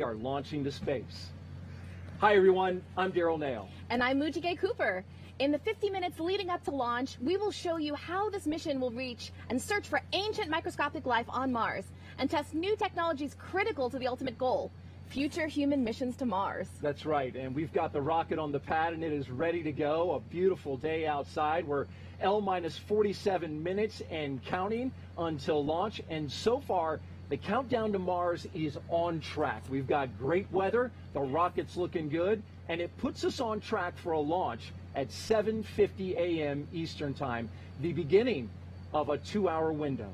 We are launching to space. Hi everyone, I'm Daryl Nail. And I'm Mujige Cooper. In the 50 minutes leading up to launch, we will show you how this mission will reach and search for ancient microscopic life on Mars and test new technologies critical to the ultimate goal, future human missions to Mars. That's right, and we've got the rocket on the pad and it is ready to go. A beautiful day outside. We're L-47 minutes and counting until launch, and so far the countdown to Mars is on track. We've got great weather, the rocket's looking good, and it puts us on track for a launch at 7:50 a.m. Eastern Time, the beginning of a 2-hour window.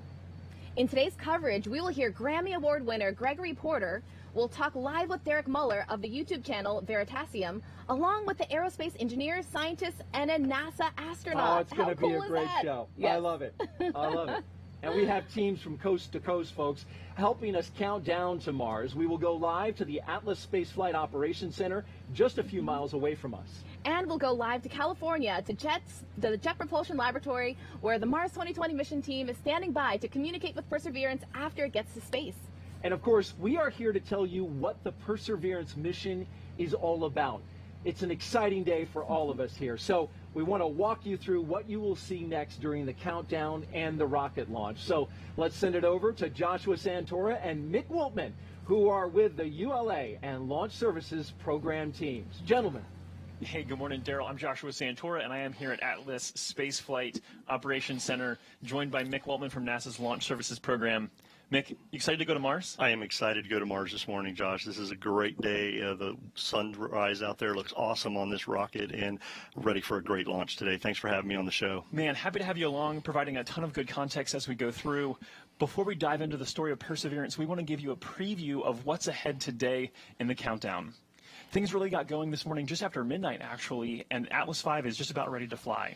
In today's coverage, we will hear Grammy Award winner Gregory Porter. We'll talk live with Derek Muller of the YouTube channel Veritasium, along with the aerospace engineers, scientists, and a NASA astronaut. Oh, it's going to be a great show. Yes. I love it. I love it. And we have teams from coast to coast, folks, helping us count down to Mars. We will go live to the Atlas Space Flight Operations Center, just a few miles away from us. And we'll go live to California, to the Jet Propulsion Laboratory, where the Mars 2020 mission team is standing by to communicate with Perseverance after it gets to space. And of course, we are here to tell you what the Perseverance mission is all about. It's an exciting day for all of us here. So we want to walk you through what you will see next during the countdown and the rocket launch. So let's send it over to Joshua Santora and Mick Woltman, who are with the ULA and Launch Services program teams. Gentlemen. Hey, good morning, Daryl. I'm Joshua Santora, and I am here at Atlas Space Flight Operations Center, joined by Mick Woltman from NASA's Launch Services program. Mick, you excited to go to Mars? I am excited to go to Mars this morning, Josh. This is a great day. The sunrise out there looks awesome on this rocket, and ready for a great launch today. Thanks for having me on the show. Man, happy to have you along, providing a ton of good context as we go through. Before we dive into the story of Perseverance, we want to give you a preview of what's ahead today in the countdown. Things really got going this morning just after midnight, actually, and Atlas V is just about ready to fly.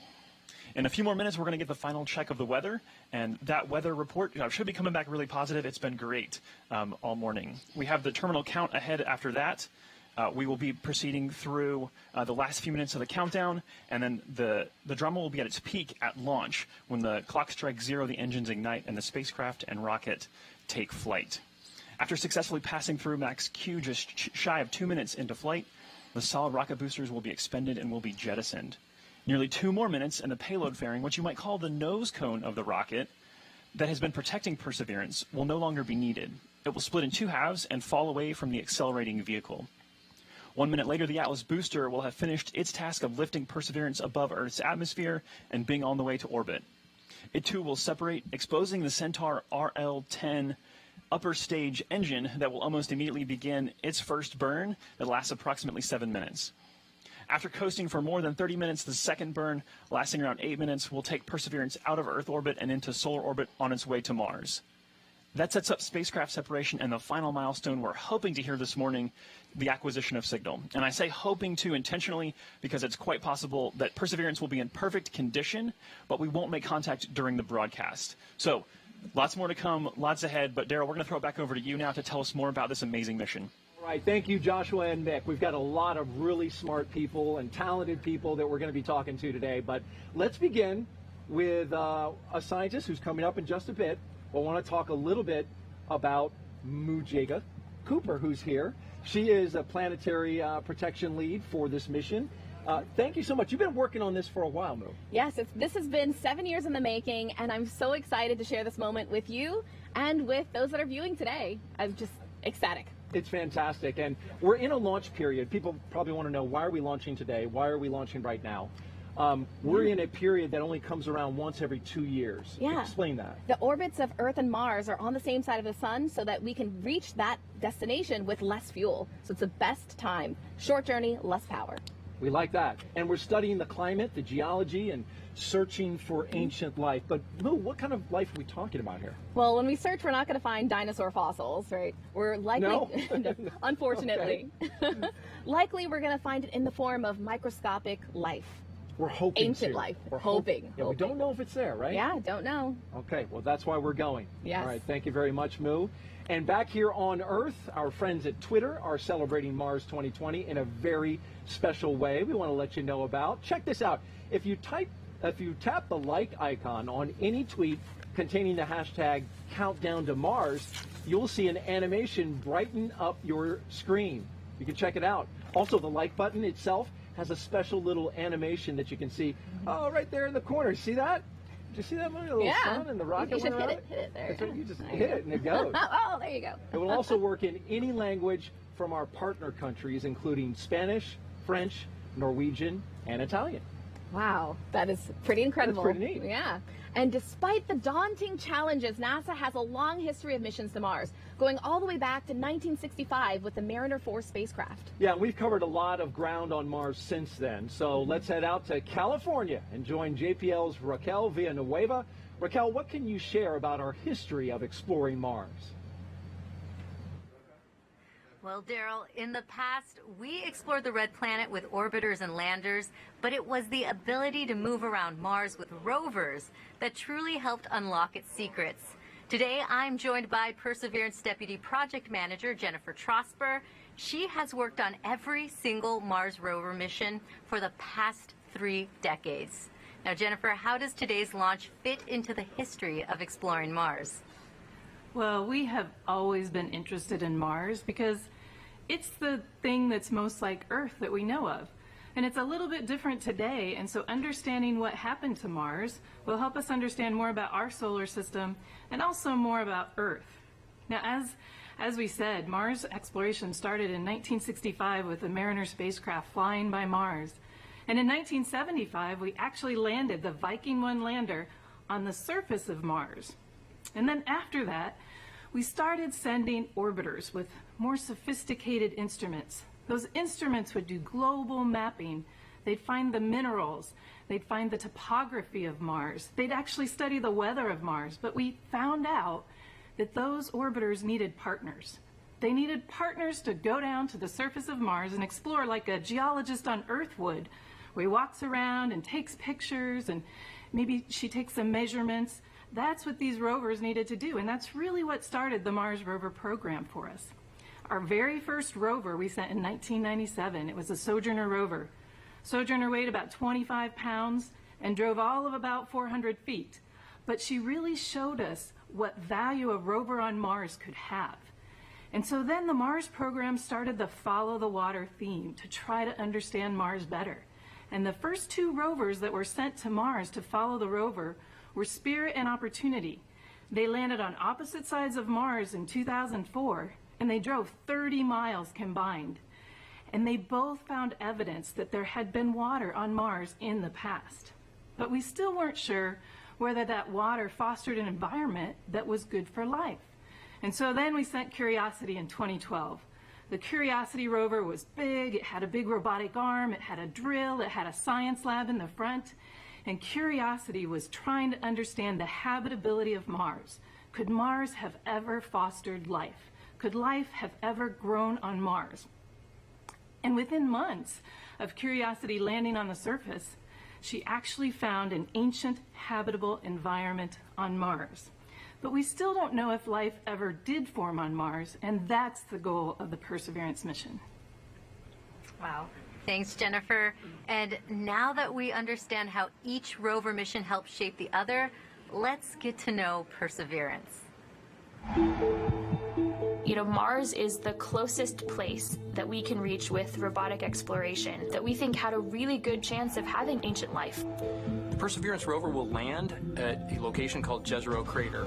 In a few more minutes, we're going to get the final check of the weather, and that weather report should be coming back really positive. It's been great all morning. We have the terminal count ahead after that. We will be proceeding through the last few minutes of the countdown, and then the drama will be at its peak at launch when the clock strikes 0, the engines ignite, and the spacecraft and rocket take flight. After successfully passing through max Q just shy of 2 minutes into flight, the solid rocket boosters will be expended and will be jettisoned. Nearly 2 more minutes and the payload fairing, what you might call the nose cone of the rocket that has been protecting Perseverance, will no longer be needed. It will split in 2 halves and fall away from the accelerating vehicle. 1 minute later, the Atlas booster will have finished its task of lifting Perseverance above Earth's atmosphere and being on the way to orbit. It too will separate, exposing the Centaur RL-10 upper stage engine that will almost immediately begin its first burn that lasts approximately 7 minutes. After coasting for more than 30 minutes, the second burn, lasting around 8 minutes, will take Perseverance out of Earth orbit and into solar orbit on its way to Mars. That sets up spacecraft separation and the final milestone we're hoping to hear this morning, the acquisition of signal. And I say hoping to intentionally because it's quite possible that Perseverance will be in perfect condition, but we won't make contact during the broadcast. So lots more to come, lots ahead, but Daryl, we're going to throw it back over to you now to tell us more about this amazing mission. All right, thank you, Joshua and Mick. We've got a lot of really smart people and talented people that we're going to be talking to today, but let's begin with a scientist who's coming up in just a bit. I want to talk a little bit about Mujige Cooper, who's here. She is a planetary protection lead for this mission. Thank you so much. You've been working on this for a while, Moo. Yes, this has been 7 years in the making, and I'm so excited to share this moment with you and with those that are viewing today. I'm just ecstatic. It's fantastic, and we're in a launch period. People probably want to know, why are we launching today? Why are we launching right now? We're in a period that only comes around once every 2 years. Yeah. Explain that. The orbits of Earth and Mars are on the same side of the sun so that we can reach that destination with less fuel. So it's the best time. Short journey, less power. We like that. And we're studying the climate, the geology, and searching for ancient life. But Moo, what kind of life are we talking about here? Well, when we search, we're not going to find dinosaur fossils, right? We're likely, No? unfortunately, likely we're going to find it in the form of microscopic life. We're hoping Ancient to. life. We're Hoping. Yeah, we don't know if it's there, right? Yeah, don't know. Okay, well, that's why we're going. Yes. All right, thank you very much, Moo. And back here on Earth, our friends at Twitter are celebrating Mars 2020 in a very special way we want to let you know about. Check this out. If you tap the like icon on any tweet containing the hashtag Countdown to Mars, you'll see an animation brighten up your screen. You can check it out. Also, the like button itself has a special little animation that you can see. Oh, right there in the corner. See that? Did you see that little sun and the rocket? You should went hit it there. That's right. You just hit it and it goes. Oh, there you go. It will also work in any language from our partner countries, including Spanish, French, Norwegian, and Italian. Wow, that is pretty incredible. That's pretty neat. Yeah. And despite the daunting challenges, NASA has a long history of missions to Mars, going all the way back to 1965 with the Mariner 4 spacecraft. Yeah, we've covered a lot of ground on Mars since then. So let's head out to California and join JPL's Raquel Villanueva. Raquel, what can you share about our history of exploring Mars? Well, Daryl, in the past, we explored the red planet with orbiters and landers, but it was the ability to move around Mars with rovers that truly helped unlock its secrets. Today, I'm joined by Perseverance Deputy Project Manager Jennifer Trosper. She has worked on every single Mars rover mission for the past 3 decades. Now, Jennifer, how does today's launch fit into the history of exploring Mars? Well, we have always been interested in Mars because it's the thing that's most like Earth that we know of. And it's a little bit different today, and so understanding what happened to Mars will help us understand more about our solar system and also more about Earth. Now, as we said, Mars exploration started in 1965 with the Mariner spacecraft flying by Mars. And in 1975, we actually landed the Viking 1 lander on the surface of Mars. And then after that, we started sending orbiters with more sophisticated instruments. Those instruments would do global mapping. They'd find the minerals. They'd find the topography of Mars. They'd actually study the weather of Mars. But we found out that those orbiters needed partners. They needed partners to go down to the surface of Mars and explore like a geologist on Earth would, where he walks around and takes pictures and maybe she takes some measurements. That's what these rovers needed to do, and that's really what started the Mars rover program for us. Our very first rover we sent in 1997, it was a Sojourner rover. Sojourner weighed about 25 pounds and drove all of about 400 feet, but she really showed us what value a rover on Mars could have. And so then the Mars program started the Follow the Water theme to try to understand Mars better. And the first 2 rovers that were sent to Mars to follow the rover were Spirit and Opportunity. They landed on opposite sides of Mars in 2004, and they drove 30 miles combined. And they both found evidence that there had been water on Mars in the past. But we still weren't sure whether that water fostered an environment that was good for life. And so then we sent Curiosity in 2012. The Curiosity rover was big, it had a big robotic arm, it had a drill, it had a science lab in the front. And Curiosity was trying to understand the habitability of Mars. Could Mars have ever fostered life? Could life have ever grown on Mars? And within months of Curiosity landing on the surface, she actually found an ancient habitable environment on Mars. But we still don't know if life ever did form on Mars, and that's the goal of the Perseverance mission. Wow. Thanks, Jennifer. And now that we understand how each rover mission helps shape the other, let's get to know Perseverance. You know, Mars is the closest place that we can reach with robotic exploration that we think had a really good chance of having ancient life. The Perseverance rover will land at a location called Jezero Crater.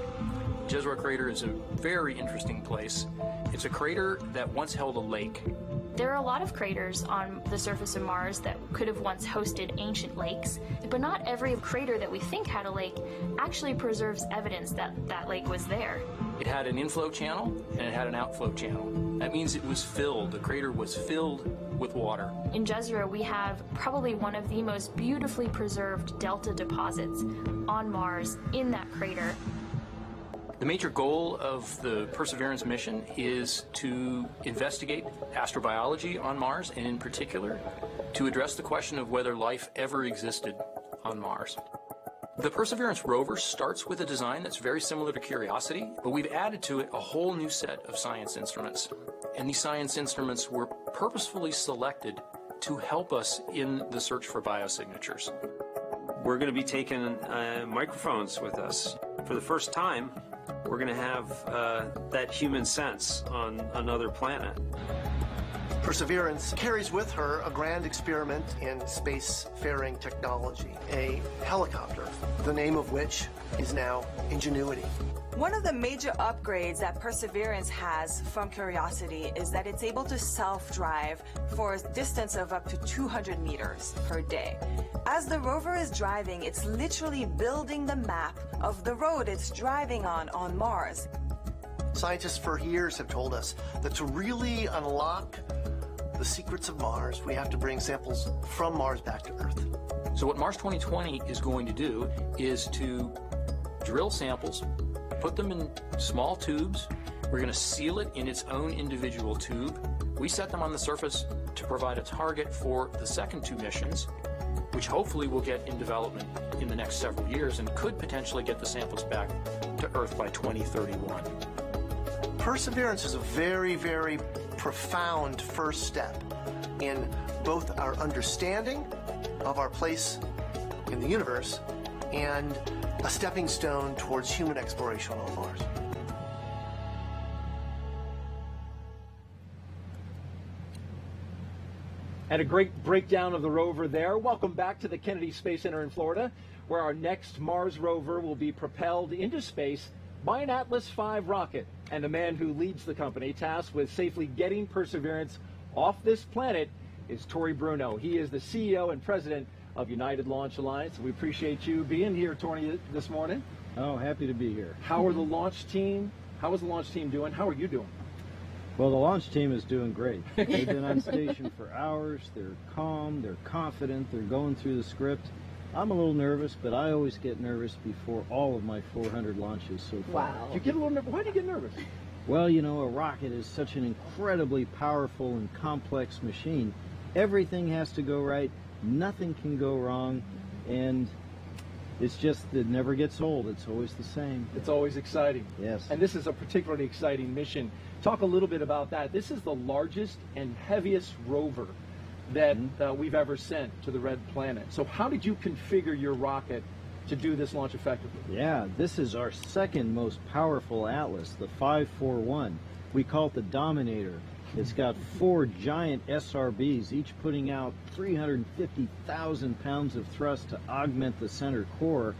Jezero Crater is a very interesting place. It's a crater that once held a lake. There are a lot of craters on the surface of Mars that could have once hosted ancient lakes, but not every crater that we think had a lake actually preserves evidence that that lake was there. It had an inflow channel and it had an outflow channel. That means it was filled. The crater was filled with water. In Jezero, we have probably one of the most beautifully preserved delta deposits on Mars in that crater. The major goal of the Perseverance mission is to investigate astrobiology on Mars, and in particular, to address the question of whether life ever existed on Mars. The Perseverance rover starts with a design that's very similar to Curiosity, but we've added to it a whole new set of science instruments. And these science instruments were purposefully selected to help us in the search for biosignatures. We're going to be taking microphones with us. For the first time, we're going to have that human sense on another planet. Perseverance carries with her a grand experiment in spacefaring technology, a helicopter, the name of which is now Ingenuity. One of the major upgrades that Perseverance has from Curiosity is that it's able to self-drive for a distance of up to 200 meters per day. As the rover is driving, it's literally building the map of the road it's driving on Mars. Scientists for years have told us that to really unlock the secrets of Mars, we have to bring samples from Mars back to Earth. So what Mars 2020 is going to do is to drill samples, put them in small tubes. We're going to seal it in its own individual tube. We set them on the surface to provide a target for the second two missions, which hopefully will get in development in the next several years and could potentially get the samples back to Earth by 2031. Perseverance is a very, very profound first step in both our understanding of our place in the universe and a stepping stone towards human exploration on Mars. And a great breakdown of the rover there. Welcome back to the Kennedy Space Center in Florida, where our next Mars rover will be propelled into space by an Atlas V rocket. And the man who leads the company tasked with safely getting Perseverance off this planet is Tory Bruno. He is the CEO and president of United Launch Alliance. We appreciate you being here, Tory, this morning. Oh, happy to be here. How is the launch team doing? How are you doing? Well, the launch team is doing great. They've been on station for hours. They're calm. They're confident. They're going through the script. I'm a little nervous, but I always get nervous before all of my 400 launches so far. Wow. You get a little nervous. Why do you get nervous? Well, you know, a rocket is such an incredibly powerful and complex machine. Everything has to go right. Nothing can go wrong. And it's just, it never gets old. It's always the same. It's always exciting. Yes. And this is a particularly exciting mission. Talk a little bit about that. This is the largest and heaviest rover that we've ever sent to the Red Planet. So how did you configure your rocket to do this launch effectively? Yeah, this is our second most powerful Atlas, the 541. We call it the Dominator. It's got 4 giant SRBs, each putting out 350,000 pounds of thrust to augment the center core.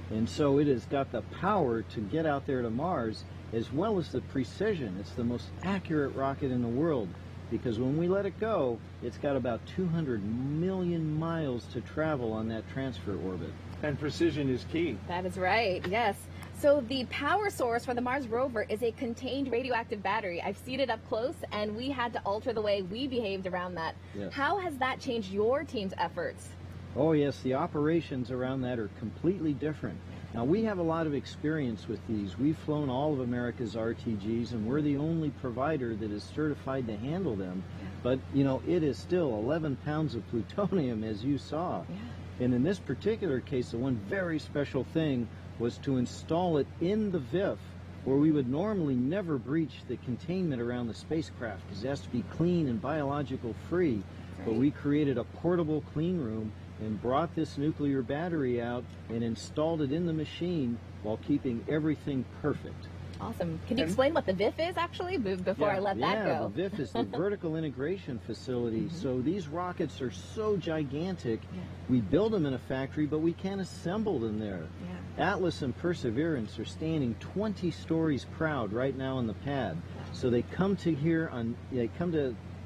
And so it has got the power to get out there to Mars, as well as the precision. It's the most accurate rocket in the world, because when we let it go, it's got about 200 million miles to travel on that transfer orbit. And precision is key. That is right, yes. So the power source for the Mars rover is a contained radioactive battery. I've seen it up close, and we had to alter the way we behaved around that. Yes. How has that changed your team's efforts? Oh yes, the operations around that are completely different. Now, we have a lot of experience with these. We've flown all of America's RTGs, and we're the only provider that is certified to handle them. But, you know, it is still 11 pounds of plutonium, as you saw. And in this particular case, the one very special thing was to install it in the VIF, where we would normally never breach the containment around the spacecraft, because it has to be clean and biological free. But we created a portable clean room and brought this nuclear battery out and installed it in the machine while keeping everything perfect. Awesome. Can you explain what the VIF is, actually, before I let that go? Yeah, the VIF is the Vertical Integration Facility. So these rockets are so gigantic, we build them in a factory, but we can't assemble them there. Atlas and Perseverance are standing 20 stories proud right now on the pad. So they come to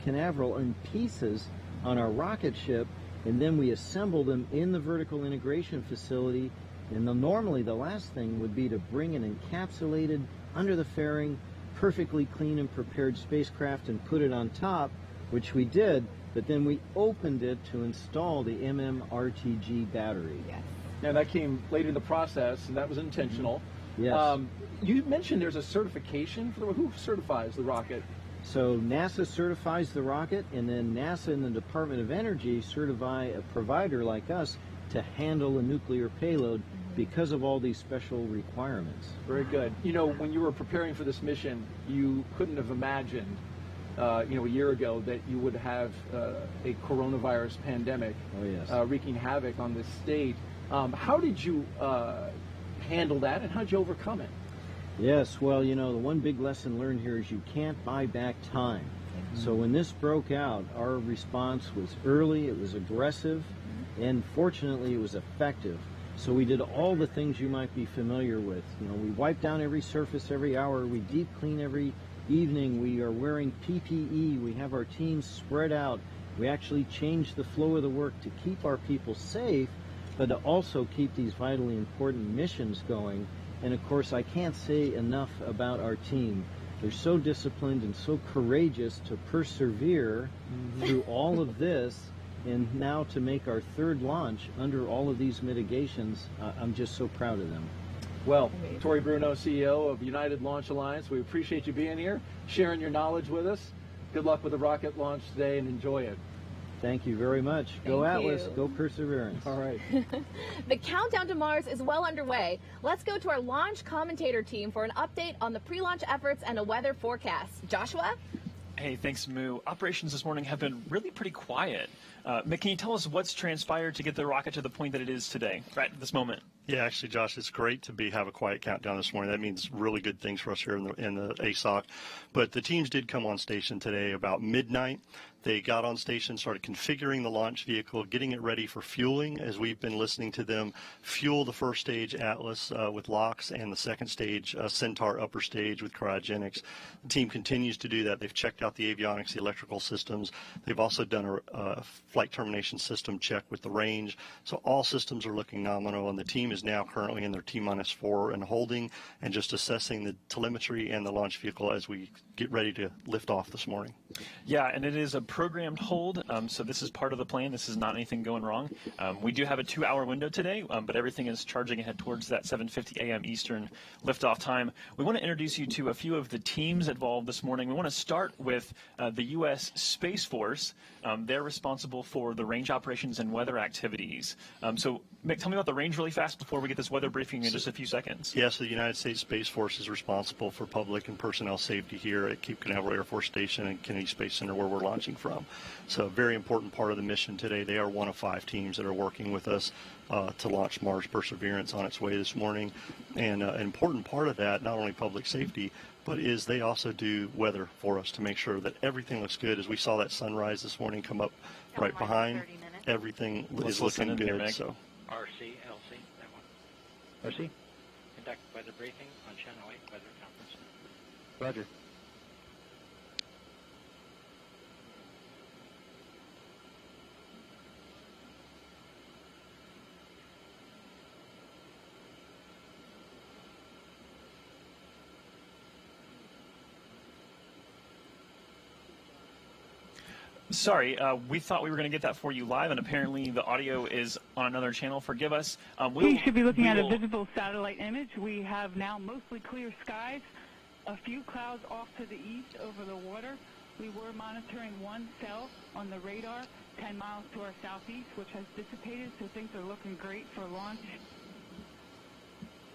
Canaveral in pieces on our rocket ship, and then we assemble them in the Vertical Integration Facility. And normally the last thing would be to bring an encapsulated, under the fairing, perfectly clean and prepared spacecraft and put it on top, which we did, but then we opened it to install the MMRTG battery. Now that came late in the process, and that was intentional. Yes. You mentioned there's a certification for who certifies the rocket? So NASA certifies the rocket, and then NASA and the Department of Energy certify a provider like us to handle a nuclear payload because of all these special requirements. Very good. You know, when you were preparing for this mission, you couldn't have imagined, a year ago that you would have a coronavirus pandemic wreaking havoc on this state. How did you handle that, and how'd you overcome it? Yes, well, you know, the one big lesson learned here is you can't buy back time. So when this broke out, our response was early, it was aggressive, and fortunately it was effective. So we did all the things you might be familiar with. You know, we wipe down every surface every hour, we deep clean every evening, we are wearing PPE, we have our teams spread out, we actually change the flow of the work to keep our people safe, but to also keep these vitally important missions going. And of course, I can't say enough about our team. They're so disciplined and so courageous to persevere through all of this, and now to make our third launch under all of these mitigations. I'm just so proud of them. Well, Tori Bruno, CEO of United Launch Alliance, we appreciate you being here, sharing your knowledge with us. Good luck with the rocket launch today, and enjoy it. Thank you very much. Go Atlas, go Perseverance. All right. The countdown to Mars is well underway. Let's go to our launch commentator team for an update on the pre-launch efforts and a weather forecast. Joshua? Hey, thanks, Moo. Operations this morning have been really pretty quiet. Mick, can you tell us what's transpired to get the rocket to the point that it is today, right at this moment? Yeah, actually, Josh, it's great to have a quiet countdown this morning. That means really good things for us here in the ASOC. But the teams did come on station today about midnight. They got on station, started configuring the launch vehicle, getting it ready for fueling, as we've been listening to them fuel the first stage Atlas with LOX and the second stage Centaur upper stage with cryogenics. The team continues to do that. They've checked out the avionics, the electrical systems. They've also done a flight termination system check with the range. So all systems are looking nominal, and the team is now currently in their T-4 and holding and just assessing the telemetry and the launch vehicle as we get ready to lift off this morning. Yeah, and it is a programmed hold, so this is part of the plan. This is not anything going wrong. We do have a 2-hour window today, but everything is charging ahead towards that 7:50 a.m. Eastern liftoff time. We want to introduce you to a few of the teams involved this morning. We want to start with the U.S. Space Force. They're responsible for the range operations and weather activities. So, Mick, tell me about the range really fast before we get this weather briefing in just a few seconds. Yes, the United States Space Force is responsible for public and personnel safety here at Cape Canaveral Air Force Station and Kennedy Space Center, where we're launching from. So a very important part of the mission today. They are one of 5 teams that are working with us to launch Mars Perseverance on its way this morning. And an important part of that, not only public safety, but is they also do weather for us to make sure that everything looks good. As we saw that sunrise this morning come up right behind, everything is looking good. Here, so. RC, LC, that one. RC, conduct weather briefing on Channel 8 Weather Conference. Roger. Sorry, we thought we were going to get that for you live, and apparently the audio is on another channel. Forgive us. You should be looking at a visible satellite image. We have now mostly clear skies, a few clouds off to the east over the water. We were monitoring one cell on the radar 10 miles to our southeast, which has dissipated, so things are looking great for launch.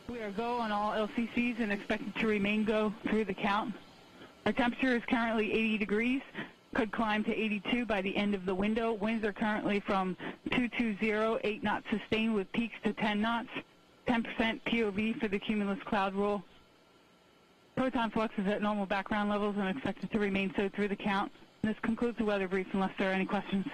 We are go on all LCCs and expected to remain go through the count. Our temperature is currently 80 degrees. Could climb to 82 by the end of the window. Winds are currently from 220, 8 knots sustained with peaks to 10 knots. 10% POV for the cumulus cloud rule. Proton flux is at normal background levels and expected to remain so through the count. This concludes the weather brief unless there are any questions.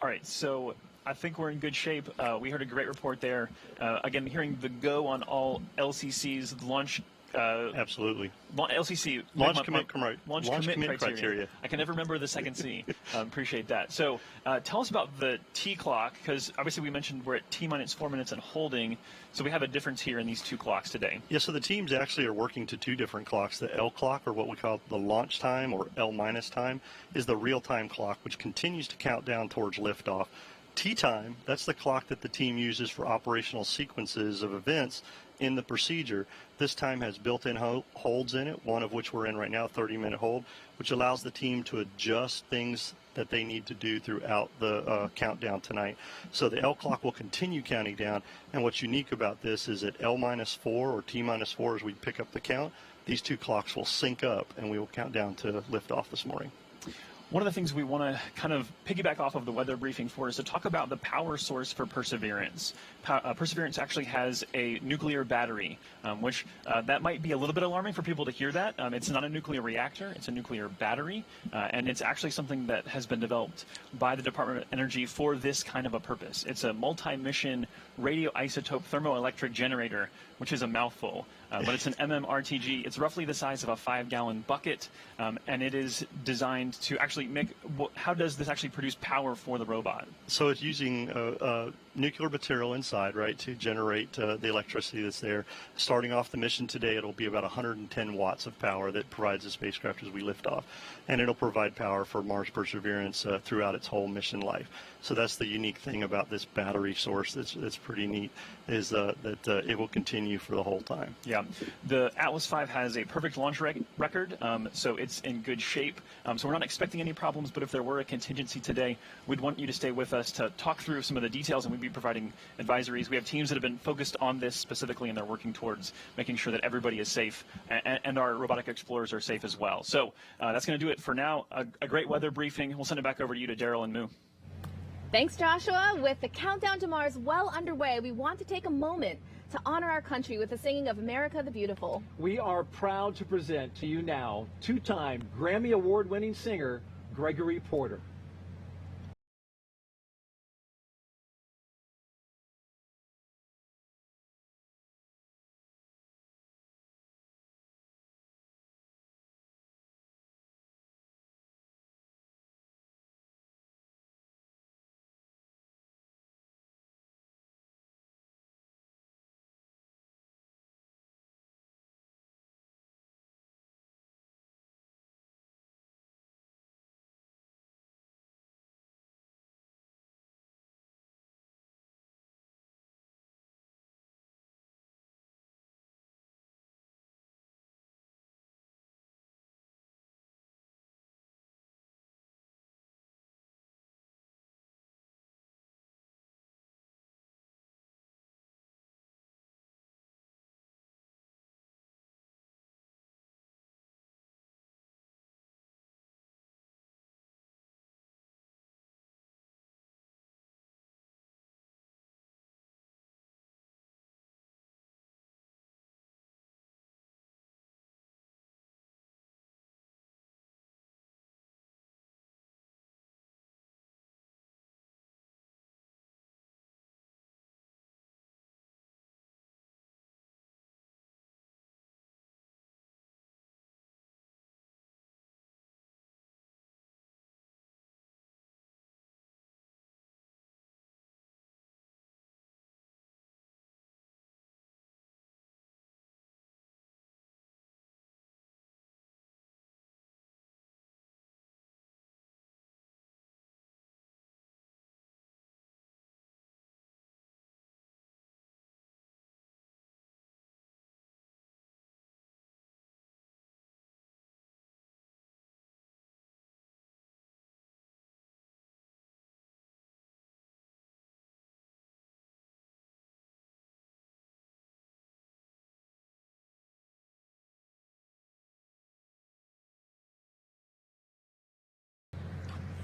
All right, so I think we're in good shape. We heard a great report there. Again, hearing the go on all LCCs, launch. Absolutely. LCC. Launch commit criteria. I can never remember the second C. Appreciate that. So tell us about the T clock, because obviously we mentioned we're at T-4 minutes and holding, so we have a difference here in these 2 clocks today. Yeah, so the teams actually are working to 2 different clocks. The L clock, or what we call the launch time, or L- time, is the real-time clock, which continues to count down towards liftoff. T-time, that's the clock that the team uses for operational sequences of events in the procedure. This time has built-in holds in it, one of which we're in right now, 30-minute hold, which allows the team to adjust things that they need to do throughout the countdown tonight. So the L clock will continue counting down, and what's unique about this is at L-4 or T-4 as we pick up the count, these 2 clocks will sync up and we will count down to liftoff this morning. One of the things we want to kind of piggyback off of the weather briefing for is to talk about the power source for Perseverance. Perseverance actually has a nuclear battery, which that might be a little bit alarming for people to hear that. It's not a nuclear reactor, it's a nuclear battery, and it's actually something that has been developed by the Department of Energy for this kind of a purpose. It's a multi-mission radioisotope thermoelectric generator, which is a mouthful, but it's an MMRTG. It's roughly the size of a 5-gallon bucket, and it is designed to actually make, how does this actually produce power for the robot? So it's using nuclear material inside, right, to generate the electricity that's there. Starting off the mission today, it'll be about 110 watts of power that provides the spacecraft as we lift off. And it'll provide power for Mars Perseverance throughout its whole mission life. So that's the unique thing about this battery source that's pretty neat, is that it will continue for the whole time. Yeah, the Atlas V has a perfect launch record, so it's in good shape. So we're not expecting any problems, but if there were a contingency today, we'd want you to stay with us to talk through some of the details, and we'd be providing advisories. We have teams that have been focused on this specifically, and they're working towards making sure that everybody is safe, and our robotic explorers are safe as well. So that's going to do it for now. A great weather briefing. We'll send it back over to you to Daryl and Moo. Thanks, Joshua. With the countdown to Mars well underway, we want to take a moment to honor our country with the singing of America the Beautiful. We are proud to present to you now two-time Grammy Award-winning singer Gregory Porter.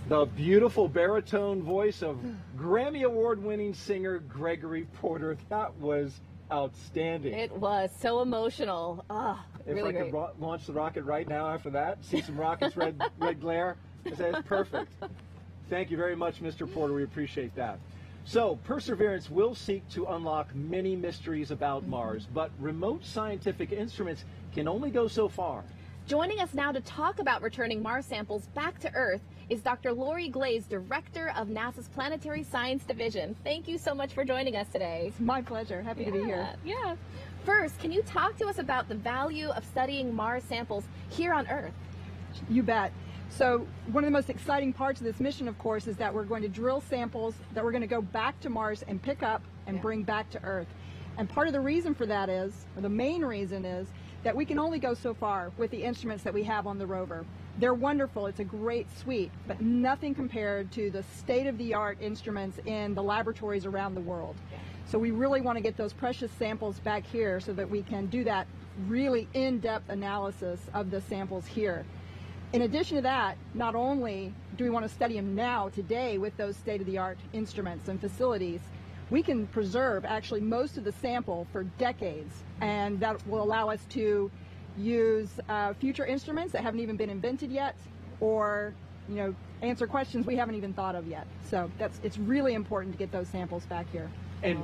The beautiful baritone voice of Grammy Award-winning singer Gregory Porter. That was outstanding. It was so emotional. If really I great. could launch the rocket right now after that, see some rockets, red glare, it's perfect. Thank you very much, Mr. Porter. We appreciate that. So, Perseverance will seek to unlock many mysteries about Mars, but remote scientific instruments can only go so far. Joining us now to talk about returning Mars samples back to Earth is Dr. Lori Glaze, Director of NASA's Planetary Science Division. Thank you so much for joining us today. It's my pleasure. Happy to be here. Yeah. First, can you talk to us about the value of studying Mars samples here on Earth? You bet. So one of the most exciting parts of this mission, of course, is that we're going to drill samples that we're going to go back to Mars and pick up and bring back to Earth. And part of the reason for that is, or the main reason is, that we can only go so far with the instruments that we have on the rover. They're wonderful, it's a great suite, but nothing compared to the state-of-the-art instruments in the laboratories around the world. So we really want to get those precious samples back here so that we can do that really in-depth analysis of the samples here. In addition to that, not only do we want to study them now, today, with those state-of-the-art instruments and facilities, we can preserve actually most of the sample for decades, and that will allow us to use future instruments that haven't even been invented yet, or answer questions we haven't even thought of yet. So it's really important to get those samples back here. And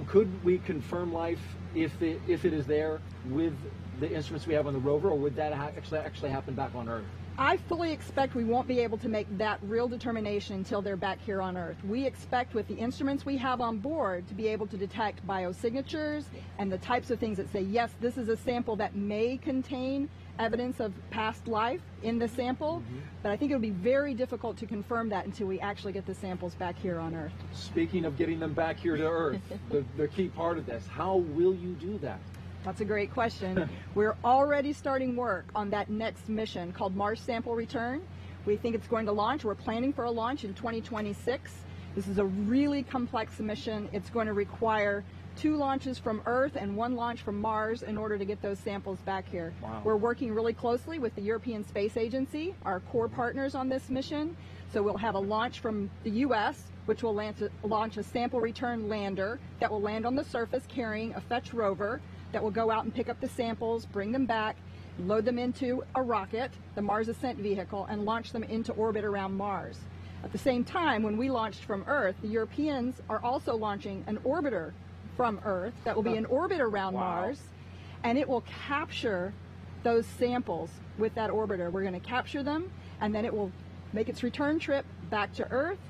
could we confirm life if it is there with the instruments we have on the rover, or would that actually happen back on Earth? I fully expect we won't be able to make that real determination until they're back here on Earth. We expect with the instruments we have on board to be able to detect biosignatures and the types of things that say, yes, this is a sample that may contain evidence of past life in the sample, but I think it would be very difficult to confirm that until we actually get the samples back here on Earth. Speaking of getting them back here to Earth, the key part of this, how will you do that? That's a great question. We're already starting work on that next mission called Mars Sample Return. We think it's going to launch. We're planning for a launch in 2026. This is a really complex mission. It's going to require 2 launches from Earth and 1 launch from Mars in order to get those samples back here. Wow. We're working really closely with the European Space Agency, our core partners on this mission. So we'll have a launch from the U.S., which will launch a sample return lander that will land on the surface carrying a fetch rover that will go out and pick up the samples, bring them back, load them into a rocket, the Mars Ascent Vehicle, and launch them into orbit around Mars. At the same time, when we launched from Earth, the Europeans are also launching an orbiter from Earth that will be in orbit around Mars, and it will capture those samples with that orbiter. We're going to capture them, and then it will make its return trip back to Earth,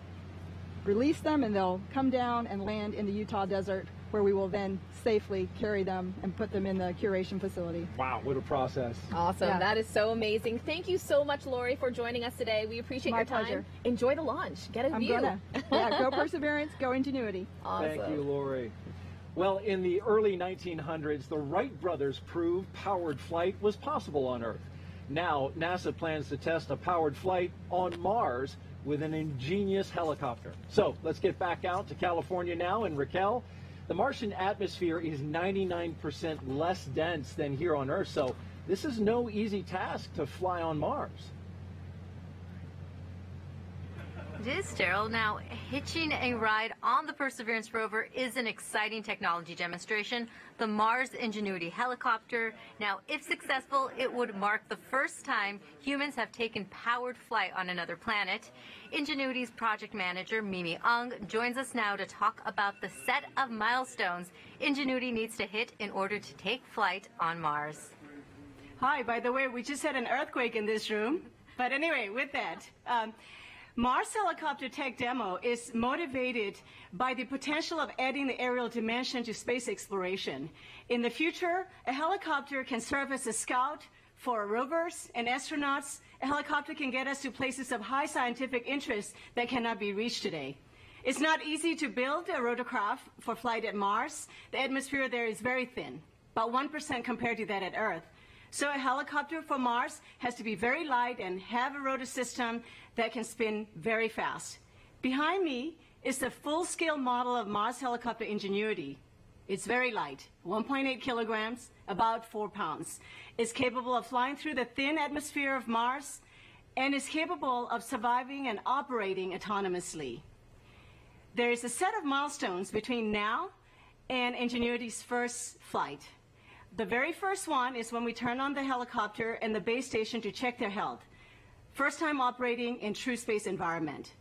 release them, and they'll come down and land in the Utah desert, where we will then safely carry them and put them in the curation facility. Wow, what a process. Awesome. Yeah. That is so amazing. Thank you so much, Lori, for joining us today. We appreciate your time. Pleasure. Enjoy the launch. Get a view. Go Perseverance, go Ingenuity. Awesome. Thank you, Lori. Well, in the early 1900s, the Wright brothers proved powered flight was possible on Earth. Now, NASA plans to test a powered flight on Mars with an ingenious helicopter. So, let's get back out to California now. And Raquel, the Martian atmosphere is 99% less dense than here on Earth, so this is no easy task to fly on Mars. It is, Daryl. Now, hitching a ride on the Perseverance Rover is an exciting technology demonstration. The Mars Ingenuity helicopter. Now, if successful, it would mark the first time humans have taken powered flight on another planet. Ingenuity's project manager, Mimi Ung, joins us now to talk about the set of milestones Ingenuity needs to hit in order to take flight on Mars. Hi, by the way, we just had an earthquake in this room. But anyway, with that, Mars Helicopter Tech Demo is motivated by the potential of adding the aerial dimension to space exploration. In the future, a helicopter can serve as a scout for rovers and astronauts. A helicopter can get us to places of high scientific interest that cannot be reached today. It's not easy to build a rotorcraft for flight at Mars. The atmosphere there is very thin, about 1% compared to that at Earth. So a helicopter for Mars has to be very light and have a rotor system that can spin very fast. Behind me is the full-scale model of Mars helicopter Ingenuity. It's very light, 1.8 kilograms, about 4 pounds. It's capable of flying through the thin atmosphere of Mars and is capable of surviving and operating autonomously. There is a set of milestones between now and Ingenuity's first flight. The very first one is when we turn on the helicopter and the base station to check their health. First time operating in true space environment.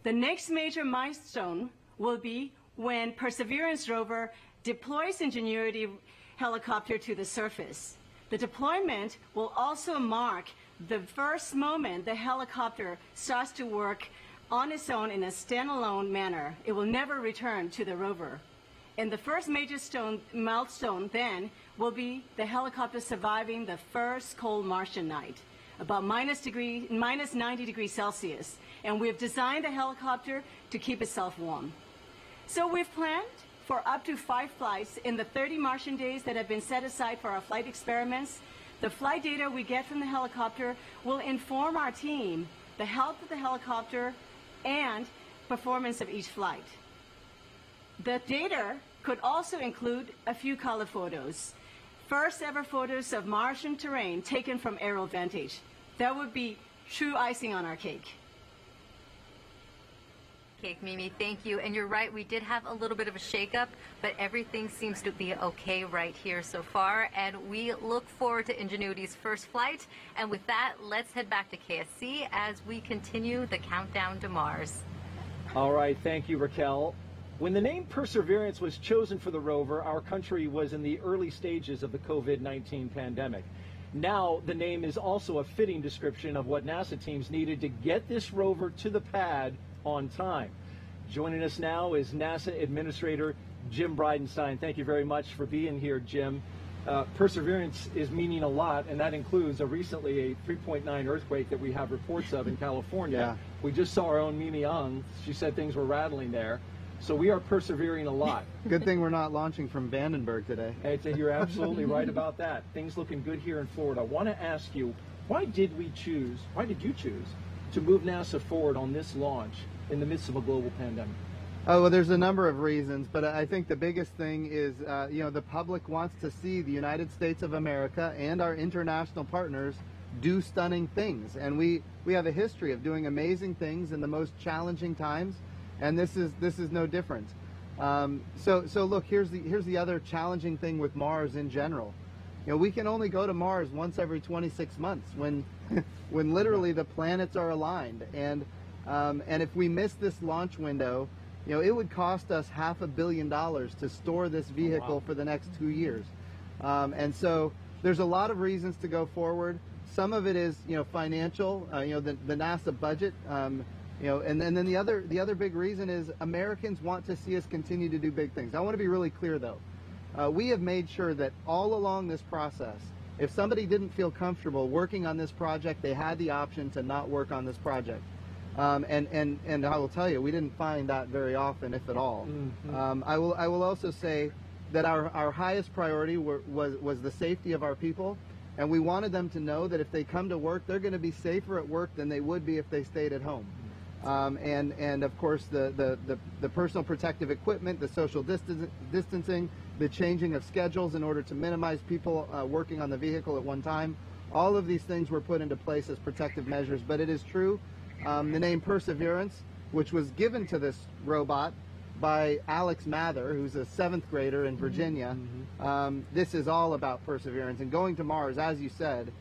The next major milestone will be when Perseverance Rover deploys Ingenuity helicopter to the surface. The deployment will also mark the first moment the helicopter starts to work on its own in a standalone manner. It will never return to the rover. And the first major milestone then will be the helicopter surviving the first cold Martian night, about minus 90 degrees Celsius. And we've designed the helicopter to keep itself warm. So we've planned for up to 5 flights in the 30 Martian days that have been set aside for our flight experiments. The flight data we get from the helicopter will inform our team the health of the helicopter and performance of each flight. The data could also include a few color photos. First ever photos of Martian terrain taken from aerial vantage. that would be true icing on our cake. Cake, Mimi, thank you. And you're right, we did have a little bit of a shakeup, but everything seems to be okay right here so far. And we look forward to Ingenuity's first flight. And with that, let's head back to KSC as we continue the countdown to Mars. All right, thank you, Raquel. When the name Perseverance was chosen for the rover, our country was in the early stages of the COVID-19 pandemic. Now, the name is also a fitting description of what NASA teams needed to get this rover to the pad on time. Joining us now is NASA Administrator Jim Bridenstine. Thank you very much for being here, Jim. Perseverance is meaning a lot, and that includes recently a 3.9 earthquake that we have reports of in California. Yeah. We just saw our own Mimi Young. She said things were rattling there. So we are persevering a lot. Good thing we're not launching from Vandenberg today. Hey, you're absolutely right about that. Things looking good here in Florida. I want to ask you, why did you choose to move NASA forward on this launch in the midst of a global pandemic? Oh, well, there's a number of reasons, but I think the biggest thing is, the public wants to see the United States of America and our international partners do stunning things. And we have a history of doing amazing things in the most challenging times, and this is no different. So look, here's the other challenging thing with Mars in general. We can only go to Mars once every 26 months when literally the planets are aligned. And if we miss this launch window, it would cost us $500 million to store this vehicle for the next 2 years. And so there's a lot of reasons to go forward. Some of it is, financial, the NASA budget, and then the other big reason is Americans want to see us continue to do big things. I want to be really clear, though. We have made sure that all along this process, if somebody didn't feel comfortable working on this project, they had the option to not work on this project. And I will tell you, we didn't find that very often, if at all. Mm-hmm. I will also say that our highest priority was the safety of our people, and we wanted them to know that if they come to work, they're going to be safer at work than they would be if they stayed at home. And of course the personal protective equipment, the social distancing, the changing of schedules in order to minimize people working on the vehicle at one time. All of these things were put into place as protective measures. But it is true, the name Perseverance, which was given to this robot by Alex Mather, who's a 7th grader in Virginia, this is all about perseverance. And going to Mars, as you said,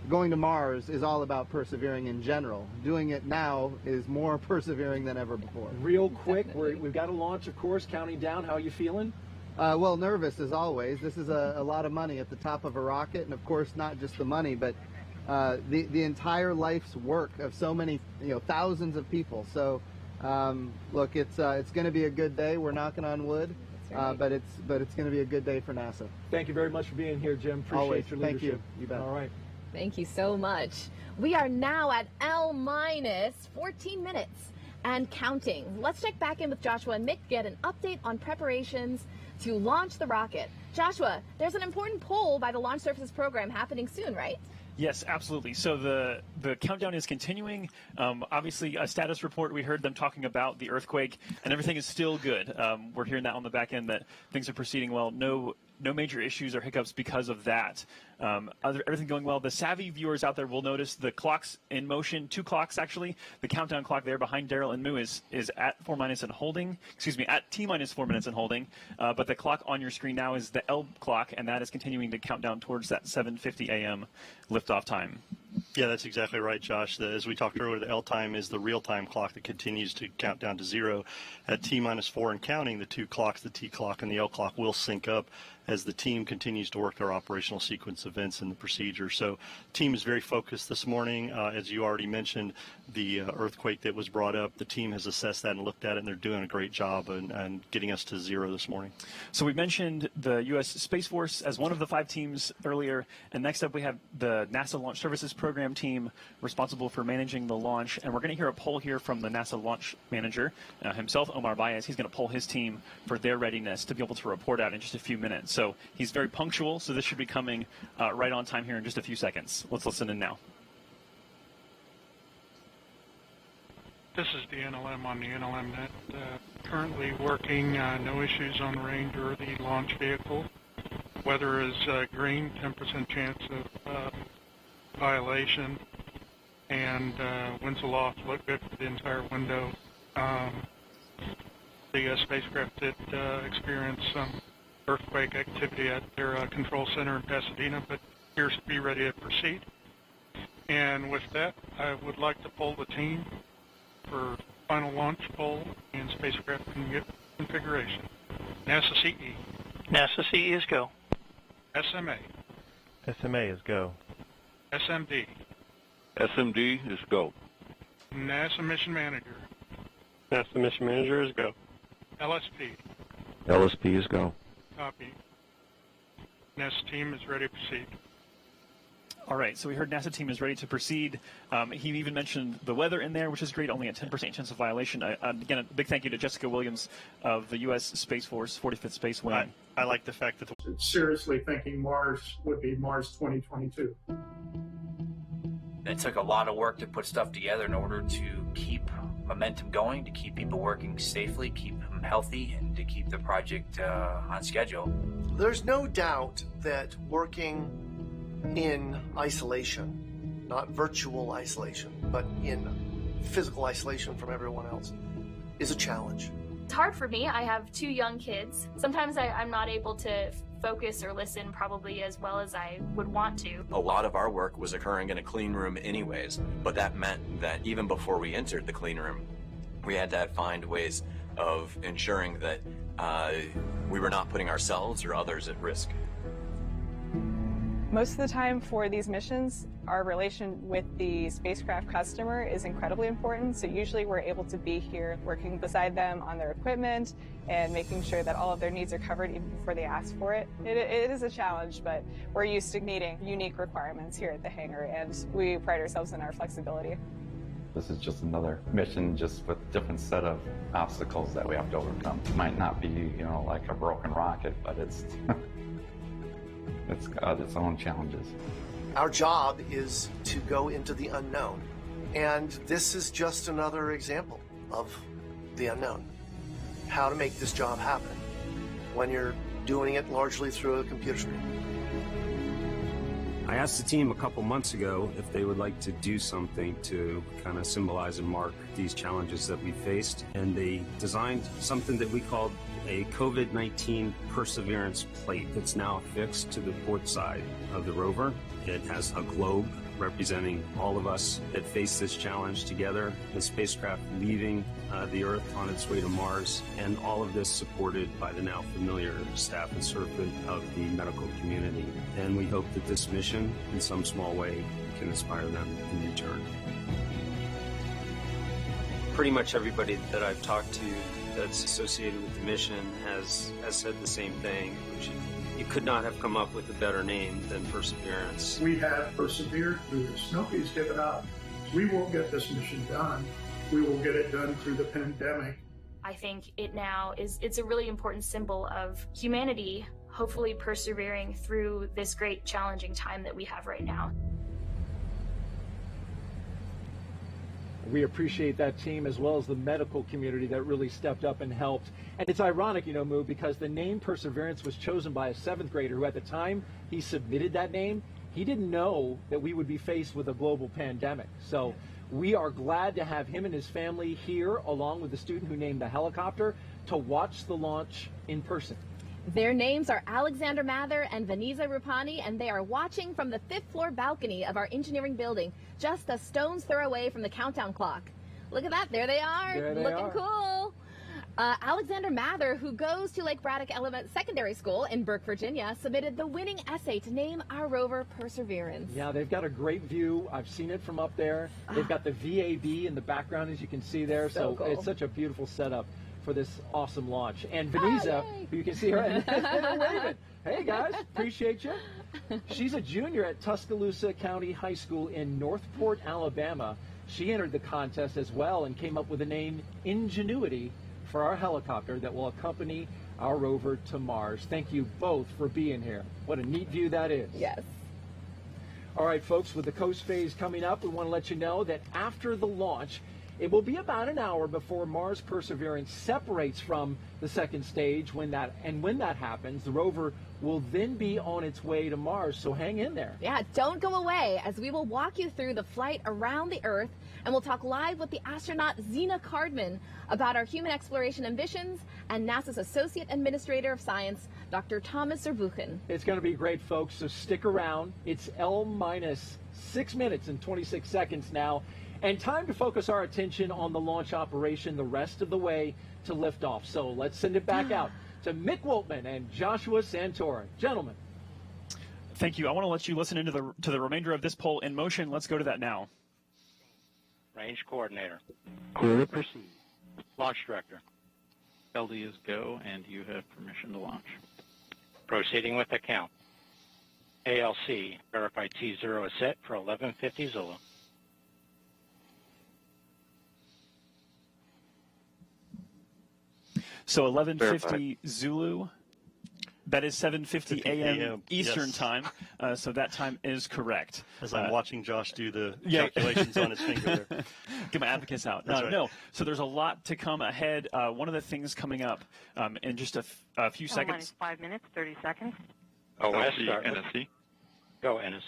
going to Mars is all about persevering in general. Doing it now is more persevering than ever before. Real quick, we've got a launch, of course, counting down. How are you feeling? Well, nervous as always. This is a lot of money at the top of a rocket, and of course not just the money, but the entire life's work of so many, thousands of people. So look, it's going to be a good day. We're knocking on wood. But it's going to be a good day for NASA. Thank you very much for being here, Jim. Appreciate your leadership. Thank you. You bet. All right. Thank you so much. We are now at L-14 minutes and counting. Let's check back in with Joshua and Mick to get an update on preparations to launch the rocket. Joshua, there's an important poll by the Launch Services Program happening soon, right? Yes, absolutely. So the countdown is continuing. Obviously, a status report, we heard them talking about the earthquake, and everything is still good. We're hearing that on the back end that things are proceeding well. No major issues or hiccups because of that. Everything going well. The savvy viewers out there will notice the clocks in motion, 2 clocks actually. The countdown clock there behind Daryl and Moo is at 4 minutes and holding. Excuse me, at T-minus 4 minutes and holding. But the clock on your screen now is the L clock, and that is continuing to count down towards that 7:50 a.m. liftoff time. Yeah, that's exactly right, Josh. As we talked earlier, the L time is the real-time clock that continues to count down to 0. At T-minus 4 and counting, the 2 clocks, the T clock and the L clock, will sync up as the team continues to work their operational sequence events and the procedure. So the team is very focused this morning. As you already mentioned, the earthquake that was brought up, the team has assessed that and looked at it, and they're doing a great job and getting us to 0 this morning. So we mentioned the U.S. Space Force as one of the 5 teams earlier, and next up we have the NASA Launch Services Program team responsible for managing the launch, and we're going to hear a poll here from the NASA launch manager himself, Omar Baez. He's going to poll his team for their readiness to be able to report out in just a few minutes. So he's very punctual, so this should be coming right on time here in just a few seconds. Let's listen in now. This is the NLM on the NLM net. Currently working, no issues on the range or the launch vehicle. Weather is green, 10% chance of violation, and winds aloft look good for the entire window. The spacecraft did experience some earthquake activity at their control center in Pasadena, but appears to be ready to proceed. And with that, I would like to poll the team for final launch poll and spacecraft configuration. NASA CE. NASA CE is go. SMA. SMA is go. SMD. SMD is go. NASA Mission Manager. NASA Mission Manager is go. LSP. LSP is go. Copy. NASA team is ready to proceed. All right, so we heard NASA team is ready to proceed. He even mentioned the weather in there, which is great, only a 10% chance of violation. Again, a big thank you to Jessica Williams of the U.S. Space Force 45th Space Wing. I like the fact that seriously thinking Mars would be Mars 2022. It took a lot of work to put stuff together in order to keep momentum going, to keep people working safely, keep them healthy, and to keep the project on schedule. There's no doubt that working in isolation, not virtual isolation, but in physical isolation from everyone else, is a challenge. It's hard for me. I have 2 young kids. Sometimes I'm not able to focus or listen probably as well as I would want to. A lot of our work was occurring in a clean room anyways, but that meant that even before we entered the clean room, we had to find ways of ensuring that we were not putting ourselves or others at risk. Most of the time for these missions, our relation with the spacecraft customer is incredibly important. So usually we're able to be here working beside them on their equipment and making sure that all of their needs are covered even before they ask for it. It is a challenge, but we're used to meeting unique requirements here at the hangar, and we pride ourselves in our flexibility. This is just another mission, just with a different set of obstacles that we have to overcome. It might not be, like a broken rocket, but it's it's got its own challenges. Our job is to go into the unknown, and this is just another example of the unknown. How to make this job happen when you're doing it largely through a computer screen. I asked the team a couple months ago if they would like to do something to kind of symbolize and mark these challenges that we faced, and they designed something that we called a COVID-19 Perseverance plate that's now affixed to the port side of the rover. It has a globe representing all of us that face this challenge together, the spacecraft leaving the Earth on its way to Mars, and all of this supported by the now familiar staff and servant of the medical community. And we hope that this mission, in some small way, can inspire them in return. Pretty much everybody that I've talked to that's associated with the mission has said the same thing, which you could not have come up with a better name than Perseverance. We have persevered through this. Nobody's given up. We won't get this mission done. We will get it done through the pandemic. I think it's a really important symbol of humanity, hopefully persevering through this great challenging time that we have right now. We appreciate that team as well as the medical community that really stepped up and helped. And it's ironic, Moo, because the name Perseverance was chosen by a 7th grader who at the time he submitted that name, he didn't know that we would be faced with a global pandemic. So we are glad to have him and his family here along with the student who named the helicopter to watch the launch in person. Their names are Alexander Mather and Vanessa Rupani, and they are watching from the 5th floor balcony of our engineering building, just a stone's throw away from the countdown clock. Look at that, there they are, looking cool. Alexander Mather, who goes to Lake Braddock Secondary School in Burke, Virginia, submitted the winning essay to name our rover Perseverance. Yeah, they've got a great view. I've seen it from up there. They've got the VAB in the background, as you can see there, so cool. It's such a beautiful setup for this awesome launch. And Vanessa, who you can see her, and they're waving. Hey guys, appreciate you. She's a junior at Tuscaloosa County High School in Northport, Alabama. She entered the contest as well and came up with the name Ingenuity for our helicopter that will accompany our rover to Mars. Thank you both for being here. What a neat view that is. Yes. All right, folks, with the coast phase coming up, we want to let you know that after the launch, It will be about an hour before Mars Perseverance separates from the second stage. When that happens, the rover will then be on its way to Mars, so hang in there. Yeah, don't go away, as we will walk you through the flight around the Earth, and we'll talk live with the astronaut Xena Cardman about our human exploration ambitions and NASA's Associate Administrator of Science, Dr. Thomas Zurbuchen. It's going to be great, folks, so stick around. It's L-6 minutes and 26 seconds now, and time to focus our attention on the launch operation the rest of the way to liftoff. So let's send it back out to Mick Woltman and Joshua Santorin. Gentlemen. Thank you. I want to let you listen into the remainder of this poll in motion. Let's go to that now. Range coordinator. Clear to proceed. Launch director. LD is go, and you have permission to launch. Proceeding with the count. ALC, verify T0 is set for 1150 Zulu. So 1150 Zulu. That is 7:50 a.m. Eastern time, so that time is correct. As I'm watching Josh do the calculations on his finger there. Get my advocates out. Right. No, so there's a lot to come ahead. One of the things coming up in just a few seconds. 5 minutes, 30 seconds. OS, NSC. Go NSC.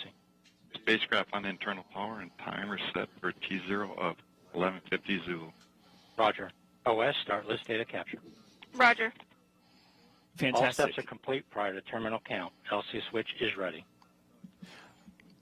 Spacecraft on internal power and timer set for T0 of 1150 Zulu. Roger. OS, start list data capture. Roger. Fantastic. All steps are complete prior to terminal count. LC switch is ready.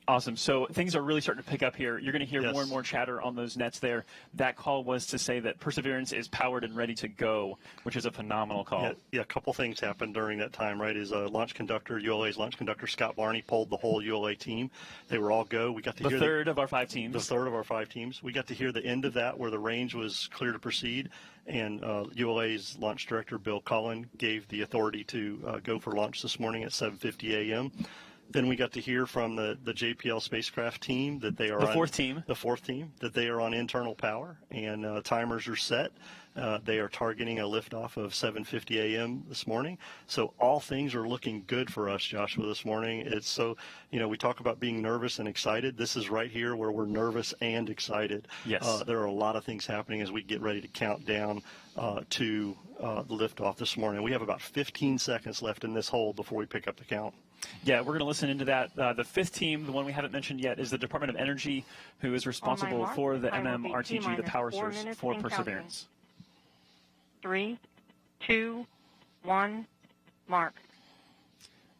Awesome. So things are really starting to pick up here. You're going to hear more and more chatter on those nets there. That call was to say that Perseverance is powered and ready to go, which is a phenomenal call. Yeah, a couple things happened during that time, right? Is launch conductor, ULA's launch conductor, Scott Barney, polled the whole ULA team. They were all go. We got to hear the third of our 5 teams. The third of our 5 teams. We got to hear the end of that where the range was clear to proceed, and ULA's launch director, Bill Cullen, gave the authority to go for launch this morning at 7:50 a.m. Then we got to hear from the JPL spacecraft team that they are the fourth team, that they are on internal power, and timers are set. They are targeting a liftoff of 7:50 a.m. this morning. So all things are looking good for us, Joshua, this morning. It's so, we talk about being nervous and excited. This is right here where we're nervous and excited. Yes. There are a lot of things happening as we get ready to count down to the liftoff this morning. We have about 15 seconds left in this hold before we pick up the count. Yeah, we're going to listen into that. The 5th team, the one we haven't mentioned yet, is the Department of Energy, who is responsible for the MMRTG, the power source for Perseverance. 3, 2, 1, mark.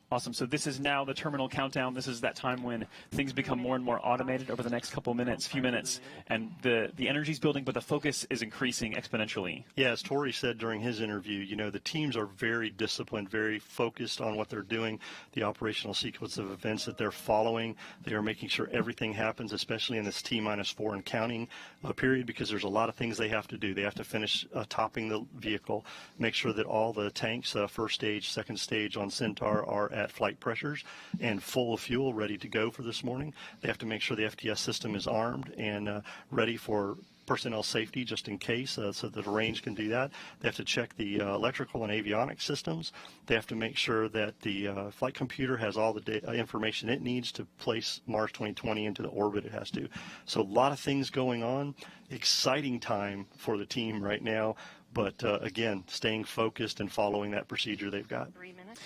Awesome. So this is now the terminal countdown. This is that time when things become more and more automated over the next few minutes, and the energy's building, but the focus is increasing exponentially. Yeah, as Tori said during his interview, the teams are very disciplined, very focused on what they're doing, the operational sequence of events that they're following. They are making sure everything happens, especially in this T-4 and counting period, because there's a lot of things they have to do. They have to finish topping the vehicle, make sure that all the tanks, first stage, second stage on Centaur, are at flight pressures and full of fuel, ready to go for this morning. They have to make sure the FTS system is armed and ready for personnel safety just in case, so that the range can do that. They have to check the electrical and avionics systems. They have to make sure that the flight computer has all the information it needs to place Mars 2020 into the orbit it has to. So a lot of things going on. Exciting time for the team right now, but again, staying focused and following that procedure they've got. 3 minutes.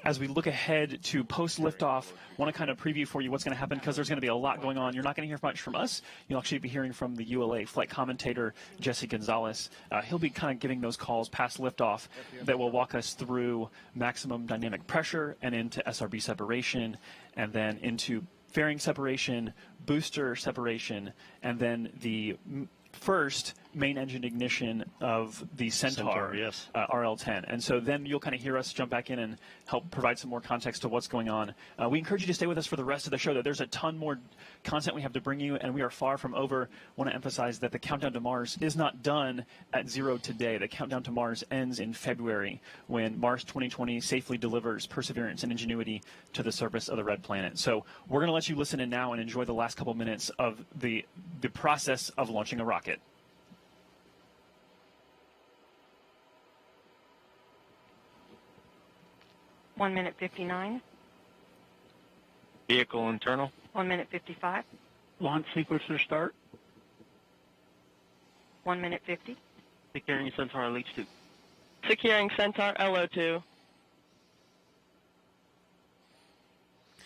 As we look ahead to post-liftoff, I want to kind of preview for you what's going to happen, because there's going to be a lot going on. You're not going to hear much from us. You'll actually be hearing from the ULA flight commentator, Jesse Gonzalez. He'll be kind of giving those calls past liftoff that will walk us through maximum dynamic pressure and into SRB separation, and then into fairing separation, booster separation, and then the first main engine ignition of the Centaur, yes. RL-10. And so then you'll kind of hear us jump back in and help provide some more context to what's going on. We encourage you to stay with us for the rest of the show. There's a ton more content we have to bring you, and we are far from over. I want to emphasize that the countdown to Mars is not done at 0 today. The countdown to Mars ends in February, when Mars 2020 safely delivers Perseverance and Ingenuity to the surface of the red planet. So we're going to let you listen in now and enjoy the last couple minutes of the process of launching a rocket. One minute 59. Vehicle internal. 1 minute 55. Launch sequencer start. 1 minute 50. Securing Centaur Leech 2. Securing Centaur LO2.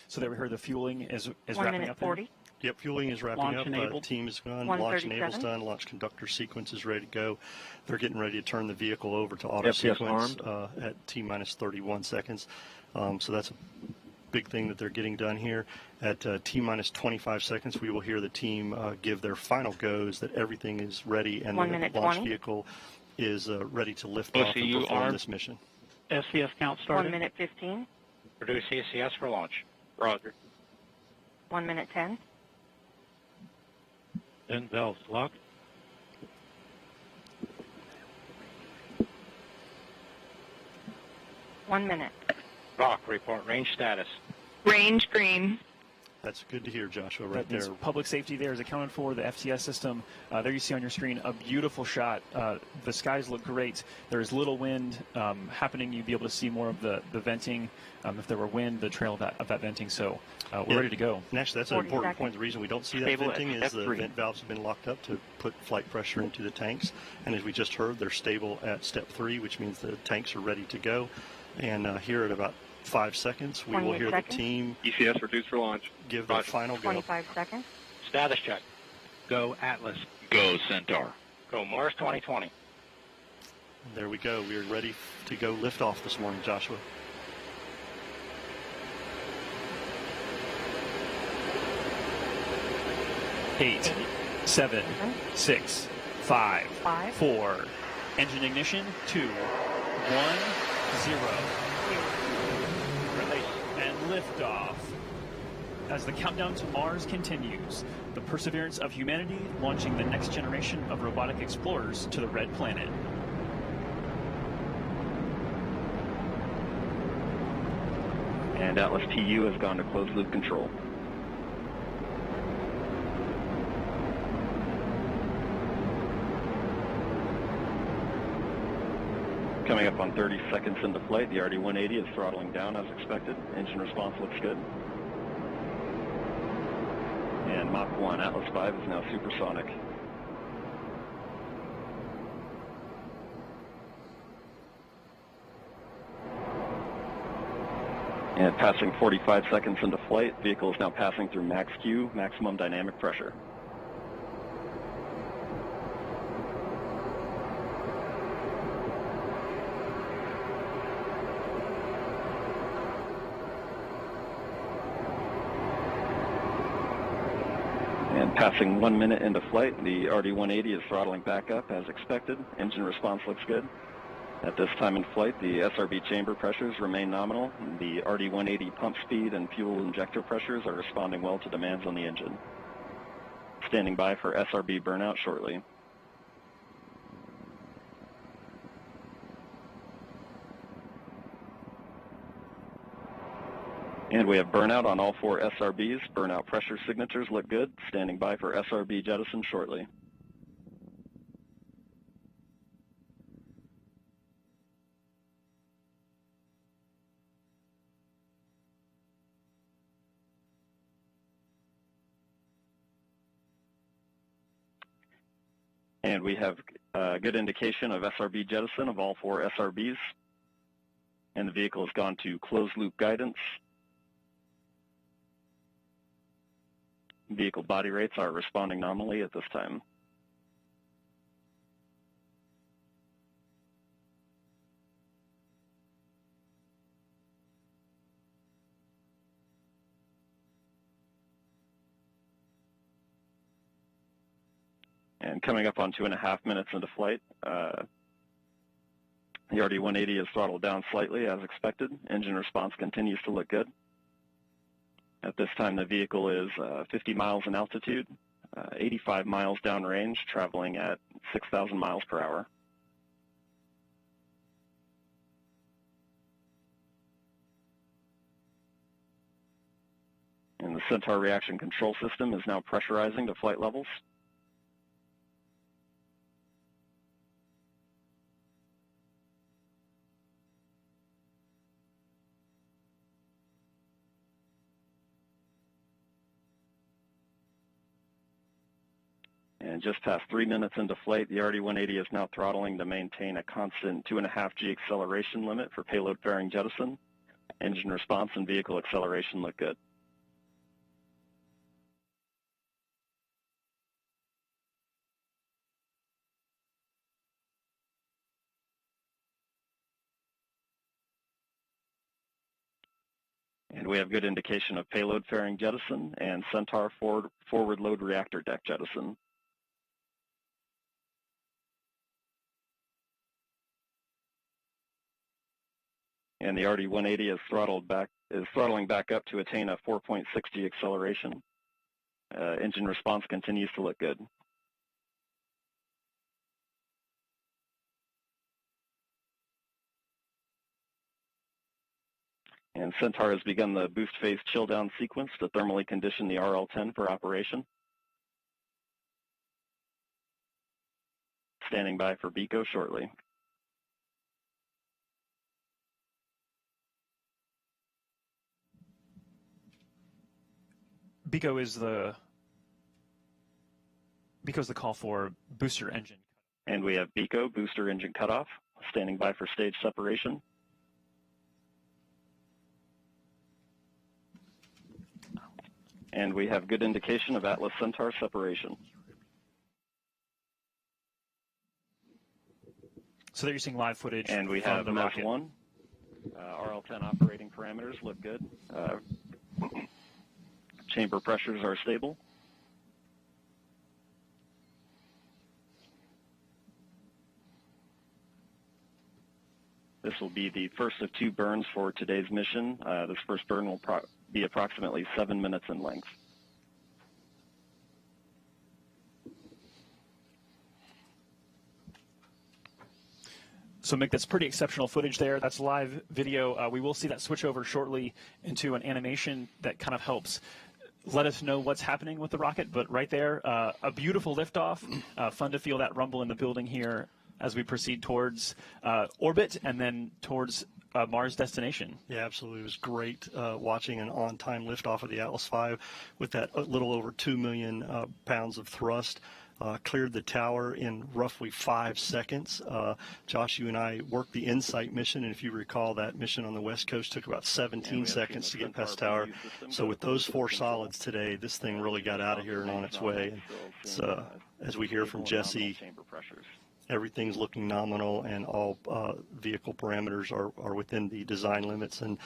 So there we heard the fueling is 1 wrapping minute up. There. 40. Yep, fueling is wrapping Launch up. enabled. Team is gone. Launch enable's 137. done. Launch conductor sequence is ready to go. They're getting ready to turn the vehicle over to auto FPS sequence at T-minus 31 seconds. So that's a big thing that they're getting done here. At T-minus 25 seconds, we will hear the team give their final goes that everything is ready and 1 the minute launch 20. vehicle is ready to lift off and OCU perform arm. this mission. SCS count 1 started. minute 15. Produce ECS for launch. Roger. 1 minute 10. Then valves locked. One minute. Rock, report range status. Range green. That's good to hear, Joshua, right That means there. public safety there is accounted for. The FTS system, there you see on your screen a beautiful shot. The skies look great. There's little wind happening. You'd be able to see more of the venting. If there were wind, the trail of that venting. So we're ready to go. And actually, that's an important point. The reason we don't see that Stable venting at is the F3. vent valves have been locked up to put flight pressure into the tanks. And as we just heard, they're stable at step 3, which means the tanks are ready to go. And here at about 5 seconds, we will 28 hear seconds. the team ECS reduced for launch. give their final go. 25 seconds. Status check. Go Atlas. Go Centaur. Go Mars 2020. There we go. We are ready to go lift off this morning, Joshua. Eight, 7, 6, 5, Five. 4. Engine ignition. 2, 1, 0. Release. And liftoff. As the countdown to Mars continues, the perseverance of humanity launching the next generation of robotic explorers to the Red Planet. And Atlas TU has gone to closed loop control. Coming up on 30 seconds into flight, the RD-180 is throttling down as expected. Engine response looks good. And Mach 1, Atlas 5 is now supersonic. And passing 45 seconds into flight, vehicle is now passing through max Q, maximum dynamic pressure. And passing 1 minute into flight, the RD-180 is throttling back up as expected. Engine response looks good. At this time in flight, the SRB chamber pressures remain nominal. The RD-180 pump speed and fuel injector pressures are responding well to demands on the engine. Standing by for SRB burnout shortly. And we have burnout on all 4 SRBs. Burnout pressure signatures look good. Standing by for SRB jettison shortly. And we have a good indication of SRB jettison of all 4 SRBs. And the vehicle has gone to closed loop guidance. Vehicle body rates are responding nominally at this time. And coming up on 2.5 minutes into flight, the RD-180 is throttled down slightly as expected. Engine response continues to look good. At this time, the vehicle is 50 miles in altitude, 85 miles downrange, traveling at 6,000 miles per hour. And the Centaur reaction control system is now pressurizing to flight levels. And just past 3 minutes into flight, the RD-180 is now throttling to maintain a constant 2.5 G acceleration limit for payload fairing jettison. Engine response and vehicle acceleration look good. And we have good indication of payload fairing jettison and Centaur forward load reactor deck jettison. And the RD-180 is throttling back up to attain a 4.6 G acceleration. Engine response continues to look good. And Centaur has begun the boost phase chill down sequence to thermally condition the RL-10 for operation. Standing by for BECO shortly. BECO's the call for booster engine. And we have BECO, booster engine cutoff, standing by for stage separation. And we have good indication of Atlas Centaur separation. So there you're seeing live footage. And we have the rocket. MES-1. RL-10 operating parameters look good. Chamber pressures are stable. This will be the first of 2 burns for today's mission. This first burn will be approximately 7 minutes in length. So Mick, that's pretty exceptional footage there. That's live video. We will see that switch over shortly into an animation that kind of helps let us know what's happening with the rocket. But right there, a beautiful liftoff. Fun to feel that rumble in the building here as we proceed towards orbit and then towards Mars destination. Yeah, absolutely. It was great watching an on-time liftoff of the Atlas V with that little over 2 million pounds of thrust. Cleared the tower in roughly 5 seconds. Josh, you and I worked the InSight mission, and if you recall, that mission on the West Coast took about 17 seconds to get past tower. So with those 4 solids today, this thing really got out of here and on its way. It's, as we hear from Jesse, everything's looking nominal, and all vehicle parameters are within the design limits, and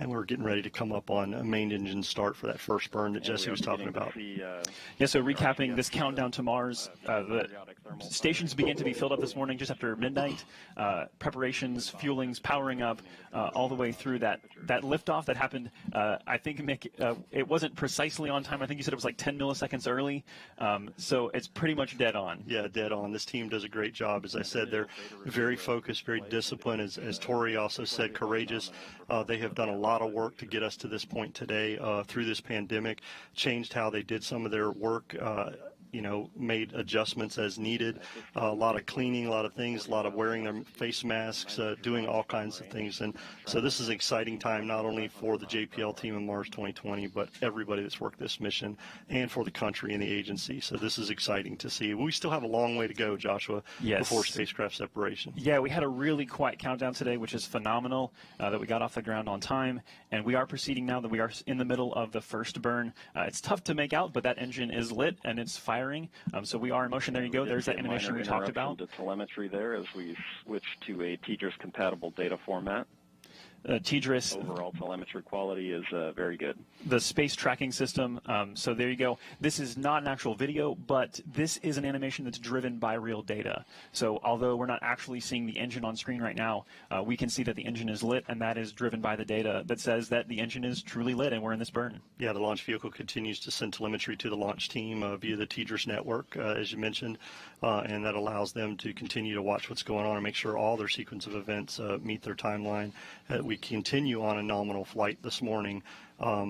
we're getting ready to come up on a main engine start for that first burn that Jesse was talking about. Yeah, so recapping this countdown to Mars, the stations began to be filled up this morning just after midnight. Preparations, fuelings, powering up, all the way through that liftoff that happened. I think, Mick, it wasn't precisely on time. I think you said it was like 10 milliseconds early. So it's pretty much dead on. Yeah, dead on. This team does a great job. As I said, they're very focused, very disciplined. As Tori also said, courageous. They have done a lot of work to get us to this point today through this pandemic, changed how they did some of their work, made adjustments as needed, a lot of cleaning, a lot of things, a lot of wearing their face masks, doing all kinds of things. And so this is an exciting time, not only for the JPL team in Mars 2020, but everybody that's worked this mission and for the country and the agency. So this is exciting to see. We still have a long way to go, Joshua, before spacecraft separation. Yeah, we had a really quiet countdown today, which is phenomenal, that we got off the ground on time. And we are proceeding now that we are in the middle of the first burn. It's tough to make out, but that engine is lit and it's firing. So we are in motion. There you go. There's that animation we talked about. The telemetry there as we switch to a TDRS compatible data format. TDRS. Overall telemetry quality is very good. The space tracking system. So there you go. This is not an actual video, but this is an animation that's driven by real data. So although we're not actually seeing the engine on screen right now, we can see that the engine is lit, and that is driven by the data that says that the engine is truly lit, and we're in this burn. Yeah, the launch vehicle continues to send telemetry to the launch team via the TDRS network, as you mentioned, and that allows them to continue to watch what's going on and make sure all their sequence of events meet their timeline. We continue on a nominal flight this morning.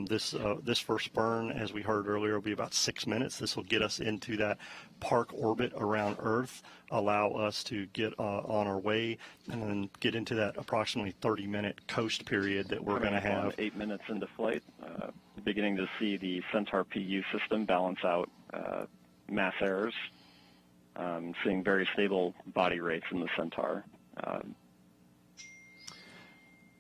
This first burn, as we heard earlier, will be about 6 minutes. This will get us into that park orbit around Earth, allow us to get on our way, and then get into that approximately 30-minute coast period that we're going to have. 8 minutes into flight, beginning to see the Centaur PU system balance out mass errors. seeing very stable body rates in the Centaur.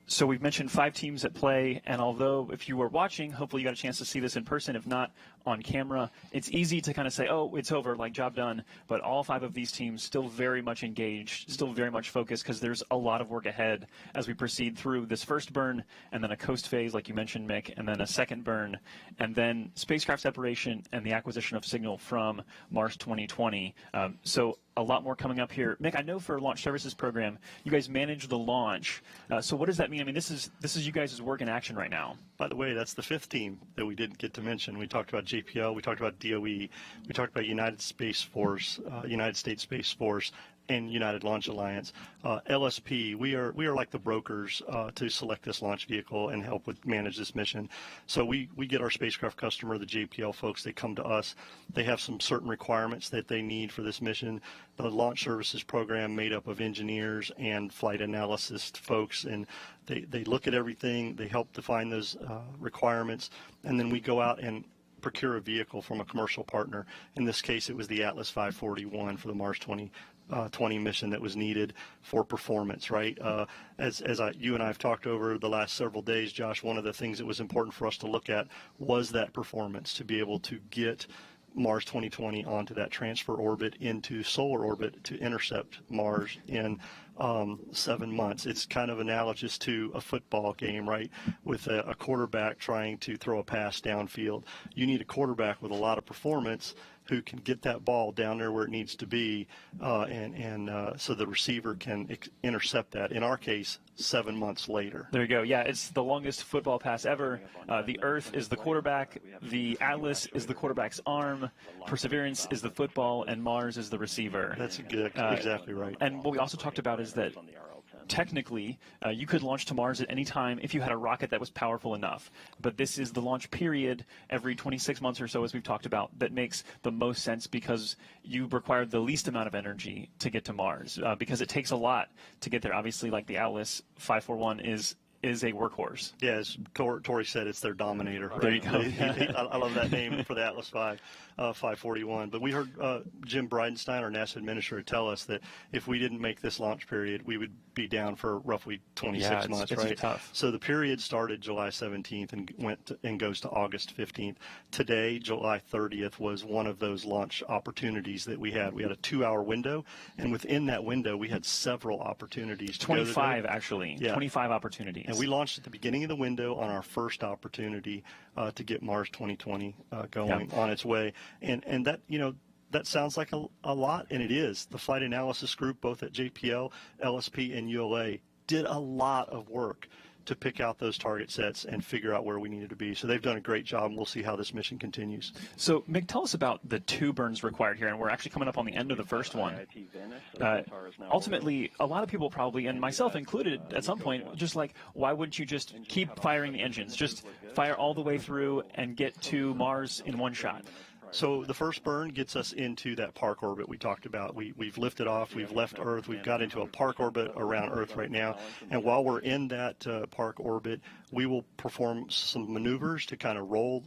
So we've mentioned 5 teams at play, and although if you were watching, hopefully you got a chance to see this in person, if not on camera, it's easy to kind of say, oh, it's over, like job done, but all 5 of these teams still very much engaged, still very much focused, because there's a lot of work ahead as we proceed through this first burn, and then a coast phase, like you mentioned, Mick, and then a second burn, and then spacecraft separation and the acquisition of signal from Mars 2020. So a lot more coming up here. Mick, I know for Launch Services Program, you guys manage the launch. So what does that mean? I mean, this is you guys' work in action right now. By the way, that's the 5th team that we didn't get to mention. We talked about JPL, we talked about DOE, we talked about United States Space Force, and United Launch Alliance. LSP, we are like the brokers to select this launch vehicle and help with manage this mission. So we get our spacecraft customer, the JPL folks, they come to us. They have some certain requirements that they need for this mission. The Launch Services Program made up of engineers and flight analysis folks, and they look at everything, they help define those requirements, and then we go out and procure a vehicle from a commercial partner. In this case, it was the Atlas 541 for the Mars 2020 mission that was needed for performance, right? As you and I have talked over the last several days, Josh, one of the things that was important for us to look at was that performance, to be able to get Mars 2020 onto that transfer orbit into solar orbit to intercept Mars in 7 months. It's kind of analogous to a football game, right? With a quarterback trying to throw a pass downfield. You need a quarterback with a lot of performance who can get that ball down there where it needs to be, so the receiver can intercept that. In our case, 7 months later. There you go. Yeah, it's the longest football pass ever. The Earth is the quarterback, the Atlas is the quarterback's arm, Perseverance is the football, and Mars is the receiver. That's exactly right. And what we also talked about is that technically, you could launch to Mars at any time if you had a rocket that was powerful enough. But this is the launch period every 26 months or so, as we've talked about, that makes the most sense because you require the least amount of energy to get to Mars, because it takes a lot to get there. Obviously, like the Atlas 541 is a workhorse. Yeah, as Tori said, it's their Dominator. Right? There you go. I love that name for the Atlas 541. But we heard Jim Bridenstine, our NASA administrator, tell us that if we didn't make this launch period, we would be down for roughly 26 months. It's right? tough. So the period started July 17th and goes to August 15th. Today, July 30th, was one of those launch opportunities that we had. We had a 2-hour window, and within that window, we had several opportunities. 25, actually. Yeah. 25 opportunities. And we launched at the beginning of the window on our first opportunity to get Mars 2020 going on its way. And that, that sounds like a lot, and it is. The flight analysis group, both at JPL, LSP, and ULA, did a lot of work to pick out those target sets and figure out where we needed to be. So they've done a great job, and we'll see how this mission continues. So, Mick, tell us about the 2 burns required here, and we're actually coming up on the end of the first one. Ultimately, a lot of people probably, and myself included at some point, just like, why wouldn't you just keep firing the engines? Just fire all the way through and get to Mars in one shot. So the first burn gets us into that park orbit we talked about. We've lifted off, we've left Earth, we've got into a park orbit around Earth right now. And while we're in that park orbit, we will perform some maneuvers to kind of roll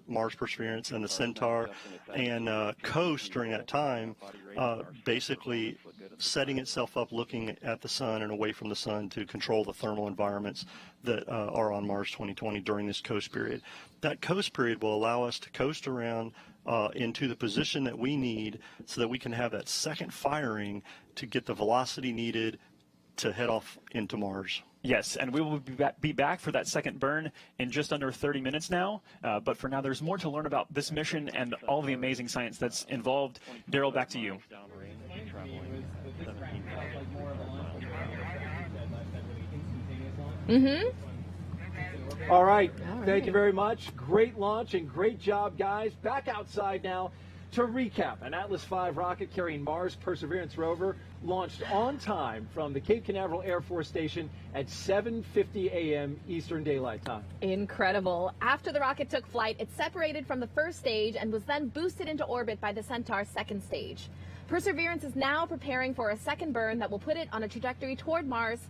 Mars Perseverance and the Centaur and coast during that time, basically setting itself up looking at the sun and away from the sun to control the thermal environments that are on Mars 2020 during this coast period. That coast period will allow us to coast around into the position that we need so that we can have that second firing to get the velocity needed to head off into Mars. Yes, and we will be back for that second burn in just under 30 minutes now. But for now, there's more to learn about this mission and all the amazing science that's involved. Daryl, back to you. All right. Thank you very much. Great launch and great job, guys. Back outside now to recap. An Atlas V rocket carrying Mars Perseverance Rover launched on time from the Cape Canaveral Air Force Station at 7:50 a.m. Eastern Daylight Time. Incredible. After the rocket took flight, it separated from the first stage and was then boosted into orbit by the Centaur's second stage. Perseverance is now preparing for a second burn that will put it on a trajectory toward Mars.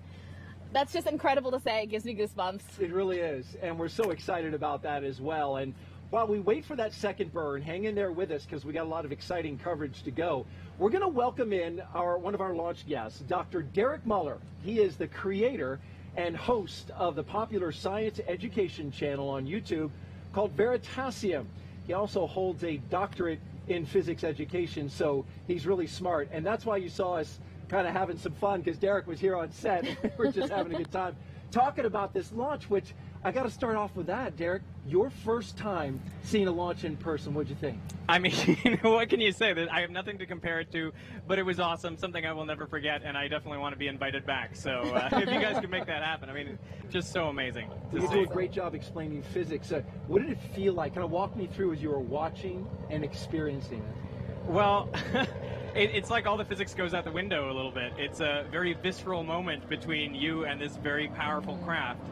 That's just incredible to say. It gives me goosebumps. It really is. And we're so excited about that as well. And while we wait for that second burn, hang in there with us because we got a lot of exciting coverage to go. We're going to welcome in one of our launch guests, Dr. Derek Muller. He is the creator and host of the popular science education channel on YouTube called Veritasium. He also holds a doctorate in physics education, so he's really smart. And that's why you saw us kind of having some fun, because Derek was here on set and we're just having a good time talking about this launch, which I got to start off with that. Derek, your first time seeing a launch in person, what'd you think? I mean, what can you say? I have nothing to compare it to, but it was awesome, something I will never forget, and I definitely want to be invited back. So if you guys can make that happen, I mean, just so amazing to You see. do a great job explaining physics. What did it feel like? Kind of walk me through as you were watching and experiencing it. Well, it's like all the physics goes out the window a little bit. It's a very visceral moment between you and this very powerful craft.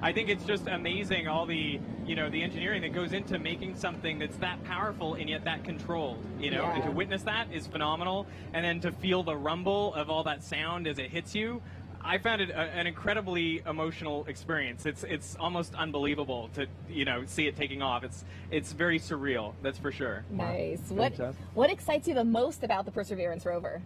I think it's just amazing, all the, the engineering that goes into making something that's that powerful and yet that controlled, Yeah. and to witness that is phenomenal. And then to feel the rumble of all that sound as it hits you, I found it an incredibly emotional experience. It's almost unbelievable to, see it taking off. It's very surreal, that's for sure. Nice. What excites you the most about the Perseverance Rover?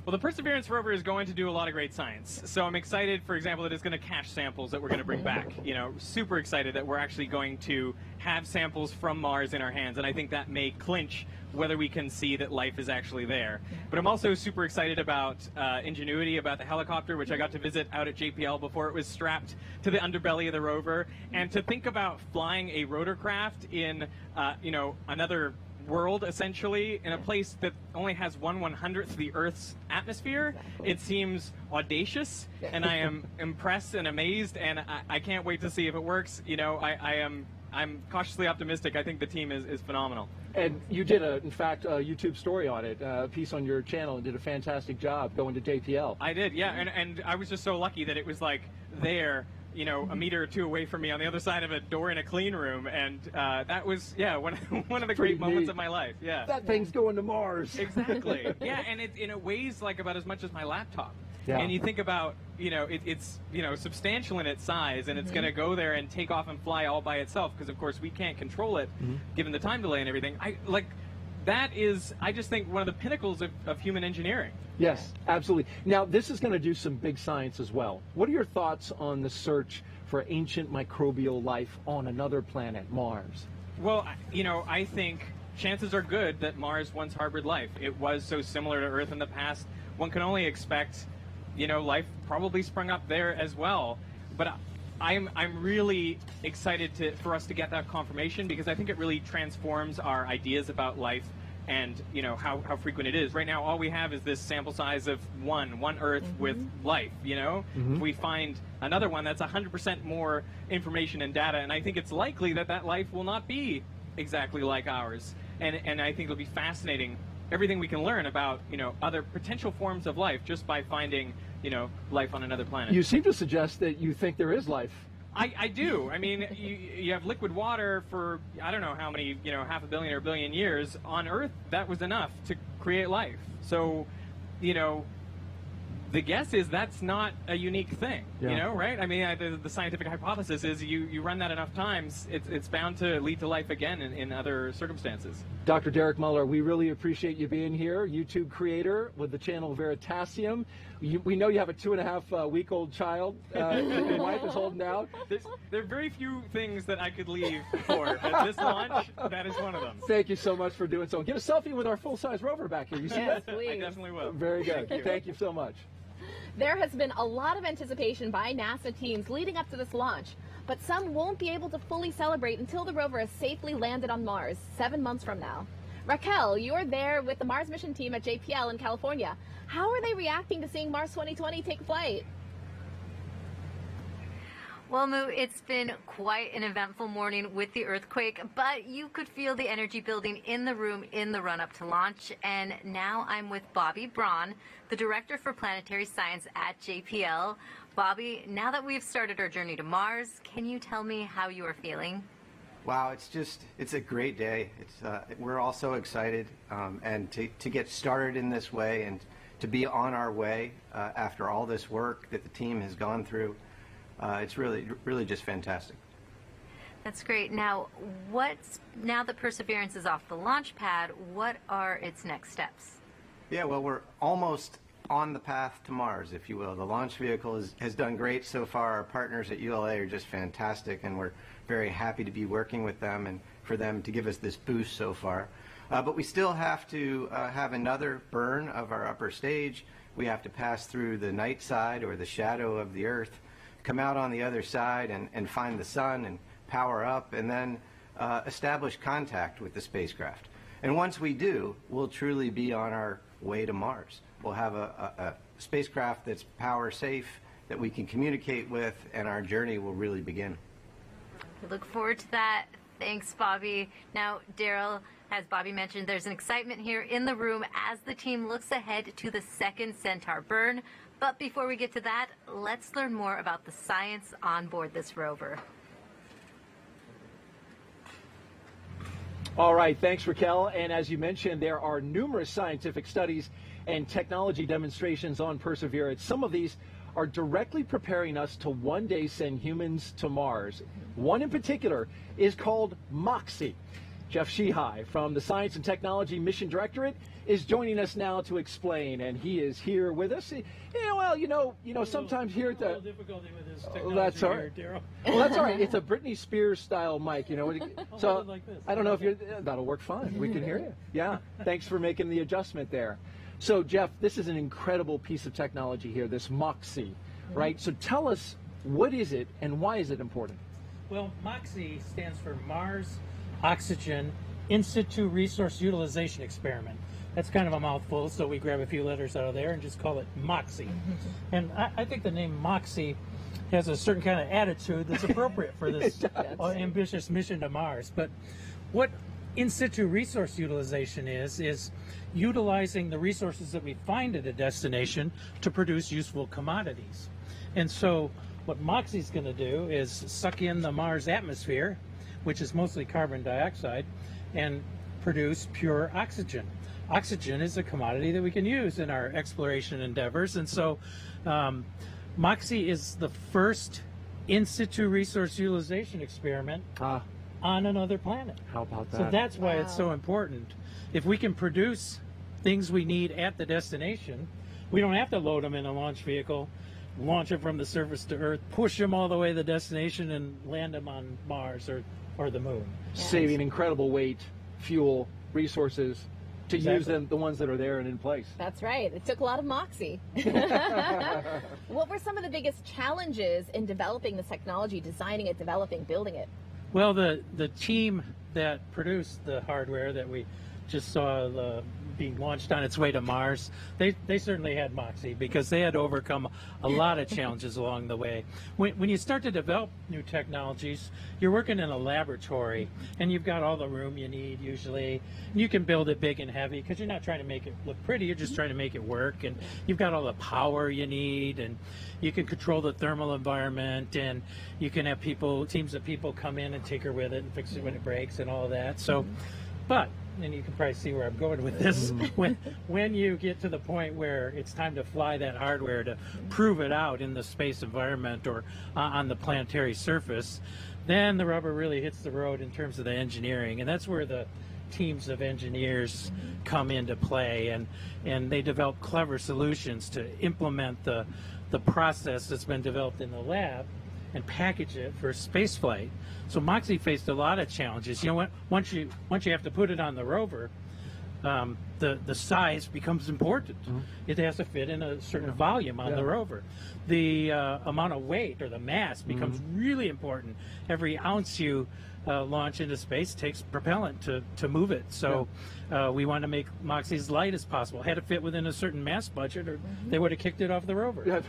Well, the Perseverance Rover is going to do a lot of great science. So I'm excited, for example, that it's going to cache samples that we're going to bring back. Super excited that we're actually going to have samples from Mars in our hands. And I think that may clinch whether we can see that life is actually there. But I'm also super excited about Ingenuity, about the helicopter, which I got to visit out at JPL before it was strapped to the underbelly of the rover. And to think about flying a rotorcraft in, another world, essentially, in a place that only has 1/100th of the Earth's atmosphere, it seems audacious, and I am impressed and amazed, and I can't wait to see if it works. I'm cautiously optimistic. I think the team is phenomenal. And you did, in fact, a YouTube story on it, a piece on your channel, and did a fantastic job going to JPL. I did, yeah, and I was just so lucky that it was like there, a meter or two away from me on the other side of a door in a clean room, and that was, one of the great moments of my life. Yeah, that thing's going to Mars. Exactly. Yeah, and it weighs like about as much as my laptop. Yeah. And you think about, it's substantial in its size, and it's going to go there and take off and fly all by itself, because of course we can't control it, given the time delay and everything. That is, I just think, one of the pinnacles of human engineering. Yes, absolutely. Now, this is going to do some big science as well. What are your thoughts on the search for ancient microbial life on another planet, Mars? Well, I think chances are good that Mars once harbored life. It was so similar to Earth in the past. One can only expect, life probably sprung up there as well. But I'm really excited for us to get that confirmation, because I think it really transforms our ideas about life and how frequent it is. Right now, all we have is this sample size of one Earth with life. If we find another one, that's 100% more information and data, and I think it's likely that life will not be exactly like ours. And I think it'll be fascinating, everything we can learn about other potential forms of life just by finding life on another planet. You seem to suggest that you think there is life. I do. I mean, you have liquid water for, I don't know how many, half a billion or a billion years. On Earth, that was enough to create life. So, the guess is that's not a unique thing, right? I mean, the scientific hypothesis is you run that enough times, it's bound to lead to life again in other circumstances. Dr. Derek Muller, we really appreciate you being here, YouTube creator with the channel Veritasium. We know you have a 2.5-week-old child that your wife is holding out. There are very few things that I could leave for, but this launch, that is one of them. Thank you so much for doing so. Get a selfie with our full-size rover back here. You see that? Please. I definitely will. Very good. Thank you so much. There has been a lot of anticipation by NASA teams leading up to this launch, but some won't be able to fully celebrate until the rover has safely landed on Mars 7 months from now. Raquel, you're there with the Mars mission team at JPL in California. How are they reacting to seeing Mars 2020 take flight? Well, Moo, it's been quite an eventful morning with the earthquake, but you could feel the energy building in the room in the run-up to launch. And now I'm with Bobby Braun, the Director for Planetary Science at JPL. Bobby, now that we've started our journey to Mars, can you tell me how you are feeling? Wow, it's a great day. We're all so excited, and to get started in this way and to be on our way after all this work that the team has gone through. It's really just fantastic. That's great. Now, now that Perseverance is off the launch pad, what are its next steps? Yeah, well, we're almost on the path to Mars, if you will. The launch vehicle has done great so far. Our partners at ULA are just fantastic, and we're very happy to be working with them and for them to give us this boost so far. But we still have to have another burn of our upper stage. We have to pass through the night side, or the shadow of the Earth, come out on the other side and find the sun and power up, and then establish contact with the spacecraft. And once we do, we'll truly be on our way to Mars. We'll have a spacecraft that's power safe, that we can communicate with, and our journey will really begin. We look forward to that. Thanks, Bobby. Now, Daryl, as Bobby mentioned, there's an excitement here in the room as the team looks ahead to the second Centaur burn. But before we get to that, let's learn more about the science on board this rover. All right, thanks, Raquel. And as you mentioned, there are numerous scientific studies and technology demonstrations on Perseverance. Some of these are directly preparing us to one day send humans to Mars. One in particular is called MOXIE. Jeff Sheehy from the Science and Technology Mission Directorate is joining us now to explain, and he is here with us. Sometimes here at the difficulty with this technology. That's all right, Daryl. Well, that's all right. It's a Britney Spears style mic, So like this. I don't know if that'll work fine. We can hear you. Yeah. Thanks for making the adjustment there. So Jeff, this is an incredible piece of technology here, this MOXIE, right? So tell us, what is it and why is it important? Well, MOXIE stands for Mars Oxygen In Situ Resource Utilization Experiment. That's kind of a mouthful, so we grab a few letters out of there and just call it MOXIE. And I think the name MOXIE has a certain kind of attitude that's appropriate for this ambitious mission to Mars. But what in situ resource utilization is utilizing the resources that we find at a destination to produce useful commodities. And so what MOXIE is going to do is suck in the Mars atmosphere, which is mostly carbon dioxide, and produce pure oxygen. Oxygen is a commodity that we can use in our exploration endeavors, and so MOXIE is the first in situ resource utilization experiment on another planet. How about that? So that's why it's so important. If we can produce things we need at the destination, we don't have to load them in a launch vehicle, launch them from the surface to Earth, push them all the way to the destination, and land them on Mars or the moon. Saving incredible weight, fuel, resources, to use them, the ones that are there and in place. That's right. It took a lot of MOXIE. What were some of the biggest challenges in developing this technology, designing it, developing, building it? Well, the team that produced the hardware that we just saw being launched on its way to Mars, they certainly had MOXIE, because they had to overcome a lot of challenges along the way. When you start to develop new technologies, you're working in a laboratory, and you've got all the room you need usually. You can build it big and heavy because you're not trying to make it look pretty, you're just trying to make it work, and you've got all the power you need, and you can control the thermal environment, and you can have teams of people come in and tinker with it and fix it when it breaks and all of that. So, but and you can probably see where I'm going with this, when you get to the point where it's time to fly that hardware to prove it out in the space environment or on the planetary surface, then the rubber really hits the road in terms of the engineering, and that's where the teams of engineers come into play, and they develop clever solutions to implement the process that's been developed in the lab and package it for space flight. So MOXIE faced a lot of challenges. You know, once you have to put it on the rover, the size becomes important. It has to fit in a certain volume on the rover. The amount of weight, or the mass, becomes really important. Every ounce you launch into space takes propellant to move it. So we want to make MOXIE as light as possible. Had to fit within a certain mass budget, or they would have kicked it off the rover. Yeah,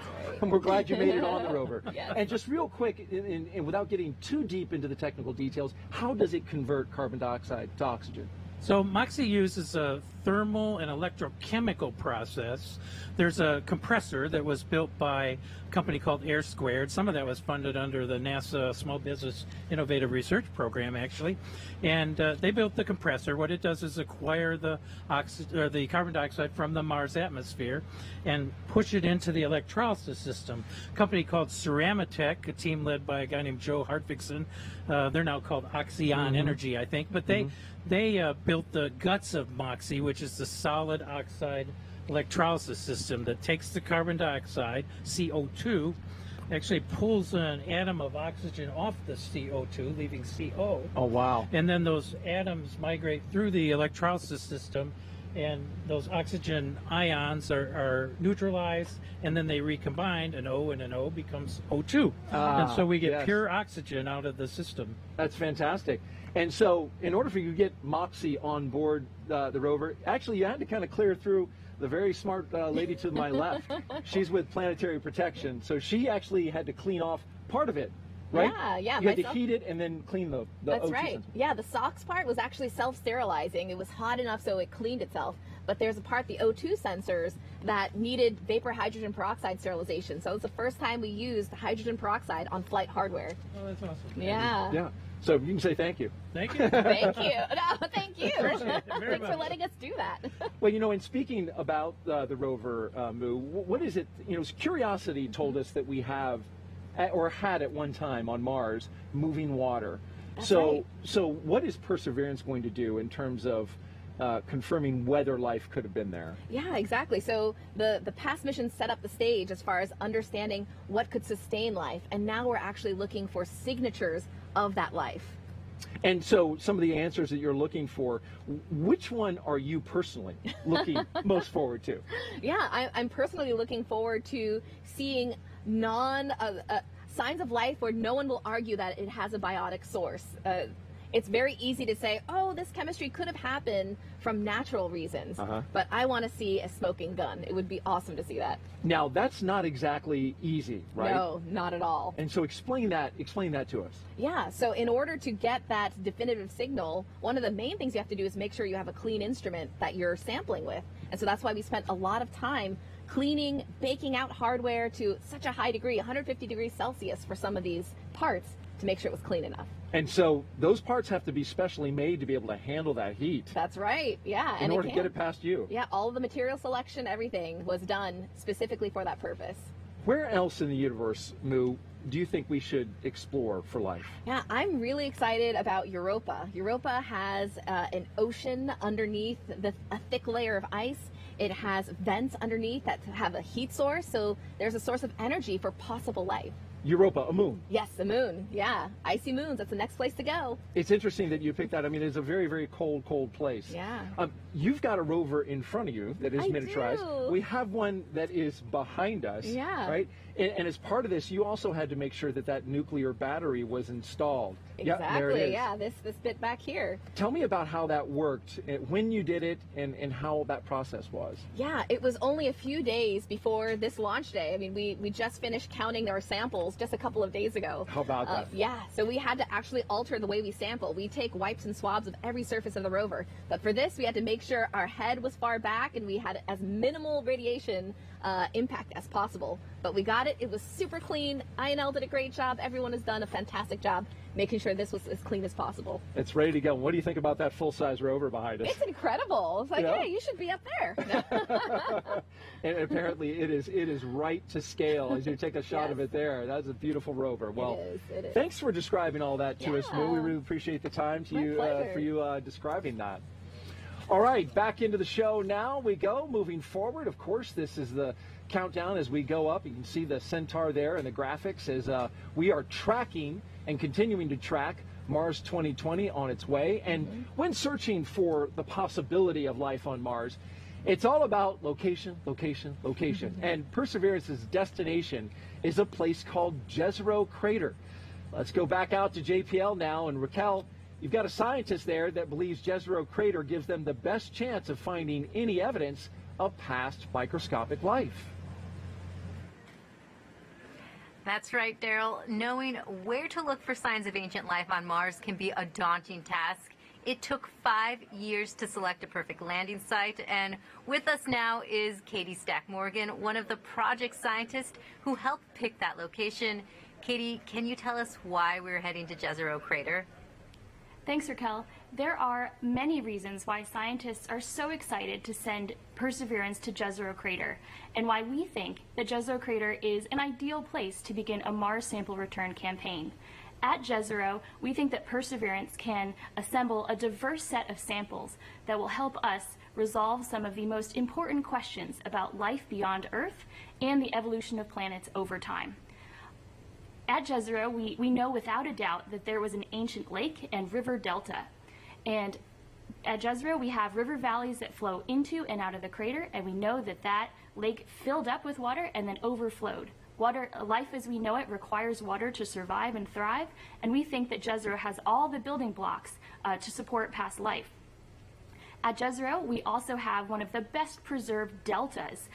and we're glad you made it on the rover. And just real quick, and without getting too deep into the technical details, how does it convert carbon dioxide to oxygen? So MOXIE uses a thermal and electrochemical process. There's a compressor that was built by a company called Air Squared. Some of that was funded under the NASA Small Business Innovative Research Program, actually. And they built the compressor. What it does is acquire the carbon dioxide from the Mars atmosphere and push it into the electrolysis system. A company called Ceramatech, a team led by a guy named Joe Hartvigsen. They're now called Oxide Energy, I think. But they built the guts of MOXIE, which is the solid oxide electrolysis system that takes the carbon dioxide, CO2, actually pulls an atom of oxygen off the CO2, leaving CO. Oh, wow. And then those atoms migrate through the electrolysis system, and those oxygen ions are neutralized, and then they recombine. An O and an O becomes O2. And so we get pure oxygen out of the system. That's fantastic. And so in order for you to get MOXIE on board the rover, actually you had to kind of clear through the very smart lady to my left. She's with Planetary Protection. So she actually had to clean off part of it, right? Yeah. You had to heat it and then clean the That's O2 right. sensor. Yeah, the SOx part was actually self-sterilizing. It was hot enough so it cleaned itself. But there's a part, the O2 sensors, that needed vapor hydrogen peroxide sterilization. So it's the first time we used hydrogen peroxide on flight hardware. Oh, that's awesome. Yeah. Yeah. So you can say thank you. Thank you. Thank you. No, thank you. Appreciate it very Thanks for much. letting us do that. Well, you know, in speaking about the rover, Moo, what is it? You know, Curiosity told us that we have, or had at one time on Mars, moving water. That's So, right. so what is Perseverance going to do in terms of confirming whether life could have been there? Yeah, exactly. So the past mission set up the stage as far as understanding what could sustain life, and now we're actually looking for signatures of that life. And so some of the answers that you're looking for, which one are you personally looking most forward to? Yeah, I'm personally looking forward to seeing signs of life where no one will argue that it has a biotic source. It's very easy to say, oh, this chemistry could have happened from natural reasons, but I want to see a smoking gun. It would be awesome to see that. Now, that's not exactly easy, right? No, not at all. And so explain that to us. Yeah, so in order to get that definitive signal, one of the main things you have to do is make sure you have a clean instrument that you're sampling with. And so that's why we spent a lot of time cleaning, baking out hardware to such a high degree, 150 degrees Celsius for some of these parts, to make sure it was clean enough. And so those parts have to be specially made to be able to handle that heat. That's right, yeah. In order to get it past you. Yeah, all of the material selection, everything was done specifically for that purpose. Where else in the universe, Moo, do you think we should explore for life? Yeah, I'm really excited about Europa. Europa has an ocean underneath a thick layer of ice. It has vents underneath that have a heat source, so there's a source of energy for possible life. Europa, a moon. Yes, the moon. Yeah, icy moons. That's the next place to go. It's interesting that you picked that. I mean, it's a very, very cold place. Yeah. You've got a rover in front of you that is miniaturized. do. We have one that is behind us. Yeah. Right? And as part of this, you also had to make sure that that nuclear battery was installed. Exactly. Yeah, there it is. Yeah, this bit back here. Tell me about how that worked, when you did it, and how that process was. Yeah, it was only a few days before this launch day. I mean, we just finished counting our samples just a couple of days ago. How about that? Yeah, so we had to actually alter the way we sample. We take wipes and swabs of every surface of the rover. But for this, we had to make sure our head was far back and we had as minimal radiation impact as possible. But we got it. It was super clean. INL did a great job. Everyone has done a fantastic job making sure this was as clean as possible. It's ready to go. What do you think about that full-size rover behind us? It's incredible. It's like, Yeah. hey, you should be up there. And apparently it is right to scale as you take a shot of it there. That's a beautiful rover. Well, it is. thanks for describing all that to us, Moo. We really appreciate the time for you describing that. All right, back into the show now we go. Moving forward, of course, this is the countdown as we go up. You can see the Centaur there in the graphics as we are tracking and continuing to track Mars 2020 on its way. And when searching for the possibility of life on Mars, it's all about location, location, location. And Perseverance's destination is a place called Jezero Crater. Let's go back out to JPL now. And Raquel, you've got a scientist there that believes Jezero Crater gives them the best chance of finding any evidence of past microscopic life. That's right, Daryl. Knowing where to look for signs of ancient life on Mars can be a daunting task. It took 5 years to select a perfect landing site, and with us now is Katie Stack-Morgan, one of the project scientists who helped pick that location. Katie, can you tell us why we're heading to Jezero Crater? Thanks, Raquel. There are many reasons why scientists are so excited to send Perseverance to Jezero Crater, and why we think that Jezero Crater is an ideal place to begin a Mars sample return campaign. At Jezero, we think that Perseverance can assemble a diverse set of samples that will help us resolve some of the most important questions about life beyond Earth and the evolution of planets over time. At Jezero, we know without a doubt that there was an ancient lake and river delta. And at Jezero, we have river valleys that flow into and out of the crater, and we know that that lake filled up with water and then overflowed. Water, life as we know it, requires water to survive and thrive, and we think that Jezero has all the building blocks to support past life. At Jezero, we also have one of the best preserved deltas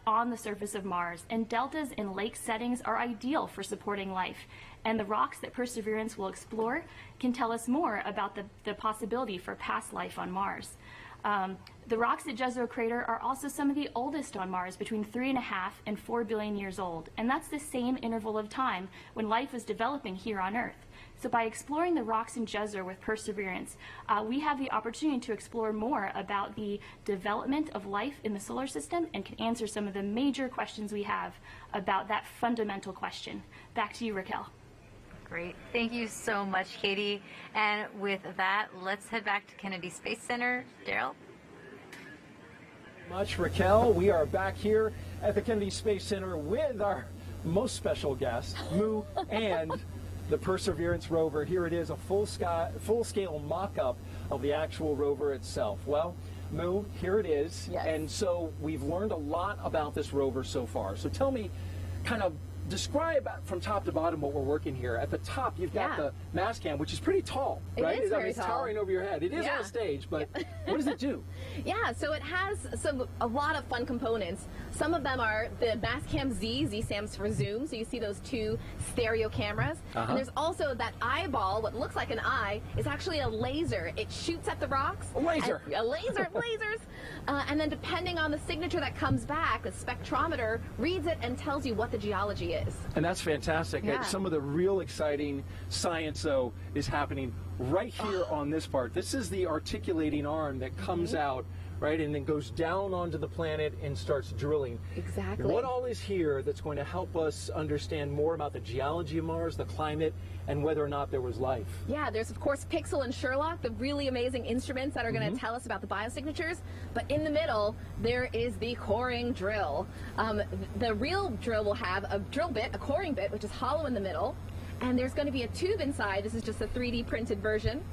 on the surface of Mars, and deltas in lake settings are ideal for supporting life. And the rocks that Perseverance will explore can tell us more about the possibility for past life on Mars. The rocks at Jezero Crater are also some of the oldest on Mars, between 3.5 and 4 billion years old, and that's the same interval of time when life was developing here on Earth. So by exploring the rocks in Jezero with Perseverance, we have the opportunity to explore more about the development of life in the solar system and can answer some of the major questions we have about that fundamental question. Back to you, Raquel. Great. Thank you so much, Katie. And with that, let's head back to Kennedy Space Center. Daryl? Much, Raquel. We are back here at the Kennedy Space Center with our most special guest, Moo, and the Perseverance rover. Here it is, a full-scale mock-up of the actual rover itself. Well, Moo, here it is. Yes. And so we've learned a lot about this rover so far. So tell me, kind of describe from top to bottom what we're working here. At the top, you've got the mass cam, which is pretty tall, right? It is very it's tall. towering over your head. It is on a stage, but what does it do? Yeah, so it has a lot of fun components. Some of them are the Mastcam Z. Z stands for zoom, so you see those two stereo cameras. And there's also that eyeball, what looks like an eye, is actually a laser. It shoots at the rocks. A laser. A laser, lasers. And then depending on the signature that comes back, the spectrometer reads it and tells you what the geology is. And that's fantastic. Yeah. Some of the real exciting science, though, is happening right here on this part. This is the articulating arm that comes out, right, and then goes down onto the planet and starts drilling. Exactly. What all is here that's going to help us understand more about the geology of Mars, the climate, and whether or not there was life? Yeah, there's of course Pixel and Sherlock, the really amazing instruments that are going to tell us about the biosignatures. But in the middle, there is the coring drill. The real drill will have a drill bit, a coring bit, which is hollow in the middle. And there's going to be a tube inside. This is just a 3D printed version.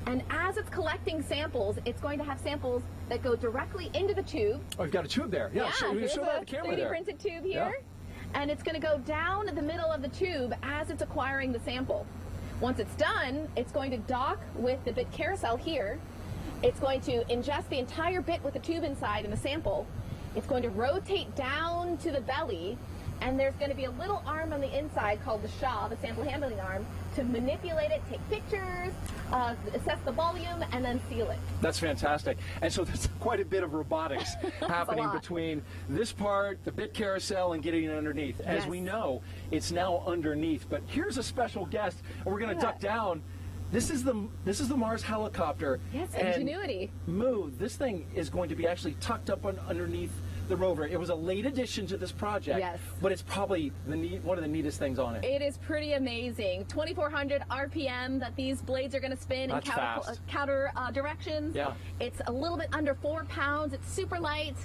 And as it's collecting samples, it's going to have samples that go directly into the tube. Oh, you've got a tube there. Yeah, here's show a the camera 3D there. printed tube here. And it's going to go down the middle of the tube as it's acquiring the sample. Once it's done, it's going to dock with the bit carousel here. It's going to ingest the entire bit with the tube inside and the sample. It's going to rotate down to the belly, and there's going to be a little arm on the inside called the SHA, the sample handling arm, to manipulate it, take pictures, assess the volume, and then seal it. That's fantastic. And so there's quite a bit of robotics happening between this part, the bit carousel, and getting it underneath. As we know, it's now underneath. But here's a special guest, and we're going to duck down. This is the Mars helicopter. Yes, and Ingenuity. Moo, this thing is going to be actually tucked up underneath the rover. It was a late addition to this project, but it's probably one of the neatest things on it. It is pretty amazing. 2,400 RPM that these blades are going to spin in counter directions. Yeah. It's a little bit under 4 pounds. It's super light.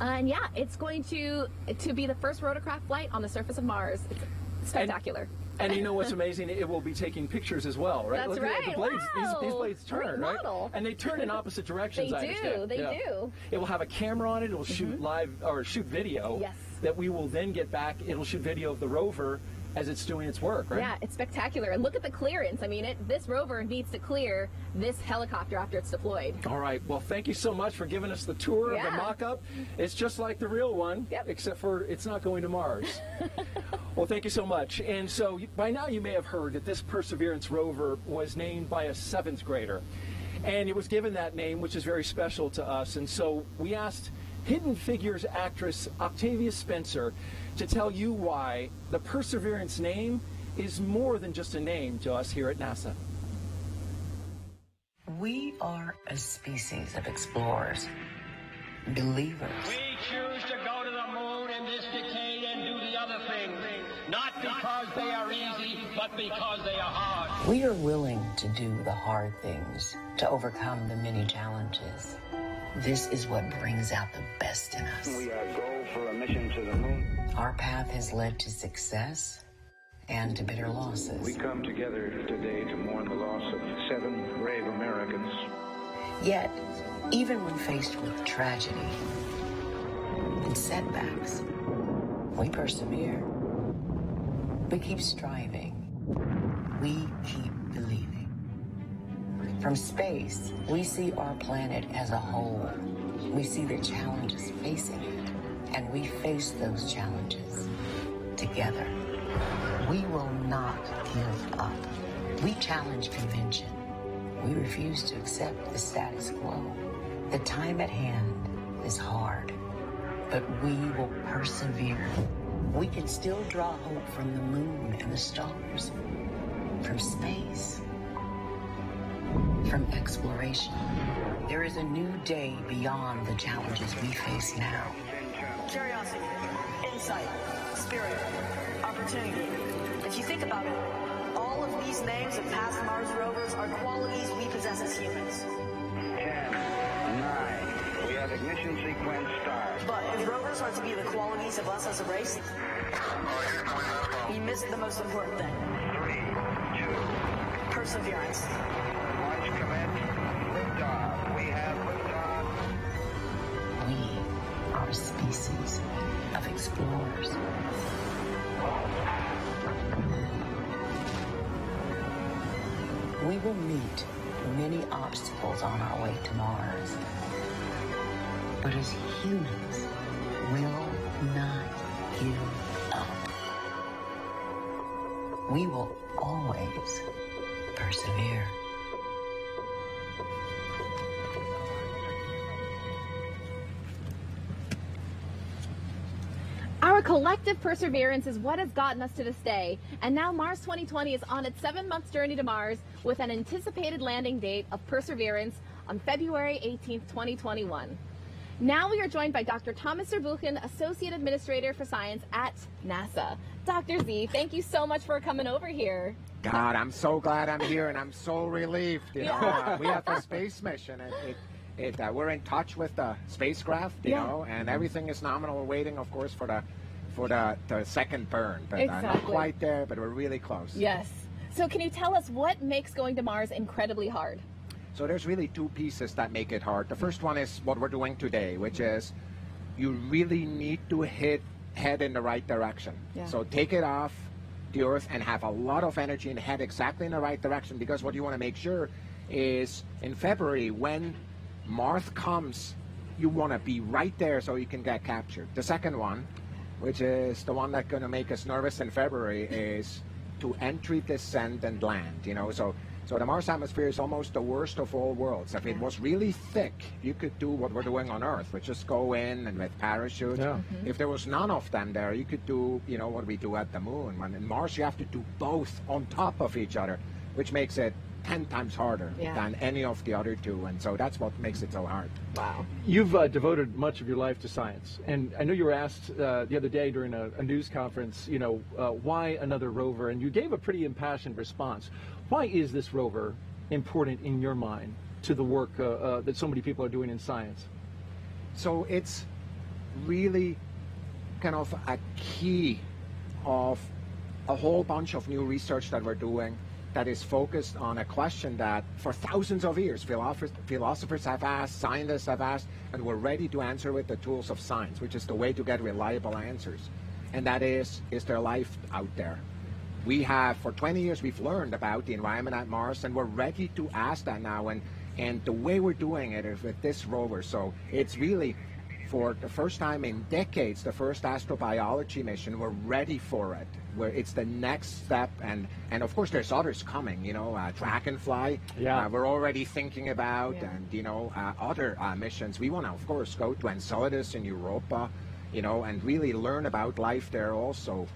And yeah, it's going to be the first rotorcraft flight on the surface of Mars. It's spectacular. And you know what's amazing? It will be taking pictures as well, right? That's Look right. At the blades. Wow. These blades turn, right? And they turn in opposite directions. They I do. understand. They do. It will have a camera on it. It will shoot live or shoot video. Yes. That we will then get back. It'll shoot video of the rover as it's doing its work, right? Yeah, it's spectacular. And look at the clearance. I mean, this rover needs to clear this helicopter after it's deployed. All right. Well, thank you so much for giving us the tour of the mock-up. It's just like the real one, except for it's not going to Mars. Well, thank you so much. And so by now you may have heard that this Perseverance rover was named by a 7th grader. And it was given that name, which is very special to us. And so we asked Hidden Figures actress Octavia Spencer to tell you why the Perseverance name is more than just a name to us here at NASA. We are a species of explorers, believers. We choose to go to the moon in this decade and do the other things, not because they are easy, but because they are hard. We are willing to do the hard things, to overcome the many challenges. This is what brings out the best in us. We are go for a mission to the moon. Our path has led to success and to bitter losses. We come together today to mourn the loss of 7 brave Americans. Yet, even when faced with tragedy and setbacks, we persevere. We keep striving. We keep believing. From space, we see our planet as a whole. We see the challenges facing it, and we face those challenges together. We will not give up. We challenge convention. We refuse to accept the status quo. The time at hand is hard, but we will persevere. We can still draw hope from the moon and the stars, from space, from exploration. There is a new day beyond the challenges we face now. Curiosity, insight, spirit, opportunity. If you think about it, all of these names of past Mars rovers are qualities we possess as humans. 10, 9, we have ignition sequence start. But if rovers are to be the qualities of us as a race, we missed the most important thing. 3, 2, perseverance. launch commence, liftoff. We have liftoff. We are a species of explorers. We will meet many obstacles on our way to Mars. But as humans, will not give up. We will always persevere. Our collective perseverance is what has gotten us to this day, and now Mars 2020 is on its 7-month journey to Mars with an anticipated landing date of Perseverance on February 18th, 2021. Now we are joined by Dr. Thomas Zurbuchen, Associate Administrator for Science at NASA. Dr. Z, thank you so much for coming over here. God, I'm so glad I'm here, and I'm so relieved. You know, we have a space mission. We're in touch with the spacecraft, you know, and everything is nominal. We're waiting, of course, for the second burn, but not quite there, but we're really close. Yes. So can you tell us what makes going to Mars incredibly hard? So there's really 2 pieces that make it hard. The first one is what we're doing today, which is you really need to head in the right direction. Yeah. So take it off the Earth and have a lot of energy and head exactly in the right direction, because what you want to make sure is in February, when Mars comes, you want to be right there so you can get captured. The second one, which is the one that's going to make us nervous in February, is to entry, descend, and land. You know, so the Mars atmosphere is almost the worst of all worlds. If it was really thick, you could do what we're doing on Earth, which is go in and with parachutes. Yeah. If there was none of them there, you could do, you know, what we do at the moon. When in Mars, you have to do both on top of each other, which makes it 10 times harder than any of the other 2, and so that's what makes it so hard. Wow. You've devoted much of your life to science, and I know you were asked the other day during a news conference, you know, why another rover, and you gave a pretty impassioned response. Why is this rover important in your mind to the work that so many people are doing in science? So it's really kind of a key of a whole bunch of new research that we're doing that is focused on a question that for thousands of years philosophers have asked, scientists have asked, and we're ready to answer with the tools of science, which is the way to get reliable answers. And that is there life out there? We have, for 20 years, we've learned about the environment at Mars, and we're ready to ask that now. And the way we're doing it is with this rover. So it's really for the first time in decades, the first astrobiology mission. We're ready for it. Where it's the next step, and of course there's others coming. You know, Dragonfly. Yeah. We're already thinking about, and you know, other missions. We want to, of course, go to Enceladus in Europa. You know, and really learn about life there also.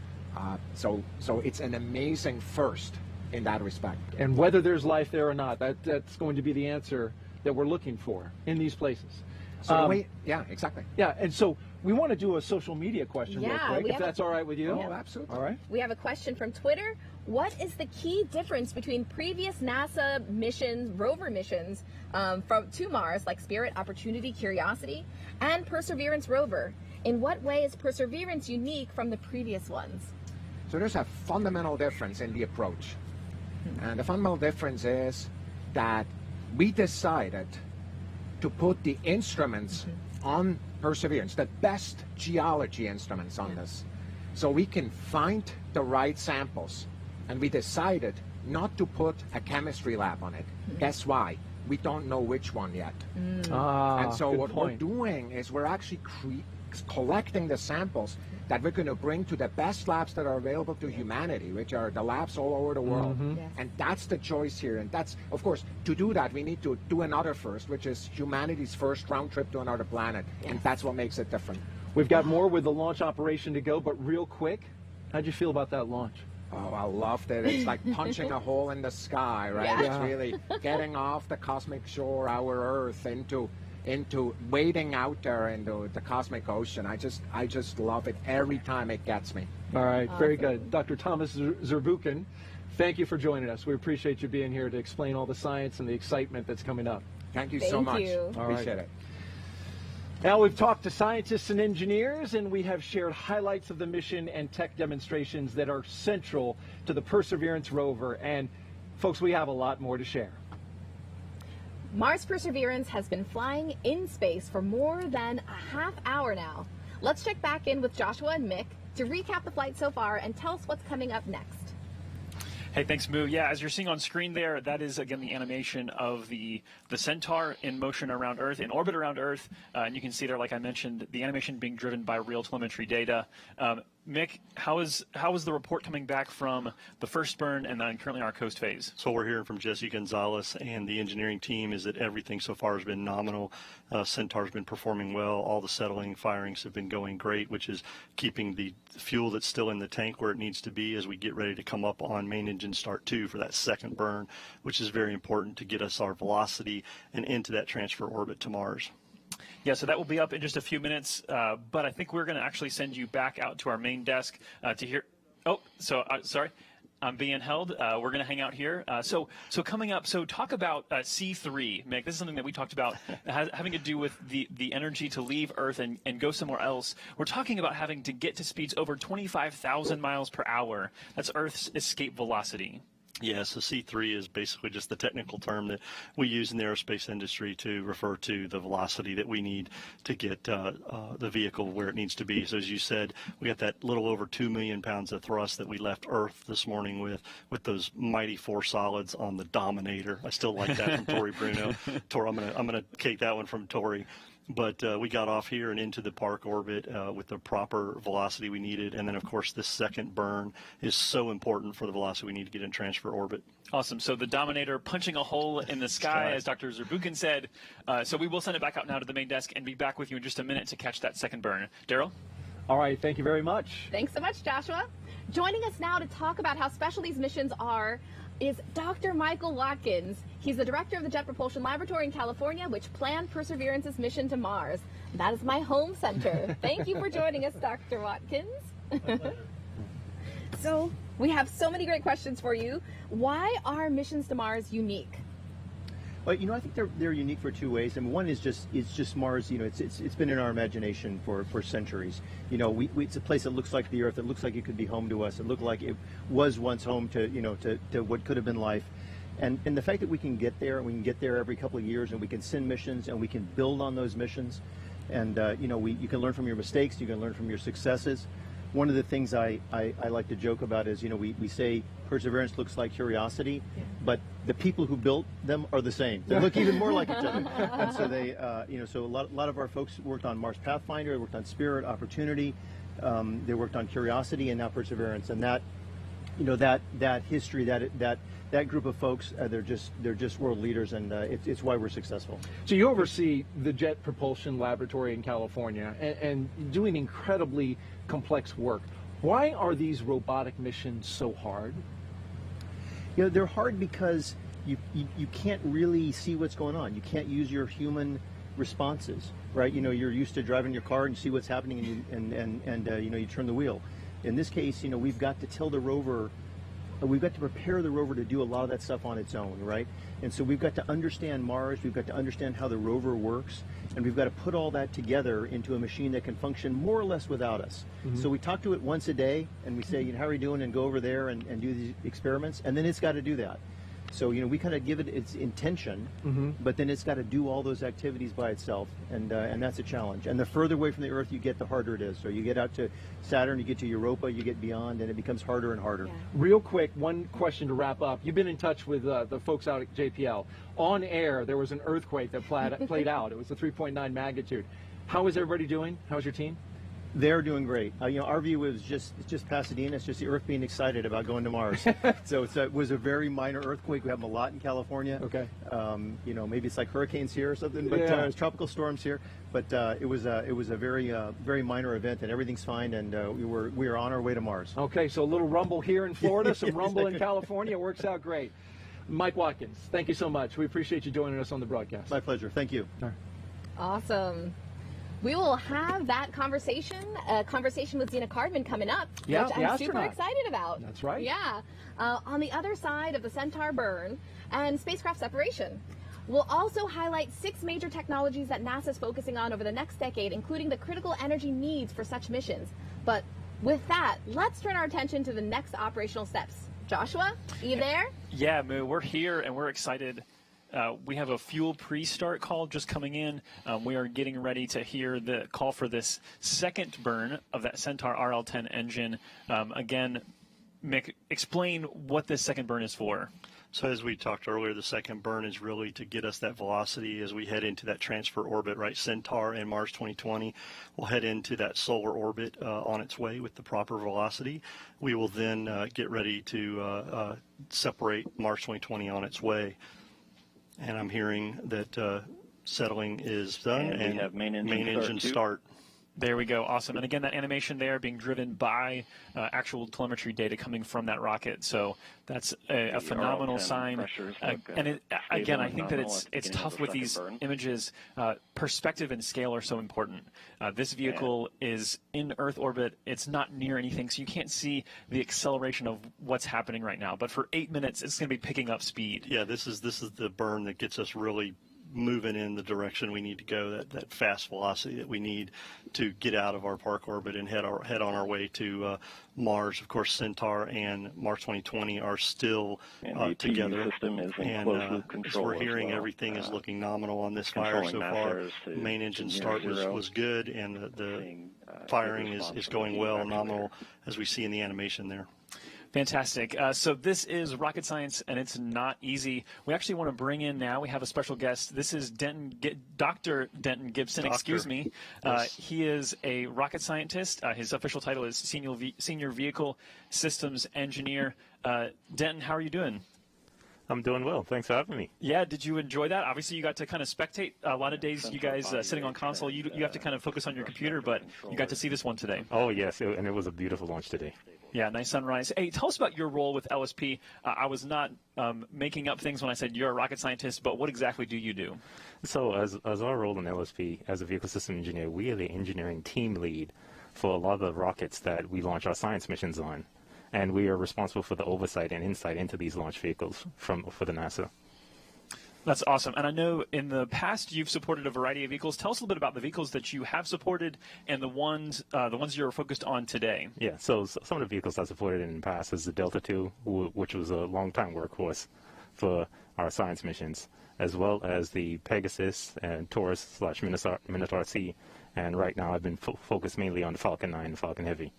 So it's an amazing first in that respect. And whether there's life there or not, that's going to be the answer that we're looking for in these places. So yeah, exactly. Yeah, and so we want to do a social media question real quick, if that's all right with you. Oh, absolutely. All right. We have a question from Twitter. What is the key difference between previous NASA missions, rover missions, to Mars, like Spirit, Opportunity, Curiosity, and Perseverance Rover? In what way is Perseverance unique from the previous ones? So there's a fundamental difference in the approach. And the fundamental difference is that we decided to put the instruments on Perseverance, the best geology instruments on this, so we can find the right samples. And we decided not to put a chemistry lab on it. Guess why? We don't know which one yet. And so what we're doing is we're actually collecting the samples that we're going to bring to the best labs that are available to humanity, which are the labs all over the world. And that's the choice here. And that's, of course, to do that, we need to do another first, which is humanity's first round trip to another planet. And that's what makes it different. We've got more with the launch operation to go, but real quick, how'd you feel about that launch? Oh, I loved it. It's like punching a hole in the sky, right? It's really getting off the cosmic shore, our Earth, into wading out there into the cosmic ocean. I just love it every time it gets me. All right, very good. Dr. Thomas Zurbuchen, thank you for joining us. We appreciate you being here to explain all the science and the excitement that's coming up. Thank you so much. Appreciate it. Now we've talked to scientists and engineers, and we have shared highlights of the mission and tech demonstrations that are central to the Perseverance rover. And folks, we have a lot more to share. Mars Perseverance has been flying in space for more than a half hour now. Let's check back in with Joshua and Mick to recap the flight so far and tell us what's coming up next. Hey, thanks, Moo. Yeah, as you're seeing on screen there, that is, again, the animation of the Centaur in motion around Earth, in orbit around Earth. And you can see there, like I mentioned, the animation being driven by real telemetry data. Mick, how is the report coming back from the first burn and then currently our coast phase? So we're hearing from Jesse Gonzalez and the engineering team is that everything so far has been nominal. Centaur's been performing well. All the settling firings have been going great, which is keeping the fuel that's still in the tank where it needs to be as we get ready to come up on main engine start 2 for that second burn, which is very important to get us our velocity and into that transfer orbit to Mars. Yeah, so that will be up in just a few minutes, but I think we're going to actually send you back out to our main desk to hear. Oh, so sorry, I'm being held. We're going to hang out here. So coming up, so talk about C3, Mick. This is something that we talked about having to do with the energy to leave Earth and go somewhere else. We're talking about having to get to speeds over 25,000 miles per hour. That's Earth's escape velocity. Yeah, so C3 is basically just the technical term that we use in the aerospace industry to refer to the velocity that we need to get the vehicle where it needs to be. So as you said, we got that little over 2 million pounds of thrust that we left Earth this morning with those mighty 4 solids on the Dominator. I still like that from Tori Bruno. Tori, I'm gonna take that one from Tori. But we got off here and into the park orbit with the proper velocity we needed. And then, of course, this second burn is so important for the velocity we need to get in transfer orbit. Awesome. So the Dominator punching a hole in the sky, as Dr. Zurbuchen said. So we will send it back out now to the main desk and be back with you in just a minute to catch that second burn. Daryl? All right. Thank you very much. Thanks so much, Joshua. Joining us now to talk about how special these missions are is Dr. Michael Watkins. He's the director of the Jet Propulsion Laboratory in California, which planned Perseverance's mission to Mars. That is my home center. Thank you for joining us, Dr. Watkins. So we have so many great questions for you. Why are missions to Mars unique? Well, you know, I think they're unique for 2 ways. And one is it's just Mars. You know, it's been in our imagination for centuries. You know, it's a place that looks like the Earth. It looks like it could be home to us. It looked like it was once home to to what could have been life. And the fact that we can get there, and we can get there every couple of years, and we can send missions, and we can build on those missions, and you know, you can learn from your mistakes, you can learn from your successes. one of the things I like to joke about is, we say Perseverance looks like Curiosity, but the people who built them are the same. They look even more like each other. And so they, so a lot of our folks worked on Mars Pathfinder, they worked on Spirit, Opportunity, they worked on Curiosity, and now Perseverance. And that, that history, that group of folks, they're just world leaders, and it's why we're successful. So you oversee the Jet Propulsion Laboratory in California and doing incredibly complex work. Why are these robotic missions so hard? They're hard because you can't really see what's going on. You can't use your human responses, right? You're used to driving your car and you see what's happening, and you turn the wheel. In this case, we've got to tell the rover, we've got to prepare the rover to do a lot of that stuff on its own, right? And so we've got to understand Mars, we've got to understand how the rover works, and we've got to put all that together into a machine that can function more or less without us. So we talk to it once a day, and we say, how are you doing, and go over there and do these experiments, and then it's got to do that. So, we kind of give it its intention, but then it's got to do all those activities by itself, and that's a challenge. And the further away from the Earth you get, the harder it is. So you get out to Saturn, you get to Europa, you get beyond, and it becomes harder and harder. Yeah. Real quick, one question to wrap up. You've been in touch with the folks out at JPL. On air, there was an earthquake that played out. It was a 3.9 magnitude. How is everybody doing? How's your team? They're doing great. Our view is it's just Pasadena. It's just the Earth being excited about going to Mars. So it was a very minor earthquake. We have them a lot in California. Okay. Maybe it's like hurricanes here or something, but it's tropical storms here. But it was a very minor event, and everything's fine. And we are on our way to Mars. Okay. So a little rumble here in Florida, some rumble in California. It works out great. Mike Watkins, thank you so much. We appreciate you joining us on the broadcast. My pleasure. Thank you. Awesome. We will have that conversation, a conversation with Xena Cardman coming up, which I'm super excited about. That's right. Yeah. On the other side of the Centaur burn and spacecraft separation. We'll also highlight 6 major technologies that NASA is focusing on over the next decade, including the critical energy needs for such missions. But with that, let's turn our attention to the next operational steps. Joshua, are you there? Yeah, Moo, we're here and we're excited. We have a fuel pre-start call just coming in. We are getting ready to hear the call for this second burn of that Centaur RL-10 engine. Again, Mick, explain what this second burn is for. So as we talked earlier, the second burn is really to get us that velocity as we head into that transfer orbit, right? Centaur and Mars 2020 will head into that solar orbit on its way with the proper velocity. We will then get ready to separate Mars 2020 on its way. And I'm hearing that settling is done, and we have main engine start. There we go. Awesome. And again, that animation there being driven by actual telemetry data coming from that rocket. So that's a phenomenal sign. And again, I think that it's tough with these images. Perspective and scale are so important. This vehicle is in Earth orbit. It's not near anything, so you can't see the acceleration of what's happening right now. But for 8 minutes, it's going to be picking up speed. Yeah, this is the burn that gets us really moving in the direction we need to go, that fast velocity that we need to get out of our park orbit and head on our way to Mars. Of course, Centaur and Mars 2020 are still together, system is in and control as we're hearing, everything is looking nominal on this fire so far. Main engine start was good, and the firing is going well, nominal, as we see in the animation there. Fantastic. So this is rocket science, and it's not easy. We actually want to bring in now, we have a special guest. This is Dr. Denton Gibson, excuse me. Yes. He is a rocket scientist. His official title is Senior Vehicle Systems Engineer. Denton, how are you doing? I'm doing well. Thanks for having me. Yeah, did you enjoy that? Obviously, you got to kind of spectate. A lot of days, you guys sitting on console, you have to kind of focus on your computer, but you got to see this one today. Oh, yes, and it was a beautiful launch today. Yeah, nice sunrise. Hey, tell us about your role with LSP. I was not making up things when I said you're a rocket scientist, but what exactly do you do? So as our role in LSP, as a vehicle system engineer, we are the engineering team lead for a lot of the rockets that we launch our science missions on. And we are responsible for the oversight and insight into these launch vehicles for the NASA. That's awesome. And I know in the past you've supported a variety of vehicles. Tell us a little bit about the vehicles that you have supported and the ones you're focused on today. Yeah, so some of the vehicles I supported in the past is the Delta II, which was a long-time workhorse for our science missions, as well as the Pegasus and Taurus/Minotaur C. And right now I've been focused mainly on the Falcon 9 and Falcon Heavy.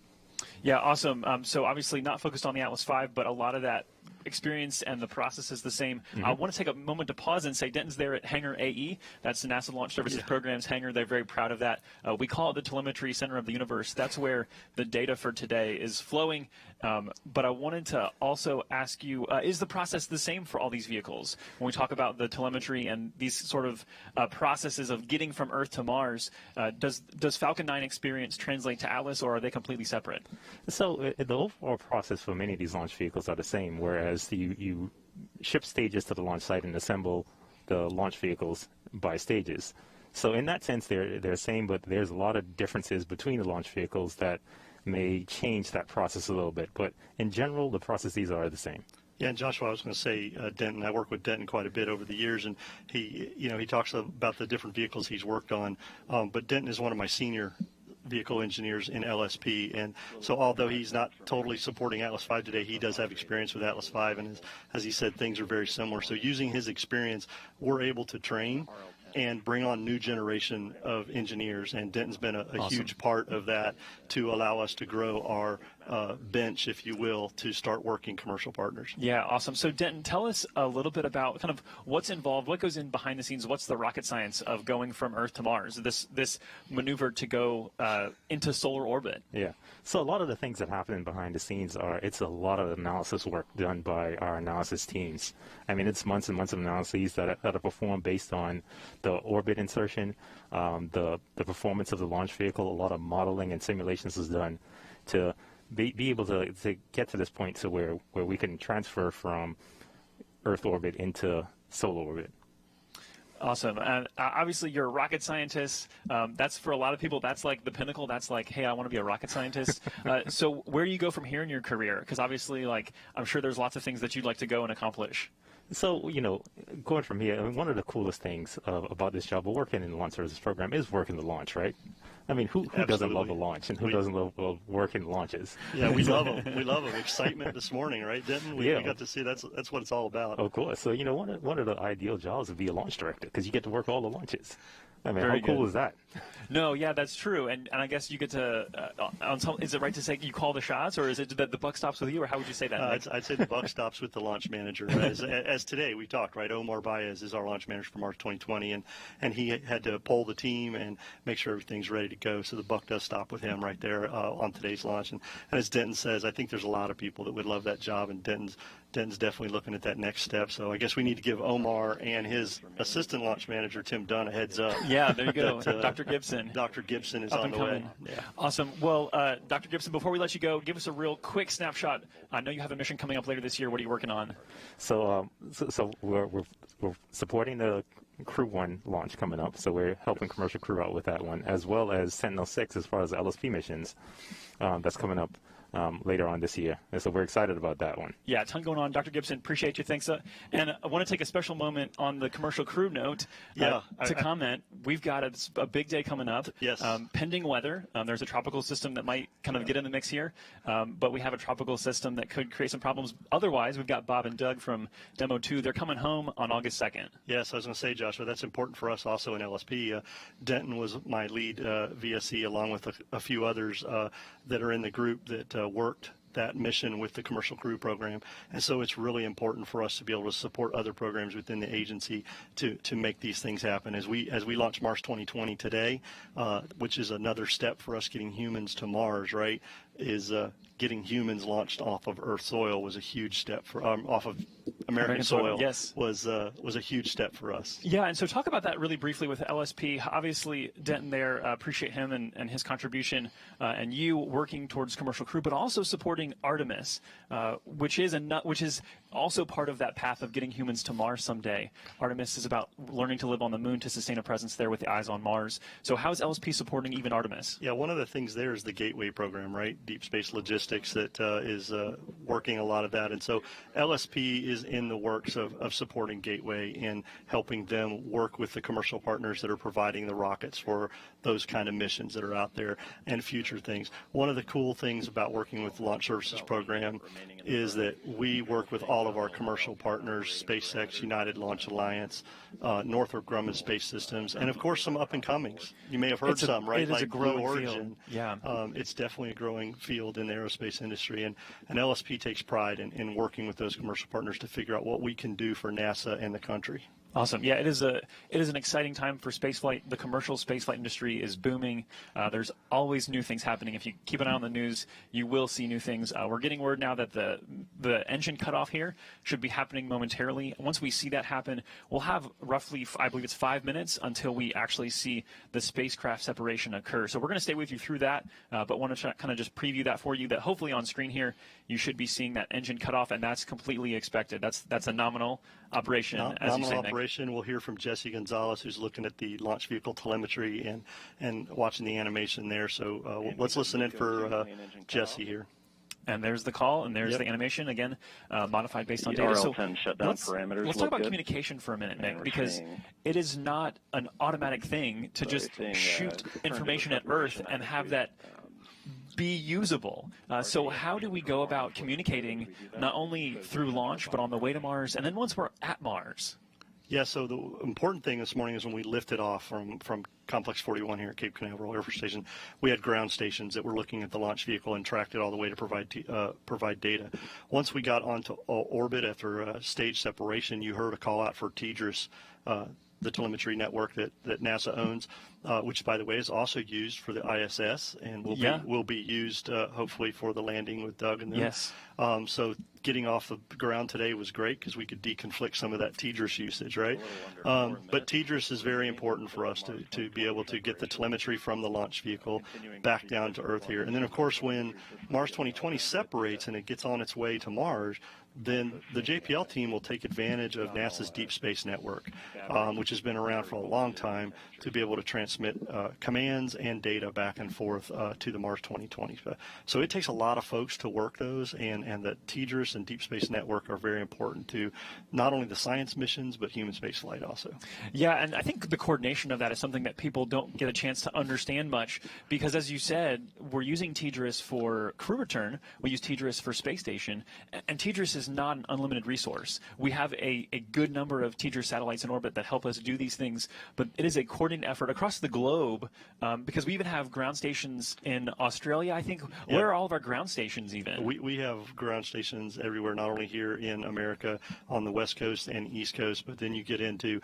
Yeah, awesome. So obviously not focused on the Atlas V, but a lot of that experience and the process is the same. I want to take a moment to pause and say Denton's there at Hangar AE. That's the NASA Launch Services Program's hangar. They're very proud of that. We call it the telemetry center of the universe. That's where the data for today is flowing. But I wanted to also ask you, is the process the same for all these vehicles? When we talk about the telemetry and these sort of processes of getting from Earth to Mars, does Falcon 9 experience translate to Atlas, or are they completely separate? So the overall process for many of these launch vehicles are the same, whereas you ship stages to the launch site and assemble the launch vehicles by stages. So in that sense, they're the same, but there's a lot of differences between the launch vehicles that may change that process a little bit. But in general, the processes are the same. Yeah, and Joshua, I was going to say, Denton, I work with Denton quite a bit over the years, and he talks about the different vehicles he's worked on. But Denton is one of my senior vehicle engineers in LSP, and so although he's not totally supporting Atlas V today, he does have experience with Atlas V, and as he said, things are very similar. So using his experience, we're able to train and bring on new generation of engineers, and Denton's been a Awesome. huge part of that to allow us to grow our bench, if you will, to start working commercial partners. Yeah, awesome. So Denton, tell us a little bit about kind of what's involved, what goes in behind the scenes, what's the rocket science of going from Earth to Mars, this maneuver to go into solar orbit? Yeah. So a lot of the things that happen behind the scenes it's a lot of analysis work done by our analysis teams. I mean, it's months and months of analyses that are performed based on the orbit insertion, the performance of the launch vehicle. A lot of modeling and simulations is done to be able to get to this point to where we can transfer from Earth orbit into solar orbit. Awesome. And obviously you're a rocket scientist. That's, for a lot of people, that's like the pinnacle. That's like, hey, I want to be a rocket scientist. So where do you go from here in your career? Because obviously, like, I'm sure there's lots of things that you'd like to go and accomplish. So, going from here, I mean, one of the coolest things about this job of working in the launch services program is working the launch, right? I mean, who doesn't love a launch, and who doesn't love working launches? Yeah, we love them. We love them. Excitement this morning, right, Denton? We got to see that's what it's all about. Of course. So, one of the ideal jobs would be a launch director, because you get to work all the launches. I mean, Very how cool good. is that? No, yeah, that's true. And I guess you get to, is it right to say you call the shots, or is it that the buck stops with you, or how would you say that? I'd say the buck stops with the launch manager. As today we talked, right? Omar Baez is our launch manager for Mars 2020, and he had to poll the team and make sure everything's ready to go. So the buck does stop with him right there on today's launch. And as Denton says, I think there's a lot of people that would love that job, and Denton's definitely looking at that next step. So I guess we need to give Omar and his assistant launch manager, Tim Dunn, a heads up. Yeah, there you go. Dr. Gibson. Dr. Gibson is Up on and the way. coming. Yeah. Awesome. Well, Dr. Gibson, before we let you go, give us a real quick snapshot. I know you have a mission coming up later this year. What are you working on? So, we're supporting the Crew 1 launch coming up. So we're helping commercial crew out with that one, as well as Sentinel-6 as far as the LSP missions. That's coming up later on this year. And so we're excited about that one. Yeah, a ton going on. Dr. Gibson, appreciate you. Thanks. And I want to take a special moment on the commercial crew note to comment. We've got a big day coming up. Yes. Pending weather. There's a tropical system that might kind of get in the mix here, but we have a tropical system that could create some problems. Otherwise, we've got Bob and Doug from Demo 2. They're coming home on August 2nd. Yes, I was going to say, Joshua, that's important for us also in LSP. Denton was my lead VSE, along with a few others that are in the group that worked that mission with the commercial crew program. And so it's really important for us to be able to support other programs within the agency to make these things happen. As we launch Mars 2020 today, which is another step for us getting humans to Mars, right, is getting humans launched off of Earth soil was a huge step for off of American soil. Yes, was a huge step for us. Yeah, and so talk about that really briefly with LSP. Obviously, Denton there, appreciate him and his contribution, and you working towards commercial crew, but also supporting Artemis, which is also part of that path of getting humans to Mars someday. Artemis is about learning to live on the moon to sustain a presence there with the eyes on Mars. So how is LSP supporting even Artemis? Yeah, one of the things there is the Gateway program, right? Deep Space Logistics that is working a lot of that. And so LSP is in the works of supporting Gateway and helping them work with the commercial partners that are providing the rockets for those kind of missions that are out there and future things. One of the cool things about working with the Launch Services Program is that we work with all of our commercial partners, SpaceX, United Launch Alliance, Northrop Grumman Space Systems, and of course some up-and-comings. You may have heard some, right? It is like a growing Blue Origin. field. Yeah. It's definitely a growing field in the aerospace industry, and LSP takes pride in working with those commercial partners to figure out what we can do for NASA and the country. Awesome. Yeah, it is an exciting time for spaceflight. The commercial spaceflight industry is booming. There's always new things happening. If you keep an eye on the news, you will see new things. We're getting word now that the engine cutoff here should be happening momentarily. Once we see that happen, we'll have roughly, I believe it's 5 minutes until we actually see the spacecraft separation occur. So we're going to stay with you through that, but want to kind of just preview that for you, that hopefully on screen here you should be seeing that engine cutoff, and that's completely expected. That's a nominal operation, as you say, Nick. We'll hear from Jesse Gonzalez, who's looking at the launch vehicle telemetry and watching the animation there. So let's listen in for Jesse here. And there's the call, and there's the animation, again, modified based on the data. RL10 shutdown parameters. Let's talk about communication for a minute, Nick, because it is not an automatic thing to just shoot information at Earth and have that be usable. So how do we go about communicating not only through launch, but on the way to Mars, and then once we're at Mars? Yeah, so the important thing this morning is when we lifted off from Complex 41 here at Cape Canaveral Air Force Station, we had ground stations that were looking at the launch vehicle and tracked it all the way to provide data. Once we got onto orbit after stage separation, you heard a call out for TDRS, the telemetry network that NASA owns, which, by the way, is also used for the ISS and will be used hopefully for the landing with Doug and them. Yes. So getting off the ground today was great because we could deconflict some of that TDRS usage, right? But TDRS is very important for us to be able to get the telemetry from the launch vehicle back down to Earth here. And then, of course, when Mars 2020 separates and it gets on its way to Mars, then the JPL team will take advantage of NASA's Deep Space Network, which has been around for a long time, to be able to transmit commands and data back and forth to the Mars 2020. So it takes a lot of folks to work those, and the TDRS and Deep Space Network are very important to not only the science missions, but human space flight also. Yeah, and I think the coordination of that is something that people don't get a chance to understand much, because as you said, we're using TDRS for crew return, we use TDRS for space station, and TDRS is not an unlimited resource. We have a good number of TDRS satellites in orbit that help us do these things, but it is a coordinated effort across the globe, because we even have ground stations in Australia, I think. Yeah. Where are all of our ground stations even? We have ground stations everywhere, not only here in America on the West Coast and East Coast, but then you get into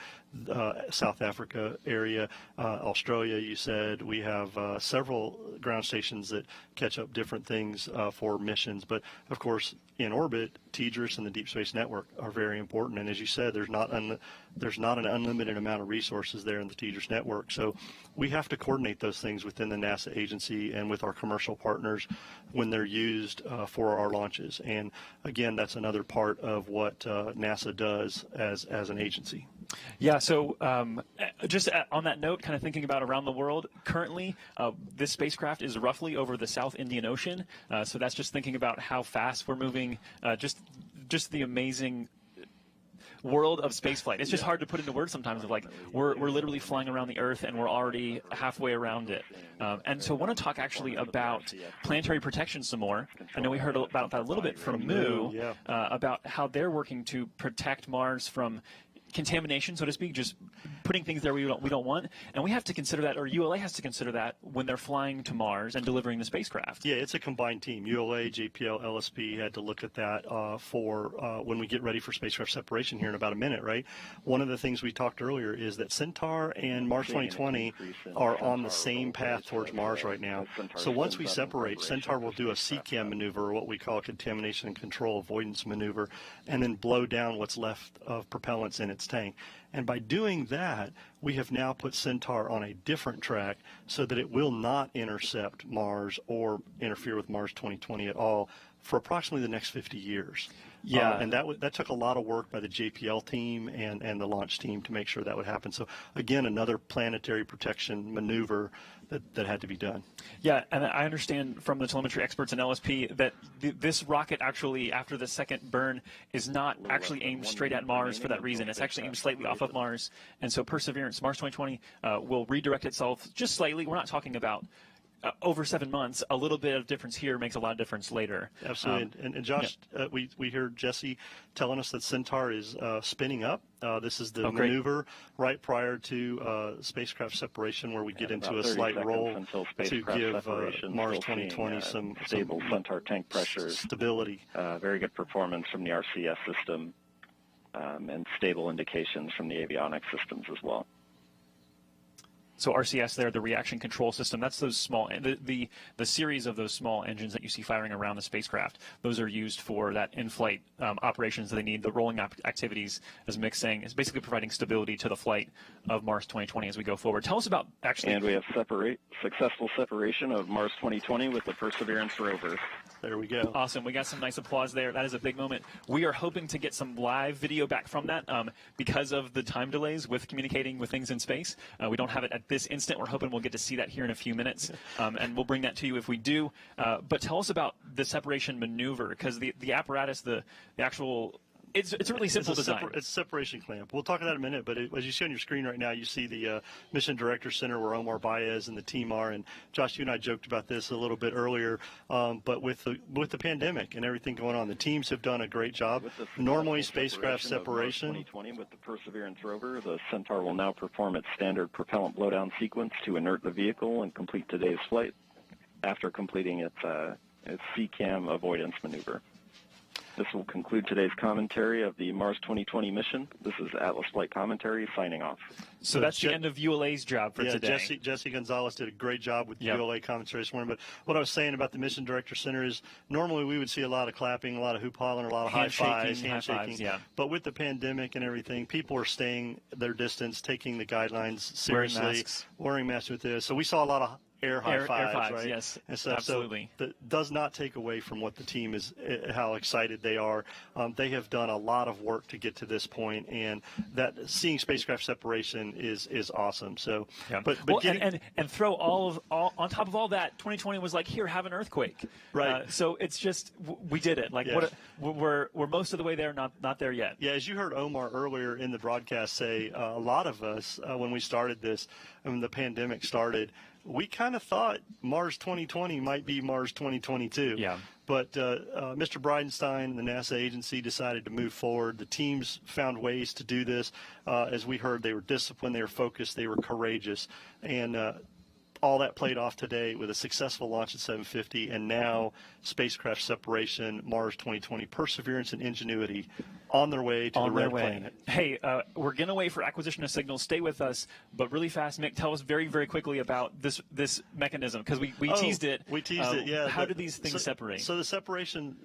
South Africa area, Australia, you said. We have several ground stations that catch up different things for missions, but of course in orbit, TDRS and the Deep Space Network are very important. And as you said, there's not an unlimited amount of resources there in the TDRS network. So we have to coordinate those things within the NASA agency and with our commercial partners when they're used for our launches. And again, that's another part of what NASA does as an agency. Yeah, so just on that note, kind of thinking about around the world, currently this spacecraft is roughly over the South Indian Ocean. So that's just thinking about how fast we're moving, just the amazing world of spaceflight. It's just hard to put into words sometimes of like, we're literally flying around the Earth and we're already halfway around it. And so I want to talk actually about planetary protection some more. I know we heard about that a little bit from Moo, about how they're working to protect Mars from contamination, so to speak, just putting things there we don't want, and we have to consider that, or ULA has to consider that when they're flying to Mars and delivering the spacecraft. Yeah, it's a combined team. ULA, JPL, LSP had to look at that for when we get ready for spacecraft separation here in about a minute, right? One of the things we talked earlier is that Centaur and Mars 2020 are on the same path towards Mars right now. So once we separate, Centaur will do a CCAM maneuver, or what we call a contamination and control avoidance maneuver, and then blow down what's left of propellants in its tank. And by doing that, we have now put Centaur on a different track so that it will not intercept Mars or interfere with Mars 2020 at all for approximately the next 50 years. Yeah. And that took a lot of work by the JPL team and the launch team to make sure that would happen. So again, another planetary protection maneuver that had to be done. Yeah, and I understand from the telemetry experts in LSP that this rocket actually, after the second burn, is not actually aimed straight at Mars for that reason. It's actually aimed slightly off of Mars. And so Perseverance, Mars 2020, will redirect itself just slightly. We're not talking about over 7 months. A little bit of difference here makes a lot of difference later. Absolutely. And Josh, we heard Jesse telling us that Centaur is spinning up. This is the maneuver right prior to spacecraft separation, where we get into a slight roll to give Mars 2020 some stable Centaur tank pressures, stability. Very good performance from the RCS system, and stable indications from the avionics systems as well. So RCS there, the reaction control system, that's those small, the series of those small engines that you see firing around the spacecraft. Those are used for that in-flight operations that they need. The rolling activities, as Mick's saying, is basically providing stability to the flight of Mars 2020 as we go forward. Tell us about actually... And we have successful separation of Mars 2020 with the Perseverance Rover. There we go. Awesome. We got some nice applause there. That is a big moment. We are hoping to get some live video back from that because of the time delays with communicating with things in space. We don't have it at this instant. We're hoping we'll get to see that here in a few minutes, and we'll bring that to you if we do. But tell us about the separation maneuver, because the apparatus, the actual... It's a really simple design. It's a separation clamp. We'll talk about it in a minute, but as you see on your screen right now, you see the Mission Director Center where Omar Baez and the team are. And Josh, you and I joked about this a little bit earlier, but with the pandemic and everything going on, the teams have done a great job. Normally, spacecraft separation. 2020 with the Perseverance Rover, the Centaur will now perform its standard propellant blowdown sequence to inert the vehicle and complete today's flight after completing its CCAM avoidance maneuver. This will conclude today's commentary of the Mars 2020 mission. This is Atlas Flight Commentary signing off. So that's the end of ULA's job for today. Jesse Gonzalez did a great job with the ULA commentary this morning. But what I was saying about the Mission Director Center is normally we would see a lot of clapping, a lot of hoop hollering, a lot of high fives, handshaking. But with the pandemic and everything, people are staying their distance, taking the guidelines seriously, wearing masks with this. So we saw a lot of air high fives, right? Yes, and so, absolutely. So that does not take away from what the team is, how excited they are. They have done a lot of work to get to this point, and that seeing spacecraft separation is awesome. So, but and throw all on top of all that, 2020 was like, here, have an earthquake, right? So it's just we did it. Like we're most of the way there, not there yet. Yeah, as you heard Omar earlier in the broadcast say, a lot of us when we started this, when the pandemic started, we kind of thought Mars 2020 might be Mars 2022. Yeah. But Mr. Bridenstine, the NASA agency, decided to move forward. The teams found ways to do this. As we heard, they were disciplined, they were focused, they were courageous. And all that played off today with a successful launch at 750, and now spacecraft separation, Mars 2020, Perseverance and Ingenuity on their way to the red planet. Hey, we're going to wait for acquisition of signals. Stay with us, but really fast, Mick, tell us very, very quickly about this mechanism, because we teased it. We teased it, yeah. How do these things separate? So the separation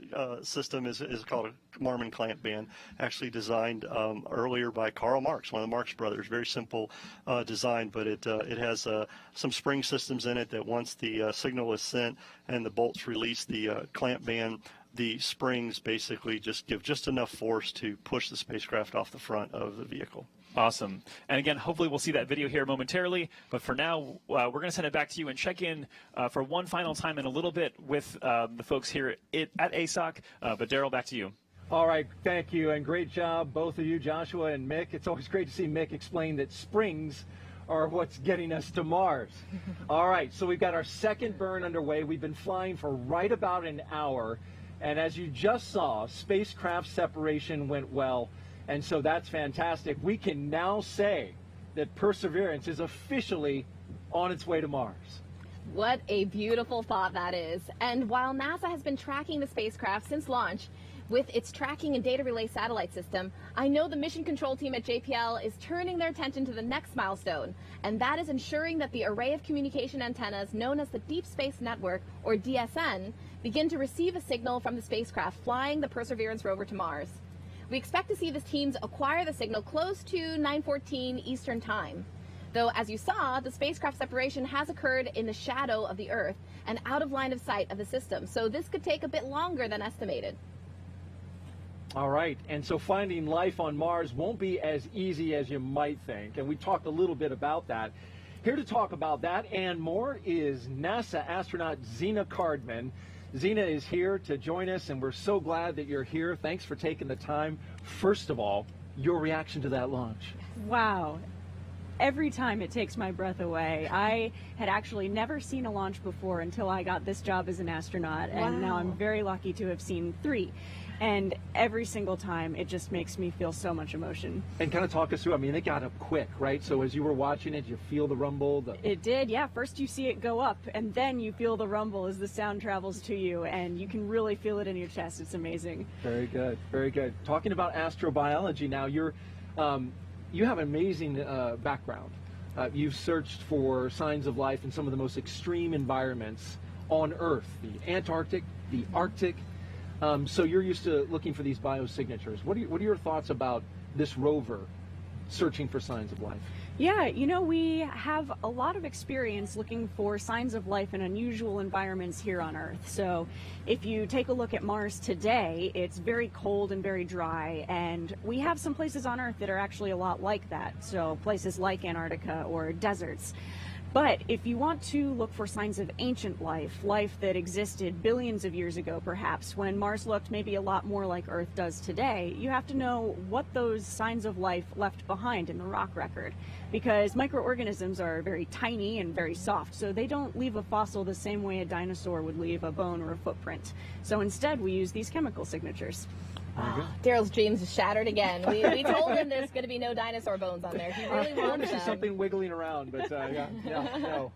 system is called a Marmon clamp band, actually designed earlier by Karl Marx, one of the Marx brothers. Very simple design, but it has some spring systems in it that once the signal is sent and the bolts release the clamp band, the springs basically just give just enough force to push the spacecraft off the front of the vehicle. Awesome. And again, hopefully we'll see that video here momentarily. But for now, we're going to send it back to you and check in for one final time in a little bit with the folks here at ASOC. But Daryl, back to you. All right, thank you, and great job, both of you, Joshua and Mick. It's always great to see Mick explain that springs are what's getting us to Mars. All right, so we've got our second burn underway. We've been flying for right about an hour, and as you just saw, spacecraft separation went well, and so that's fantastic. We can now say that Perseverance is officially on its way to Mars. What a beautiful thought that is. And while NASA has been tracking the spacecraft since launch, with its tracking and data relay satellite system, I know the mission control team at JPL is turning their attention to the next milestone, and that is ensuring that the array of communication antennas known as the Deep Space Network, or DSN, begin to receive a signal from the spacecraft flying the Perseverance rover to Mars. We expect to see the teams acquire the signal close to 9:14 Eastern Time. Though, as you saw, the spacecraft separation has occurred in the shadow of the Earth and out of line of sight of the system. So this could take a bit longer than estimated. All right, and so finding life on Mars won't be as easy as you might think, and we talked a little bit about that. Here to talk about that and more is NASA astronaut Xena Cardman. Xena is here to join us, and we're so glad that you're here. Thanks for taking the time. First of all, your reaction to that launch. Wow. Every time it takes my breath away. I had actually never seen a launch before until I got this job as an astronaut, and now I'm very lucky to have seen 3. And every single time, it just makes me feel so much emotion. And kind of talk us through, I mean, it got up quick, right? So as you were watching it, you feel the rumble? It did, yeah. First you see it go up, and then you feel the rumble as the sound travels to you, and you can really feel it in your chest. It's amazing. Very good, very good. Talking about astrobiology now, you have an amazing background. You've searched for signs of life in some of the most extreme environments on Earth, the Antarctic, the Arctic. So you're used to looking for these biosignatures. What are your thoughts about this rover searching for signs of life? Yeah, you know, we have a lot of experience looking for signs of life in unusual environments here on Earth. So if you take a look at Mars today, it's very cold and very dry, and we have some places on Earth that are actually a lot like that. So places like Antarctica or deserts. But if you want to look for signs of ancient life, life that existed billions of years ago perhaps, when Mars looked maybe a lot more like Earth does today, you have to know what those signs of life left behind in the rock record. Because microorganisms are very tiny and very soft, so they don't leave a fossil the same way a dinosaur would leave a bone or a footprint. So instead we use these chemical signatures. Daryl's dreams is shattered again. We told him there's going to be no dinosaur bones on there. He really I want wants to see them. something wiggling around, but no.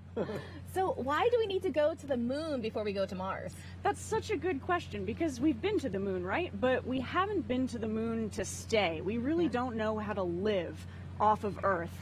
So why do we need to go to the moon before we go to Mars? That's such a good question, because we've been to the moon, right? But we haven't been to the moon to stay. We really don't know how to live off of Earth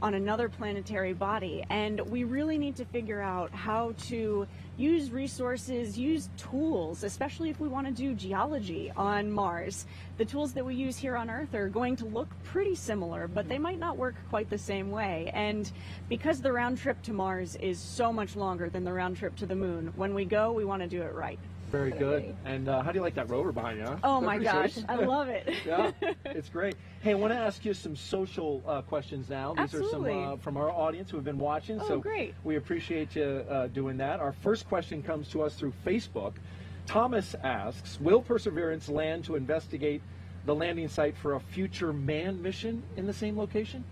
on another planetary body, and we really need to figure out how to use resources, use tools, especially if we want to do geology on Mars. The tools that we use here on Earth are going to look pretty similar, but they might not work quite the same way. And because the round trip to Mars is so much longer than the round trip to the moon, when we go, we want to do it right. Very good. And how do you like that rover behind you? Huh? Oh my gosh, I love it. Yeah, it's great. Hey, I want to ask you some social questions now. These Absolutely. are some from our audience who have been watching. Oh, so great. We appreciate you doing that. Our first question comes to us through Facebook. Thomas asks, will Perseverance land to investigate the landing site for a future manned mission in the same location?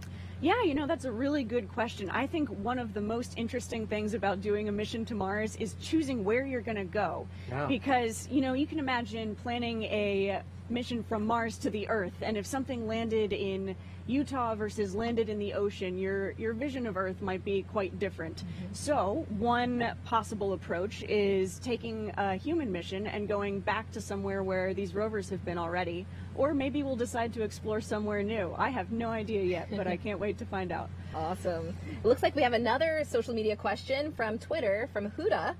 Yeah, you know, that's a really good question. I think one of the most interesting things about doing a mission to Mars is choosing where you're going to go. Yeah. Because, you know, you can imagine planning a mission from Mars to the Earth, and if something landed in Utah versus landed in the ocean, your vision of Earth might be quite different. Mm-hmm. So one possible approach is taking a human mission and going back to somewhere where these rovers have been already, or maybe we'll decide to explore somewhere new. I have no idea yet, but I can't wait to find out. Awesome. It looks like we have another social media question from Twitter, from Huda.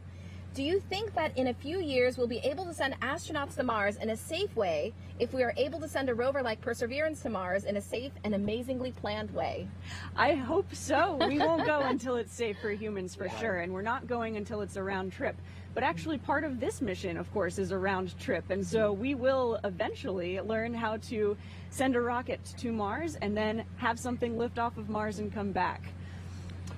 Do you think that in a few years we'll be able to send astronauts to Mars in a safe way if we are able to send a rover like Perseverance to Mars in a safe and amazingly planned way? I hope so. We won't go until it's safe for humans for sure, and we're not going until it's a round trip. But actually part of this mission, of course, is a round trip, and so we will eventually learn how to send a rocket to Mars and then have something lift off of Mars and come back.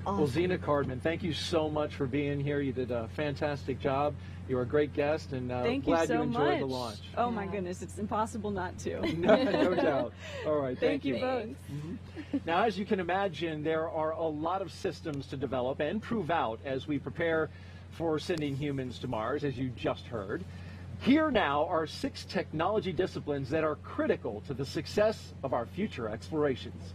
Awesome. Well, Xena Cardman, thank you so much for being here. You did a fantastic job. You were a great guest, and glad you enjoyed the launch. Oh my goodness, it's impossible not to. No doubt. All right, thank you both. Mm-hmm. Now, as you can imagine, there are a lot of systems to develop and prove out as we prepare for sending humans to Mars, as you just heard. Here now are 6 technology disciplines that are critical to the success of our future explorations.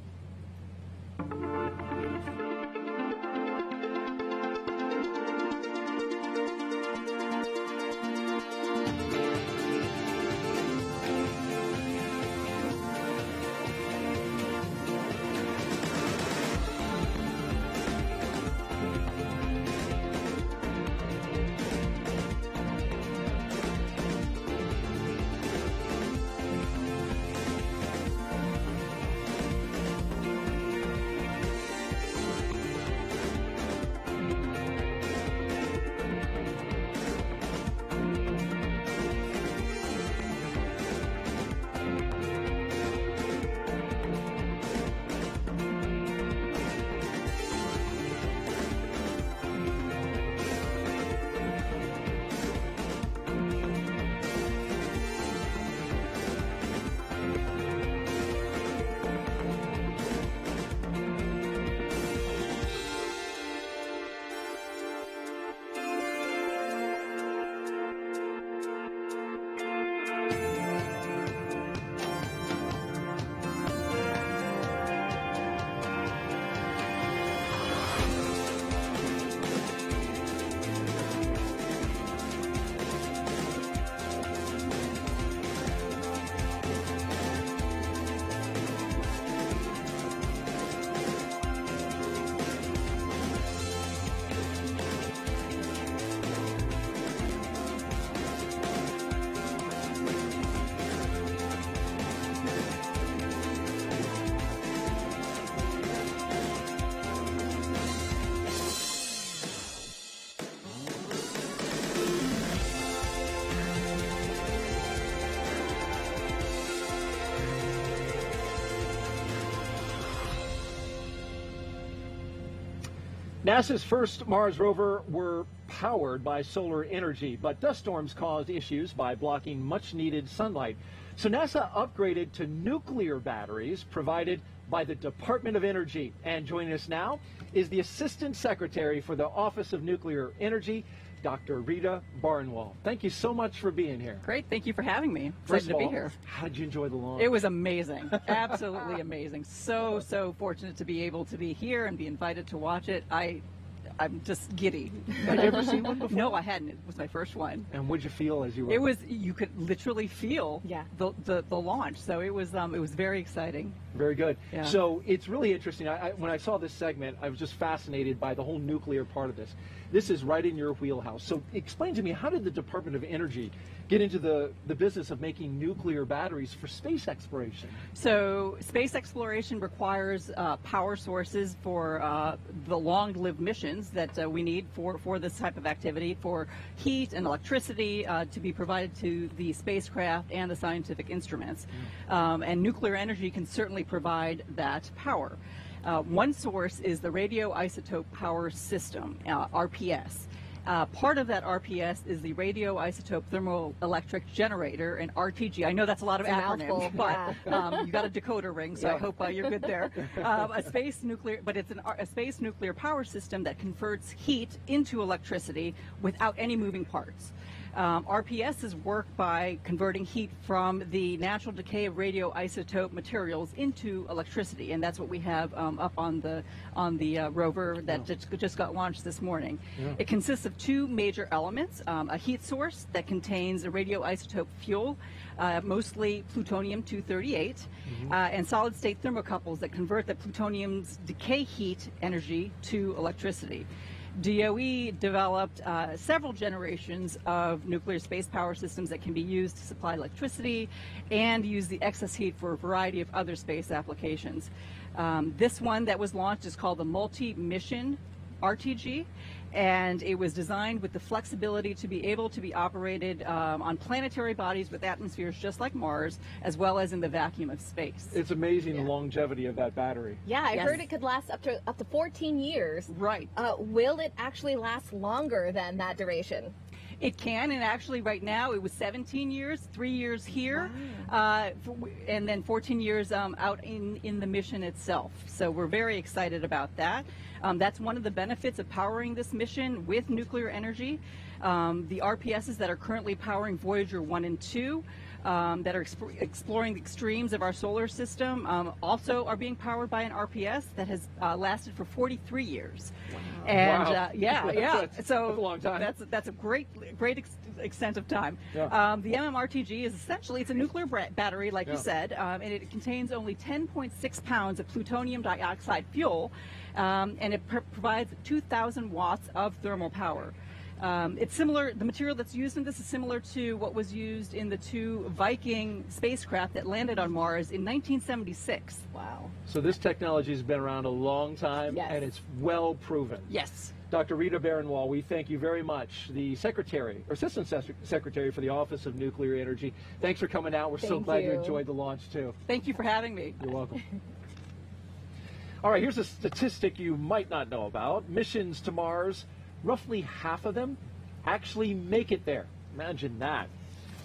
NASA's first Mars rover were powered by solar energy, but dust storms caused issues by blocking much-needed sunlight. So NASA upgraded to nuclear batteries provided by the Department of Energy. And joining us now is the Assistant Secretary for the Office of Nuclear Energy, Dr. Rita Barnwell. Thank you so much for being here. Great. Thank you for having me. First Excited of all, to be here. How did you enjoy the launch? It was amazing. Absolutely amazing. So fortunate to be able to be here and be invited to watch it. I'm just giddy. Had you ever seen one before? No, I hadn't. It was my first one. And what did you feel as you were? It was, you could literally feel the launch. So it was very exciting. Very good. Yeah. So it's really interesting. When I saw this segment, I was just fascinated by the whole nuclear part of this. This is right in your wheelhouse. So explain to me, how did the Department of Energy get into the business of making nuclear batteries for space exploration? So space exploration requires power sources for the long-lived missions that we need for this type of activity, for heat and electricity to be provided to the spacecraft and the scientific instruments. And nuclear energy can certainly provide that power. One source is the radioisotope power system, RPS. Part of that RPS is the radioisotope thermoelectric generator, an RTG. I know that's a lot of acronyms, but you got a decoder ring, so I hope you're good there. A space nuclear power system that converts heat into electricity without any moving parts. RPSs work by converting heat from the natural decay of radioisotope materials into electricity, and that's what we have up on the rover that just got launched this morning. Yeah. It consists of two major elements: a heat source that contains a radioisotope fuel, mostly plutonium-238, and solid-state thermocouples that convert the plutonium's decay heat energy to electricity. DOE developed several generations of nuclear space power systems that can be used to supply electricity and use the excess heat for a variety of other space applications. This one that was launched is called the Multi-Mission RTG, and it was designed with the flexibility to be able to be operated on planetary bodies with atmospheres just like Mars, as well as in the vacuum of space. It's amazing the longevity of that battery. Yeah, I heard it could last up to 14 years. Right. Will it actually last longer than that duration? It can, and actually right now it was 17 years, 3 years here, and then 14 years out in the mission itself. So we're very excited about that. That's one of the benefits of powering this mission with nuclear energy. The RPSs that are currently powering Voyager 1 and 2 that are exploring the extremes of our solar system also are being powered by an RPS that has lasted for 43 years. Wow. And That's a long time. That's a great extent of time. Yeah. The MMRTG is essentially, it's a nuclear battery, like you said, and it contains only 10.6 pounds of plutonium dioxide fuel, and it provides 2,000 watts of thermal power. It's similar, the material that's used in this is similar to what was used in the two Viking spacecraft that landed on Mars in 1976. Wow. So this technology has been around a long time, and it's well proven. Yes. Dr. Rita Barnwell, we thank you very much, the Secretary, or Assistant Secretary for the Office of Nuclear Energy. Thanks for coming out. We're so glad you enjoyed the launch, too. Thank you for having me. You're welcome. All right, here's a statistic you might not know about. Missions to Mars, roughly half of them actually make it there. Imagine that.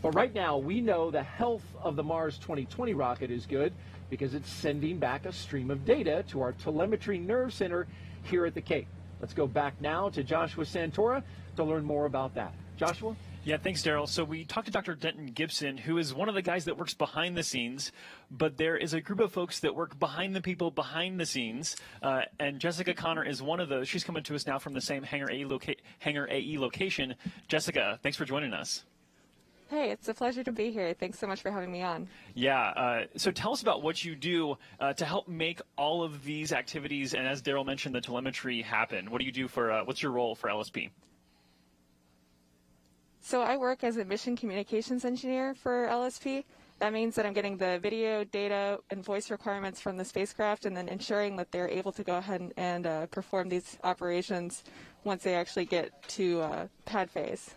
But right now, we know the health of the Mars 2020 rocket is good because it's sending back a stream of data to our telemetry nerve center here at the Cape. Let's go back now to Joshua Santora to learn more about that. Joshua? Yeah, thanks, Daryl. So we talked to Dr. Denton Gibson, who is one of the guys that works behind the scenes, but there is a group of folks that work behind the people behind the scenes, and Jessica Connor is one of those. She's coming to us now from the same Hangar AE location. Jessica, thanks for joining us. Hey, it's a pleasure to be here. Thanks so much for having me on. Yeah, so tell us about what you do to help make all of these activities, and as Daryl mentioned, the telemetry happen. What do you do for, what's your role for LSP? So I work as a mission communications engineer for LSP. That means that I'm getting the video, data, and voice requirements from the spacecraft and then ensuring that they're able to go ahead and perform these operations once they actually get to pad phase.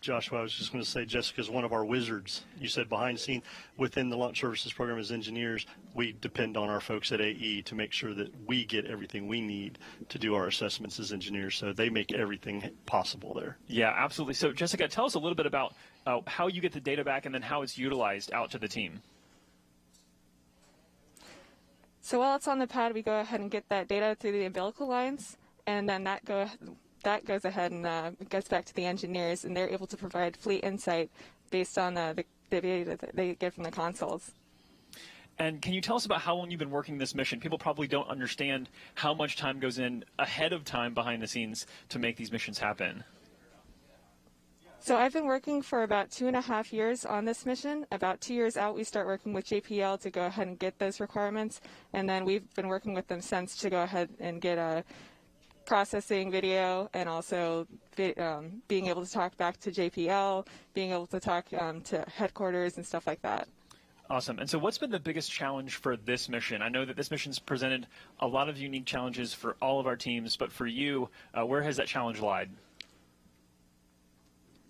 Joshua, I was just going to say, Jessica's one of our wizards. You said behind the scene within the launch services program as engineers, we depend on our folks at AE to make sure that we get everything we need to do our assessments as engineers. So they make everything possible there. Yeah, absolutely. So Jessica, tell us a little bit about how you get the data back and then how it's utilized out to the team. So while it's on the pad, we go ahead and get that data through the umbilical lines, and then that goes ahead and goes back to the engineers, and they're able to provide fleet insight based on the data that they get from the consoles. And can you tell us about how long you've been working this mission? People probably don't understand how much time goes in ahead of time behind the scenes to make these missions happen. So I've been working for about 2.5 years on this mission. About 2 years out, we start working with JPL to go ahead and get those requirements, and then we've been working with them since to go ahead and get a processing video, and also being able to talk back to JPL, being able to talk to headquarters and stuff like that. Awesome. And so what's been the biggest challenge for this mission? I know that this mission's presented a lot of unique challenges for all of our teams, but for you, where has that challenge lied?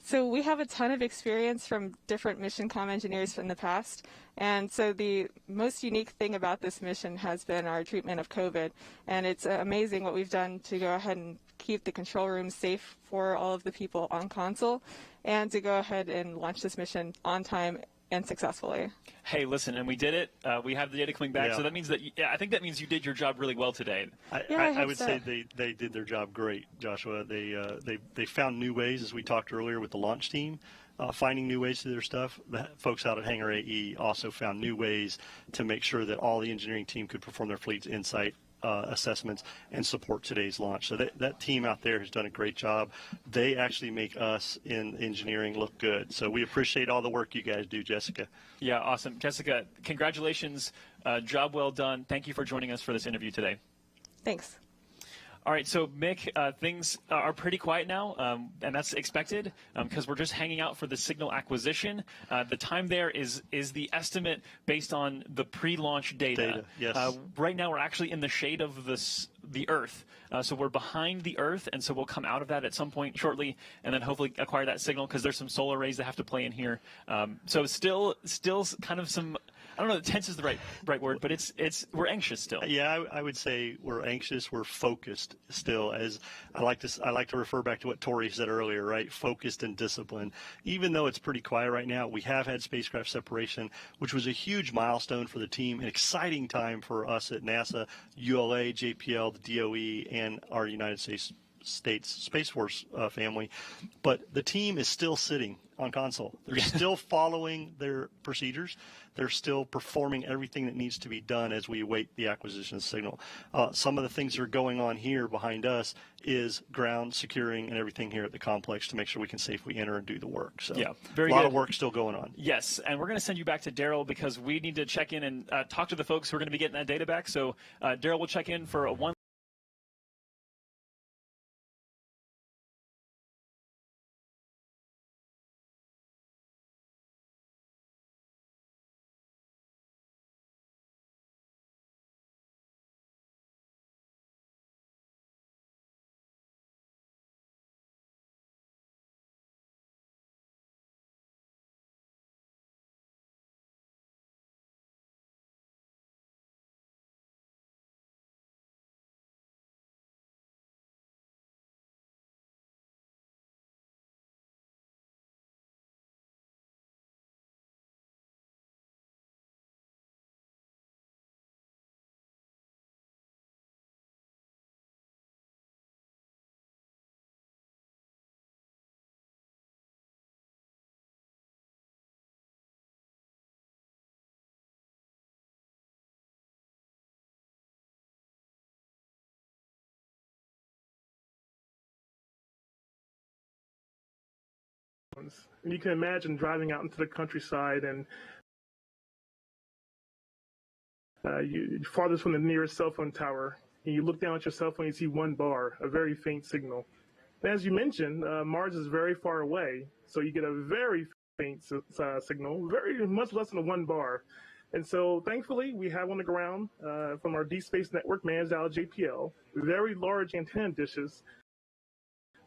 So we have a ton of experience from different mission comm engineers from the past, and so the most unique thing about this mission has been our treatment of COVID, and it's amazing what we've done to go ahead and keep the control room safe for all of the people on console, and to go ahead and launch this mission on time and successfully. Hey, listen, and we did it. We have the data coming back, Yeah. so that means that I think that means you did your job really well today. I would say they did their job great, Joshua. They found new ways, as we talked earlier with the launch team, finding new ways to do their stuff. The folks out at Hangar AE also found new ways to make sure that all the engineering team could perform their fleet's insight assessments and support today's launch. So that team out there has done a great job. They actually make us in engineering look good. So we appreciate all the work you guys do, Jessica. Yeah, awesome. Jessica, congratulations. Job well done. Thank you for joining us for this interview today. Thanks. All right, so Mick, things are pretty quiet now, and that's expected because we're just hanging out for the signal acquisition. The time there is the estimate based on the pre-launch data. Yes. Right now, we're actually in the shade of the Earth, so we're behind the Earth, and so we'll come out of that at some point shortly, and then hopefully acquire that signal because there's some solar rays that have to play in here. So still kind of some. I don't know if tense is the right word, but we're anxious still. Yeah, I would say we're anxious. We're focused still. As I like to refer back to what Tori said earlier, right? Focused and disciplined. Even though it's pretty quiet right now, we have had spacecraft separation, which was a huge milestone for the team, an exciting time for us at NASA, ULA, JPL, the DOE, and our United States Space Force family. But the team is still sitting on console. They're still following their procedures. They're still performing everything that needs to be done as we await the acquisition signal. Some of the things that are going on here behind us is ground securing and everything here at the complex to make sure we can safely enter and do the work. So yeah, very a lot good. of work still going on. Yes, and we're going to send you back to Daryl because we need to check in and talk to the folks who are going to be getting that data back. So Daryl will check in for a one. And you can imagine driving out into the countryside and you're farthest from the nearest cell phone tower, and you look down at your cell phone, you see one bar, a very faint signal. And as you mentioned, Mars is very far away, so you get a very faint signal, very much less than a 1 bar. And so thankfully, we have on the ground from our Deep Space Network managed out of JPL, very large antenna dishes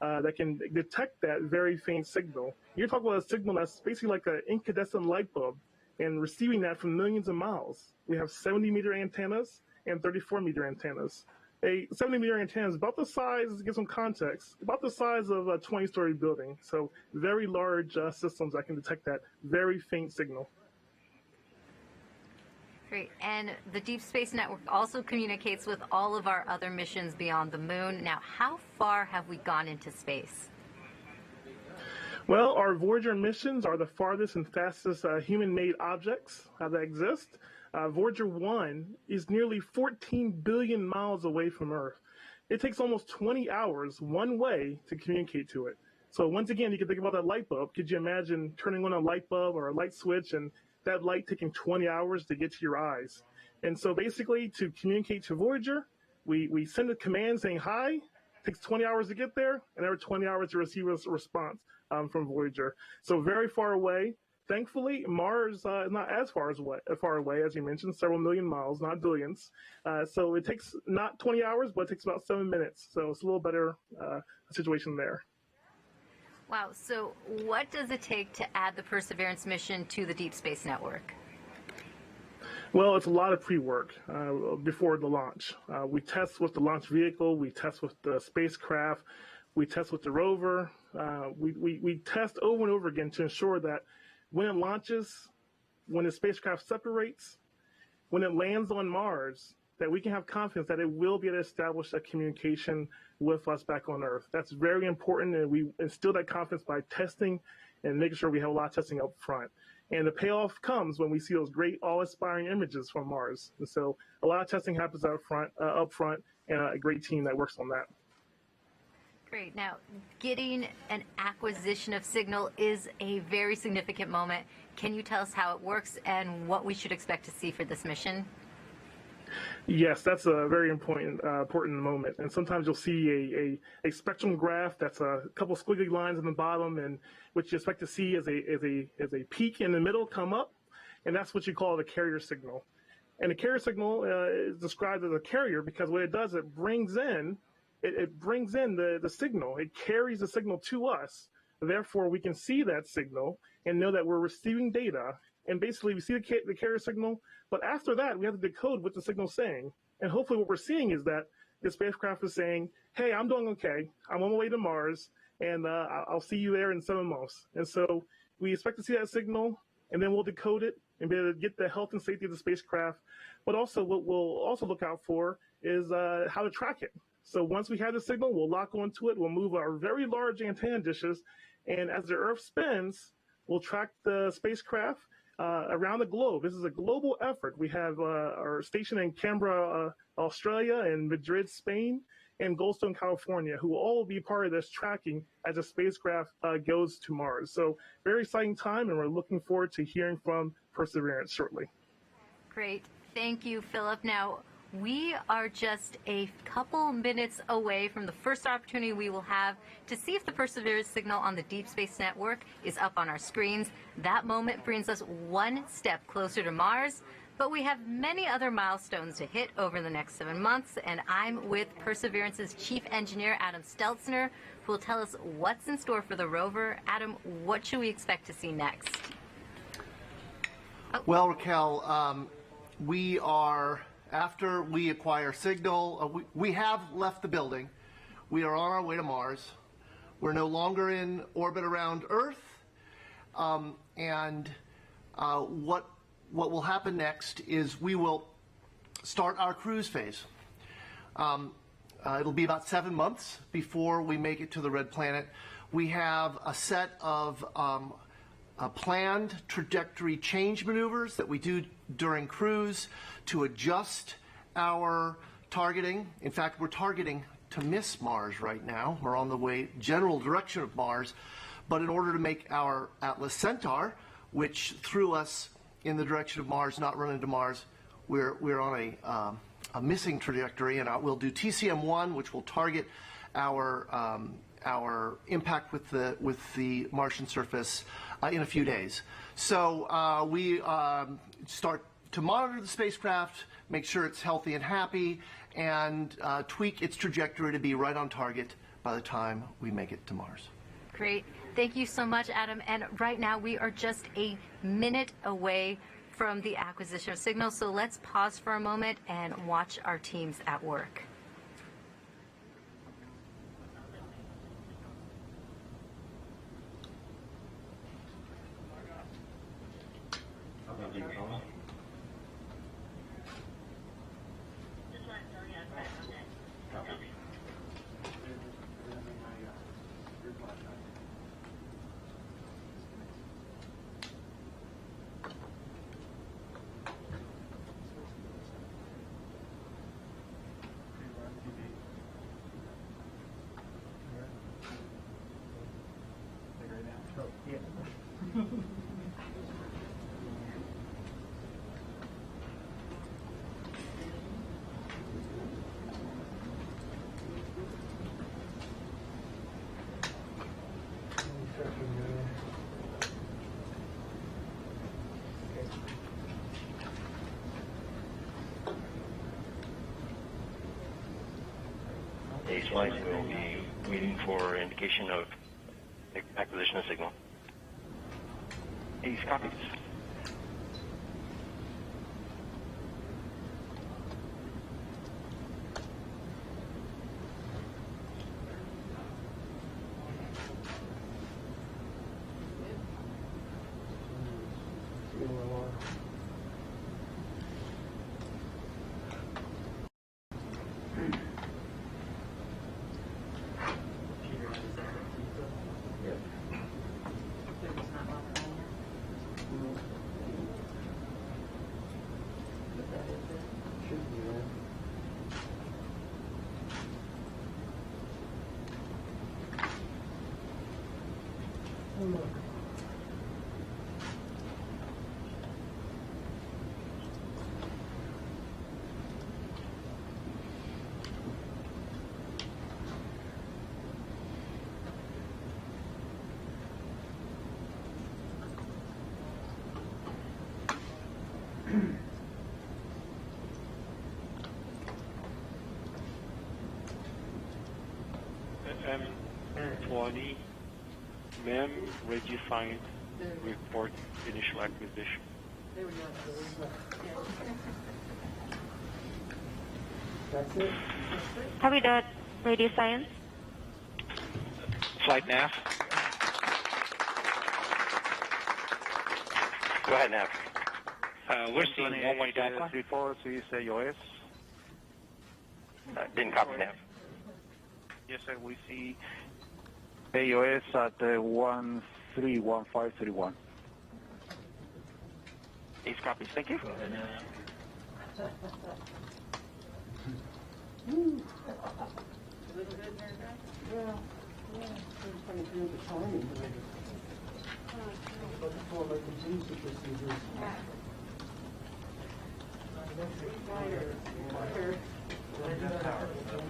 that can detect that very faint signal. You're talking about a signal that's basically like an incandescent light bulb, and receiving that from millions of miles. We have 70-meter antennas and 34-meter antennas. A 70-meter antenna is about the size, to give some context, about the size of a 20-story building. So very large systems that can detect that very faint signal. Great. And the Deep Space Network also communicates with all of our other missions beyond the moon. Now, how far have we gone into space? Well, our Voyager missions are the farthest and fastest human-made objects that exist. Voyager 1 is nearly 14 billion miles away from Earth. It takes almost 20 hours one way to communicate to it. So once again, you can think about that light bulb. Could you imagine turning on a light bulb or a light switch and that light taking 20 hours to get to your eyes? And so basically, to communicate to Voyager, we send a command saying hi. It takes 20 hours to get there, and every 20 hours to receive a response from Voyager. So very far away. Thankfully, Mars is not as far away, as you mentioned, several million miles, not billions. So it takes not 20 hours, but it takes about 7 minutes. So it's a little better situation there. Wow. So what does it take to add the Perseverance mission to the Deep Space Network? Well, it's a lot of pre-work before the launch. We test with the launch vehicle. We test with the spacecraft. We test with the rover. We test over and over again to ensure that when it launches, when the spacecraft separates, when it lands on Mars, that we can have confidence that it will be able to establish a communication with us back on Earth. That's very important, and we instill that confidence by testing and making sure we have a lot of testing up front. And the payoff comes when we see those great, awe-inspiring images from Mars. And so a lot of testing happens up front, and a great team that works on that. Great. Now, getting an acquisition of signal is a very significant moment. Can you tell us how it works and what we should expect to see for this mission? Yes, that's a very important moment. And sometimes you'll see a spectrum graph that's a couple squiggly lines in the bottom, and what you expect to see is a peak in the middle come up, and that's what you call the carrier signal. And the carrier signal is described as a carrier because what it does, it brings in the signal. It carries the signal to us. Therefore, we can see that signal and know that we're receiving data. And basically, we see the carrier signal, but after that, we have to decode what the signal's saying. And hopefully what we're seeing is that the spacecraft is saying, hey, I'm doing okay. I'm on my way to Mars, and I'll see you there in 7 months. And so we expect to see that signal, and then we'll decode it and be able to get the health and safety of the spacecraft. But also what we'll also look out for is how to track it. So once we have the signal, we'll lock onto it. We'll move our very large antenna dishes, and as the Earth spins, we'll track the spacecraft around the globe. This is a global effort. We have our station in Canberra, Australia, and Madrid, Spain, and Goldstone, California, who will all be part of this tracking as the spacecraft goes to Mars. So very exciting time, and we're looking forward to hearing from Perseverance shortly. Great. Thank you, Philip. Now, we are just a couple minutes away from the first opportunity we will have to see if the Perseverance signal on the Deep Space Network is up on our screens. That moment brings us one step closer to Mars, but we have many other milestones to hit over the next 7 months, and I'm with Perseverance's Chief Engineer, Adam Steltzner, who will tell us what's in store for the rover. Adam, what should we expect to see next? Well, Raquel, we are... After we acquire signal, we have left the building. We are on our way to Mars. We're no longer in orbit around Earth. What will happen next is we will start our cruise phase. It'll be about 7 months before we make it to the Red Planet. We have a set of planned trajectory change maneuvers that we do during cruise to adjust our targeting. In fact, we're targeting to miss Mars right now. We're on the way, general direction of Mars. But in order to make our Atlas Centaur, which threw us in the direction of Mars, not run into Mars, we're on a missing trajectory, and we'll do TCM-1, which will target our impact with the Martian surface in a few days. So we start to monitor the spacecraft, make sure it's healthy and happy, and tweak its trajectory to be right on target by the time we make it to Mars. Great. Thank you so much, Adam. And right now we are just a minute away from the acquisition of signals. So let's pause for a moment and watch our teams at work. A slice will be waiting for indication of acquisition of signal. Ace copies. M20, ma'am, redefined report initial acquisition. That's it. Copy that, radio science. Flight nav. Go ahead, Nav. We're seeing one-way data. 3436 AOS. Didn't copy, Nav. Yes, sir, we see AOS at 131531. Ace copies, thank you.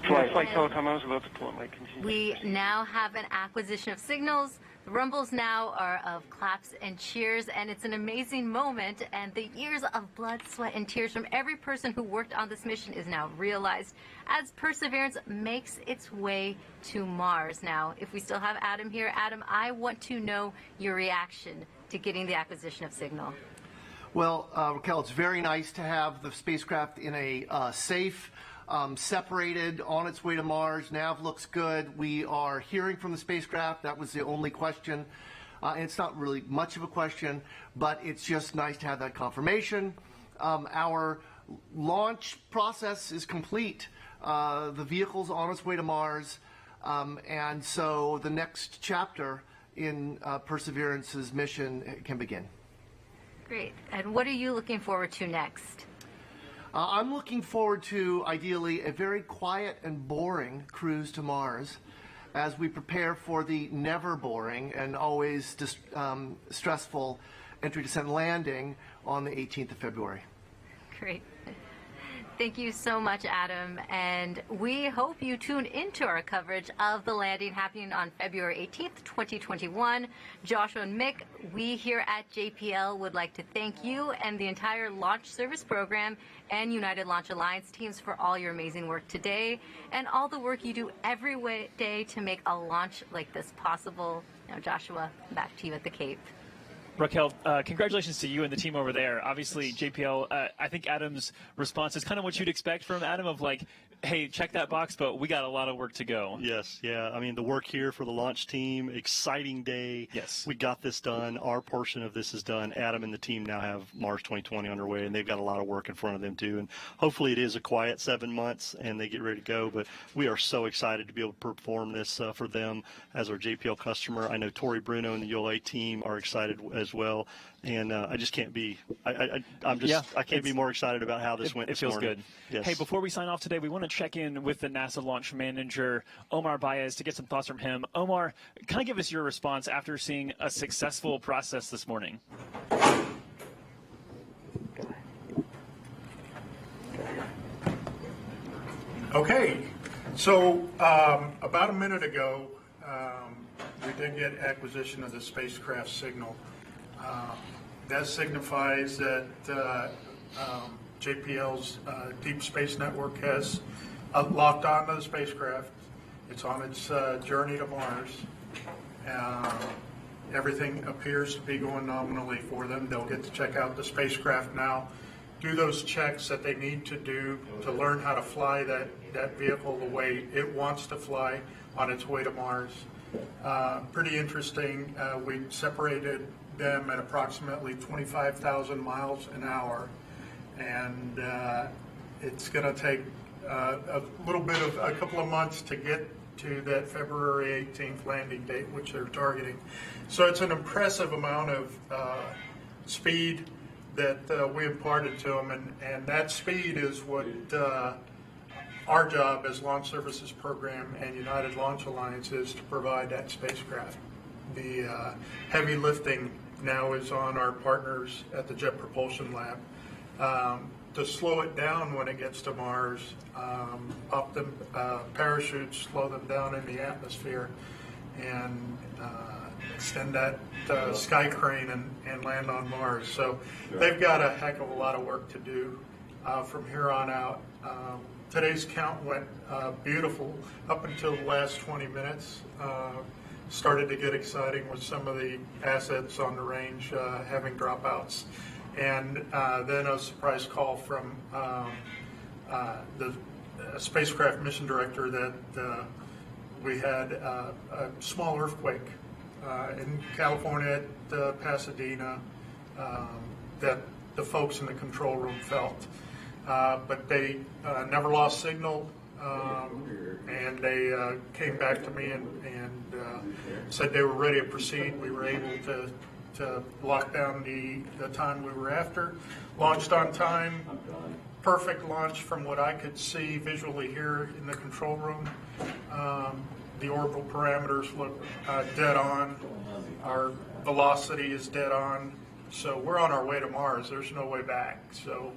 Flight telecom, I was about to pull up my contingency. We now have an acquisition of signals. The rumbles now are of claps and cheers, and it's an amazing moment, and the years of blood, sweat, and tears from every person who worked on this mission is now realized as Perseverance makes its way to Mars. Now, if we still have Adam here, Adam, I want to know your reaction to getting the acquisition of signal. Well, Raquel, it's very nice to have the spacecraft in a safe, separated, on its way to Mars. Nav looks good. We are hearing from the spacecraft. That was the only question. And it's not really much of a question, but it's just nice to have that confirmation. Our launch process is complete. The vehicle's on its way to Mars. And so the next chapter in Perseverance's mission can begin. Great. And what are you looking forward to next? I'm looking forward to, ideally, a very quiet and boring cruise to Mars as we prepare for the never boring and always stressful entry, descent, landing on the 18th of February. Great. Thank you so much, Adam. And we hope you tune into our coverage of the landing happening on February 18th, 2021. Joshua and Mick, we here at JPL would like to thank you and the entire Launch Service Program and United Launch Alliance teams for all your amazing work today and all the work you do every day to make a launch like this possible. Now, Joshua, back to you at the Cape. Raquel, congratulations to you and the team over there. Obviously, JPL, I think Adam's response is kind of what you'd expect from Adam of like, hey, check that box, but we got a lot of work to go. Yes, yeah. I mean, the work here for the launch team, exciting day. Yes. We got this done. Our portion of this is done. Adam and the team now have Mars 2020 underway, and they've got a lot of work in front of them, too. And hopefully it is a quiet 7 months, and they get ready to go. But we are so excited to be able to perform this for them as our JPL customer. I know Tori Bruno and the ULA team are excited as well. And I just can't be, I can't be more excited about how this went this morning. It feels good. Yes. Hey, before we sign off today, we want to check in with the NASA launch manager, Omar Baez, to get some thoughts from him. Omar, kind of give us your response after seeing a successful process this morning. Okay, so about a minute ago, we did get acquisition of the spacecraft signal. That signifies that JPL's Deep Space Network has locked onto the spacecraft. It's on its journey to Mars. Everything appears to be going nominally for them. They'll get to check out the spacecraft now, do those checks that they need to do to learn how to fly that vehicle the way it wants to fly on its way to Mars. Pretty interesting. We separated them at approximately 25,000 miles an hour, and it's going to take a couple of months to get to that February 18th landing date, which they're targeting. So it's an impressive amount of speed that we imparted to them, and that speed is what our job as Launch Services Program and United Launch Alliance is to provide that spacecraft. The heavy lifting now is on our partners at the Jet Propulsion Lab. To slow it down when it gets to Mars, up the parachutes, slow them down in the atmosphere, and extend that sky crane and land on Mars. So they've got a heck of a lot of work to do from here on out. Today's count went beautiful up until the last 20 minutes. Started to get exciting with some of the assets on the range having dropouts. And then a surprise call from the spacecraft mission director that we had a small earthquake in California at Pasadena that the folks in the control room felt. But they never lost signal, and they came back to me and said they were ready to proceed. We were able to lock down the time we were after. Launched on time, perfect launch from what I could see visually here in the control room. The orbital parameters look dead on. Our velocity is dead on. So we're on our way to Mars. There's no way back. So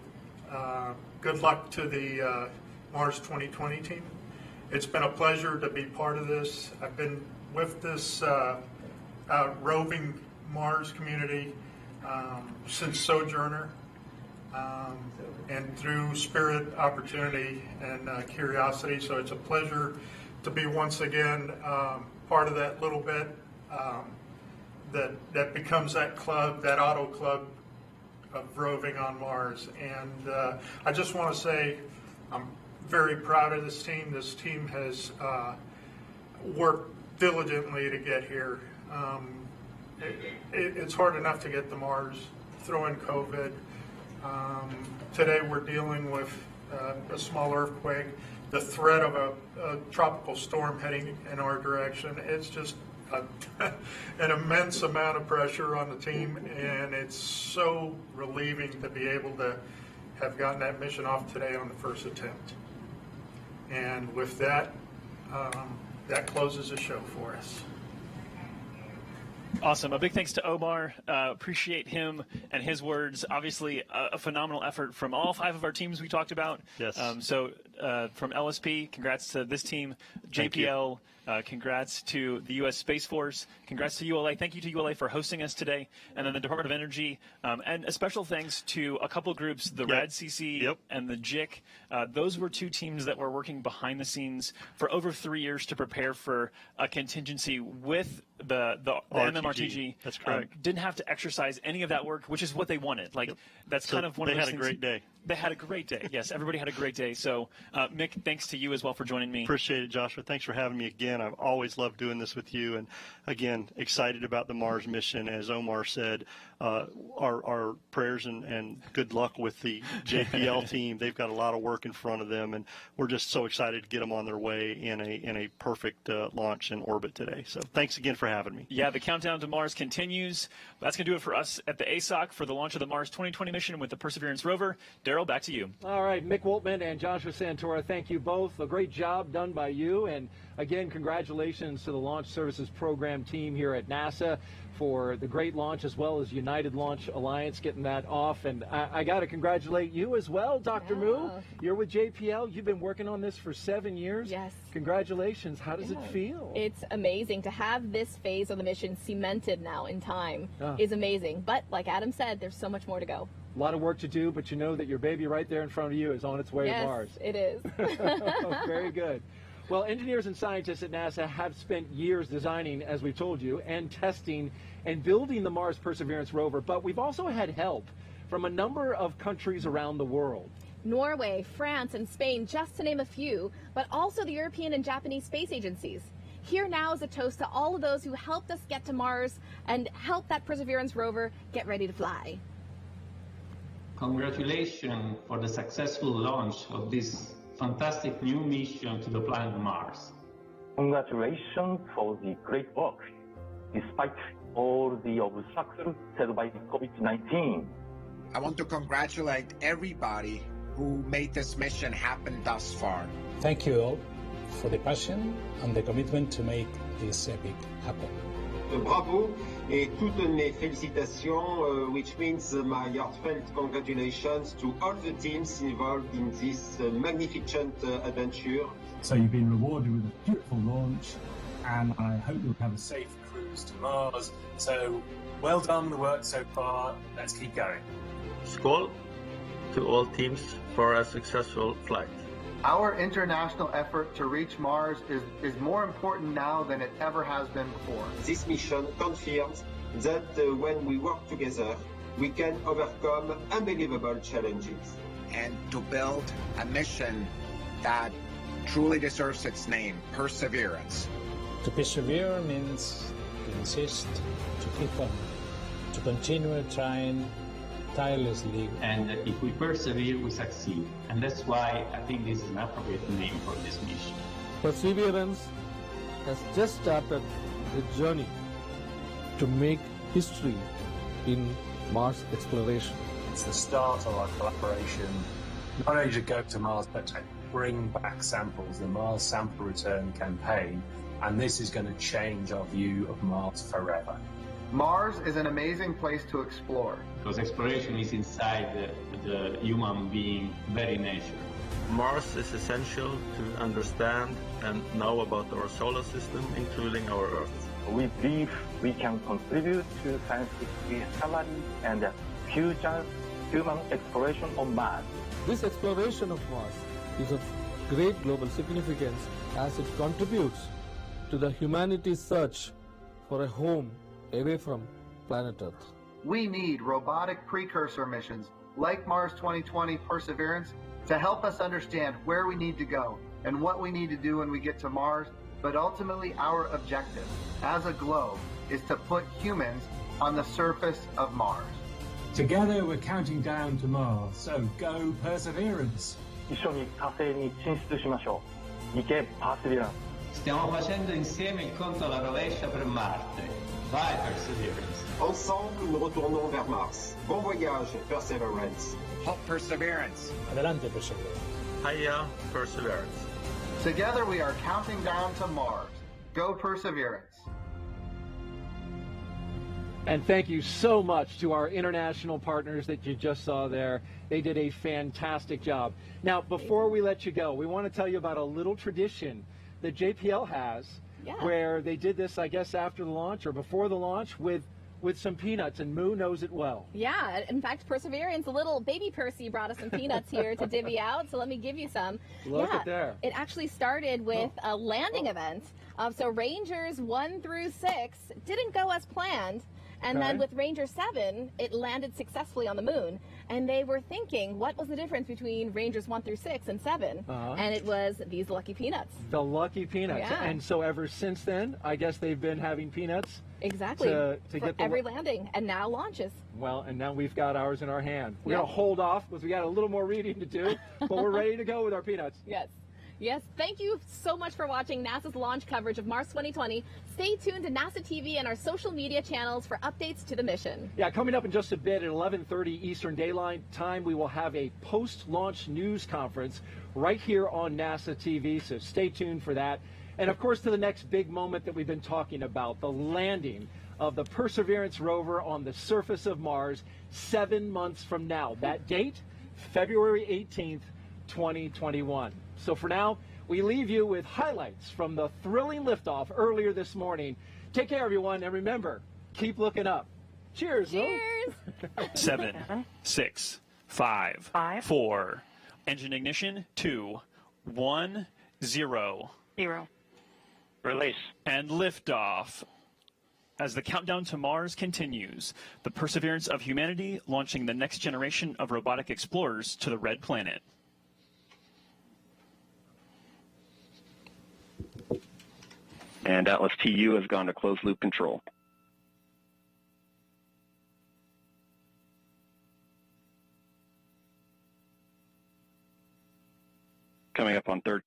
good luck to the Mars 2020 team. It's been a pleasure to be part of this. I've been with this roving Mars community since Sojourner, and through Spirit, Opportunity, and Curiosity. So it's a pleasure to be once again part of that little bit that becomes that club, that auto club of roving on Mars. And I just want to say I'm very proud of this team. This team has worked diligently to get here. It's hard enough to get to Mars, throw in COVID. Today we're dealing with a small earthquake, the threat of a tropical storm heading in our direction. It's just an immense amount of pressure on the team, and it's so relieving to be able to have gotten that mission off today on the first attempt. And with that, that closes the show for us. Awesome. A big thanks to Omar. Appreciate him and his words. Obviously, a phenomenal effort from all 5 of our teams we talked about. Yes. So from LSP, congrats to this team. JPL, congrats to the U.S. Space Force. Congrats to ULA. Thank you to ULA for hosting us today. And then the Department of Energy. And a special thanks to a couple groups, the RADCC and the JIC. Those were 2 teams that were working behind the scenes for over 3 years to prepare for a contingency with the MMRTG. That's correct. Didn't have to exercise any of that work, which is what they wanted. Like that's So kind of one of those things. They had a great day. They had a great day. Yes, everybody had a great day. So, Mick, thanks to you as well for joining me. Appreciate it, Joshua. Thanks for having me again. I've always loved doing this with you. And again, excited about the Mars mission. As Omar said, our prayers and good luck with the JPL team. They've got a lot of work in front of them, and we're just so excited to get them on their way in a perfect launch in orbit today. So thanks again for having me. Yeah, the countdown to Mars continues. That's going to do it for us at the ASOC for the launch of the Mars 2020 mission with the Perseverance Rover. Daryl, back to you. All right, Mick Woltman and Joshua Santora, thank you both. A great job done by you. And again, congratulations to the Launch Services Program team here at NASA for the great launch, as well as United Launch Alliance getting that off. And I got to congratulate you as well, Dr. Moo. You're with JPL. You've been working on this for 7 years. Yes. Congratulations. How does it feel? It's amazing to have this phase of the mission cemented now in time. Is amazing. But like Adam said, there's so much more to go. A lot of work to do, but you know that your baby right there in front of you is on its way to Mars. Yes, it is. Very good. Well, engineers and scientists at NASA have spent years designing, as we've told you, and testing and building the Mars Perseverance Rover, but we've also had help from a number of countries around the world. Norway, France, and Spain, just to name a few, but also the European and Japanese space agencies. Here now is a toast to all of those who helped us get to Mars and help that Perseverance rover get ready to fly. Congratulations for the successful launch of this fantastic new mission to the planet Mars. Congratulations for the great work, despite all the obstacles set by COVID-19. I want to congratulate everybody who made this mission happen thus far. Thank you all for the passion and the commitment to make this epic happen. Bravo et toutes mes félicitations, which means my heartfelt congratulations to all the teams involved in this magnificent adventure. So you've been rewarded with a beautiful launch, and I hope you'll have a safe cruise to Mars. So well done the work so far. Let's keep going. Skål to all teams for a successful flight. Our international effort to reach Mars is more important now than it ever has been before. This mission confirms that when we work together, we can overcome unbelievable challenges. And to build a mission that truly deserves its name, Perseverance. To persevere means to insist, to keep on, to continue trying tirelessly. And if we persevere, we succeed. And that's why I think this is an appropriate name for this mission. Perseverance has just started a journey to make history in Mars exploration. It's the start of our collaboration, not only to go to Mars, but to bring back samples, the Mars Sample Return Campaign, and this is going to change our view of Mars forever. Mars is an amazing place to explore. Because exploration is inside the human being very nature. Mars is essential to understand and know about our solar system, including our Earth. We believe we can contribute to scientific discovery and future human exploration on Mars. This exploration of Mars is of great global significance as it contributes to the humanity's search for a home away from planet Earth. We need robotic precursor missions like Mars 2020 Perseverance to help us understand where we need to go and what we need to do when we get to Mars, but ultimately our objective as a globe is to put humans on the surface of Mars. Together we're counting down to Mars, so go Perseverance! 一緒に火星に進出しましょう。行けPerseverance! Stiamo facendo insieme il conto alla rovescia per Marte. Vai Perseverance! Ensemble, nous retournons vers Mars. Bon voyage, Perseverance! Halt Perseverance! Adelante Perseverance! Hiya, Perseverance! Together we are counting down to Mars. Go Perseverance! And thank you so much to our international partners that you just saw there. They did a fantastic job. Now, before we let you go, we want to tell you about a little tradition that JPL has, where they did this, I guess, after the launch or before the launch with some peanuts, and Moo knows it well. Yeah, in fact, Perseverance, little baby Percy brought us some peanuts here to divvy out, so let me give you some. Look at there. It actually started with a landing event. So Rangers 1 through 6 didn't go as planned. And then with Ranger 7, it landed successfully on the moon. And they were thinking, what was the difference between Rangers 1 through 6 and 7? And it was these lucky peanuts. The lucky peanuts. Yeah. And so ever since then, I guess they've been having peanuts. Exactly. To for get every landing, and now launches. Well, and now we've got ours in our hand. We're going to hold off because we got a little more reading to do, but we're ready to go with our peanuts. Yes. Yes, thank you so much for watching NASA's launch coverage of Mars 2020. Stay tuned to NASA TV and our social media channels for updates to the mission. Yeah, coming up in just a bit at 11:30 Eastern Daylight Time, we will have a post-launch news conference right here on NASA TV, so stay tuned for that. And of course, to the next big moment that we've been talking about, the landing of the Perseverance rover on the surface of Mars 7 months from now. That date, February 18th, 2021. So for now, we leave you with highlights from the thrilling liftoff earlier this morning. Take care, everyone, and remember, keep looking up. Cheers. Cheers. 7, 6, 5, 4. Engine ignition. 2, 1, 0. Release. And liftoff. As the countdown to Mars continues, the perseverance of humanity launching the next generation of robotic explorers to the Red Planet. And Atlas TU has gone to closed-loop control. Coming up on 3rd.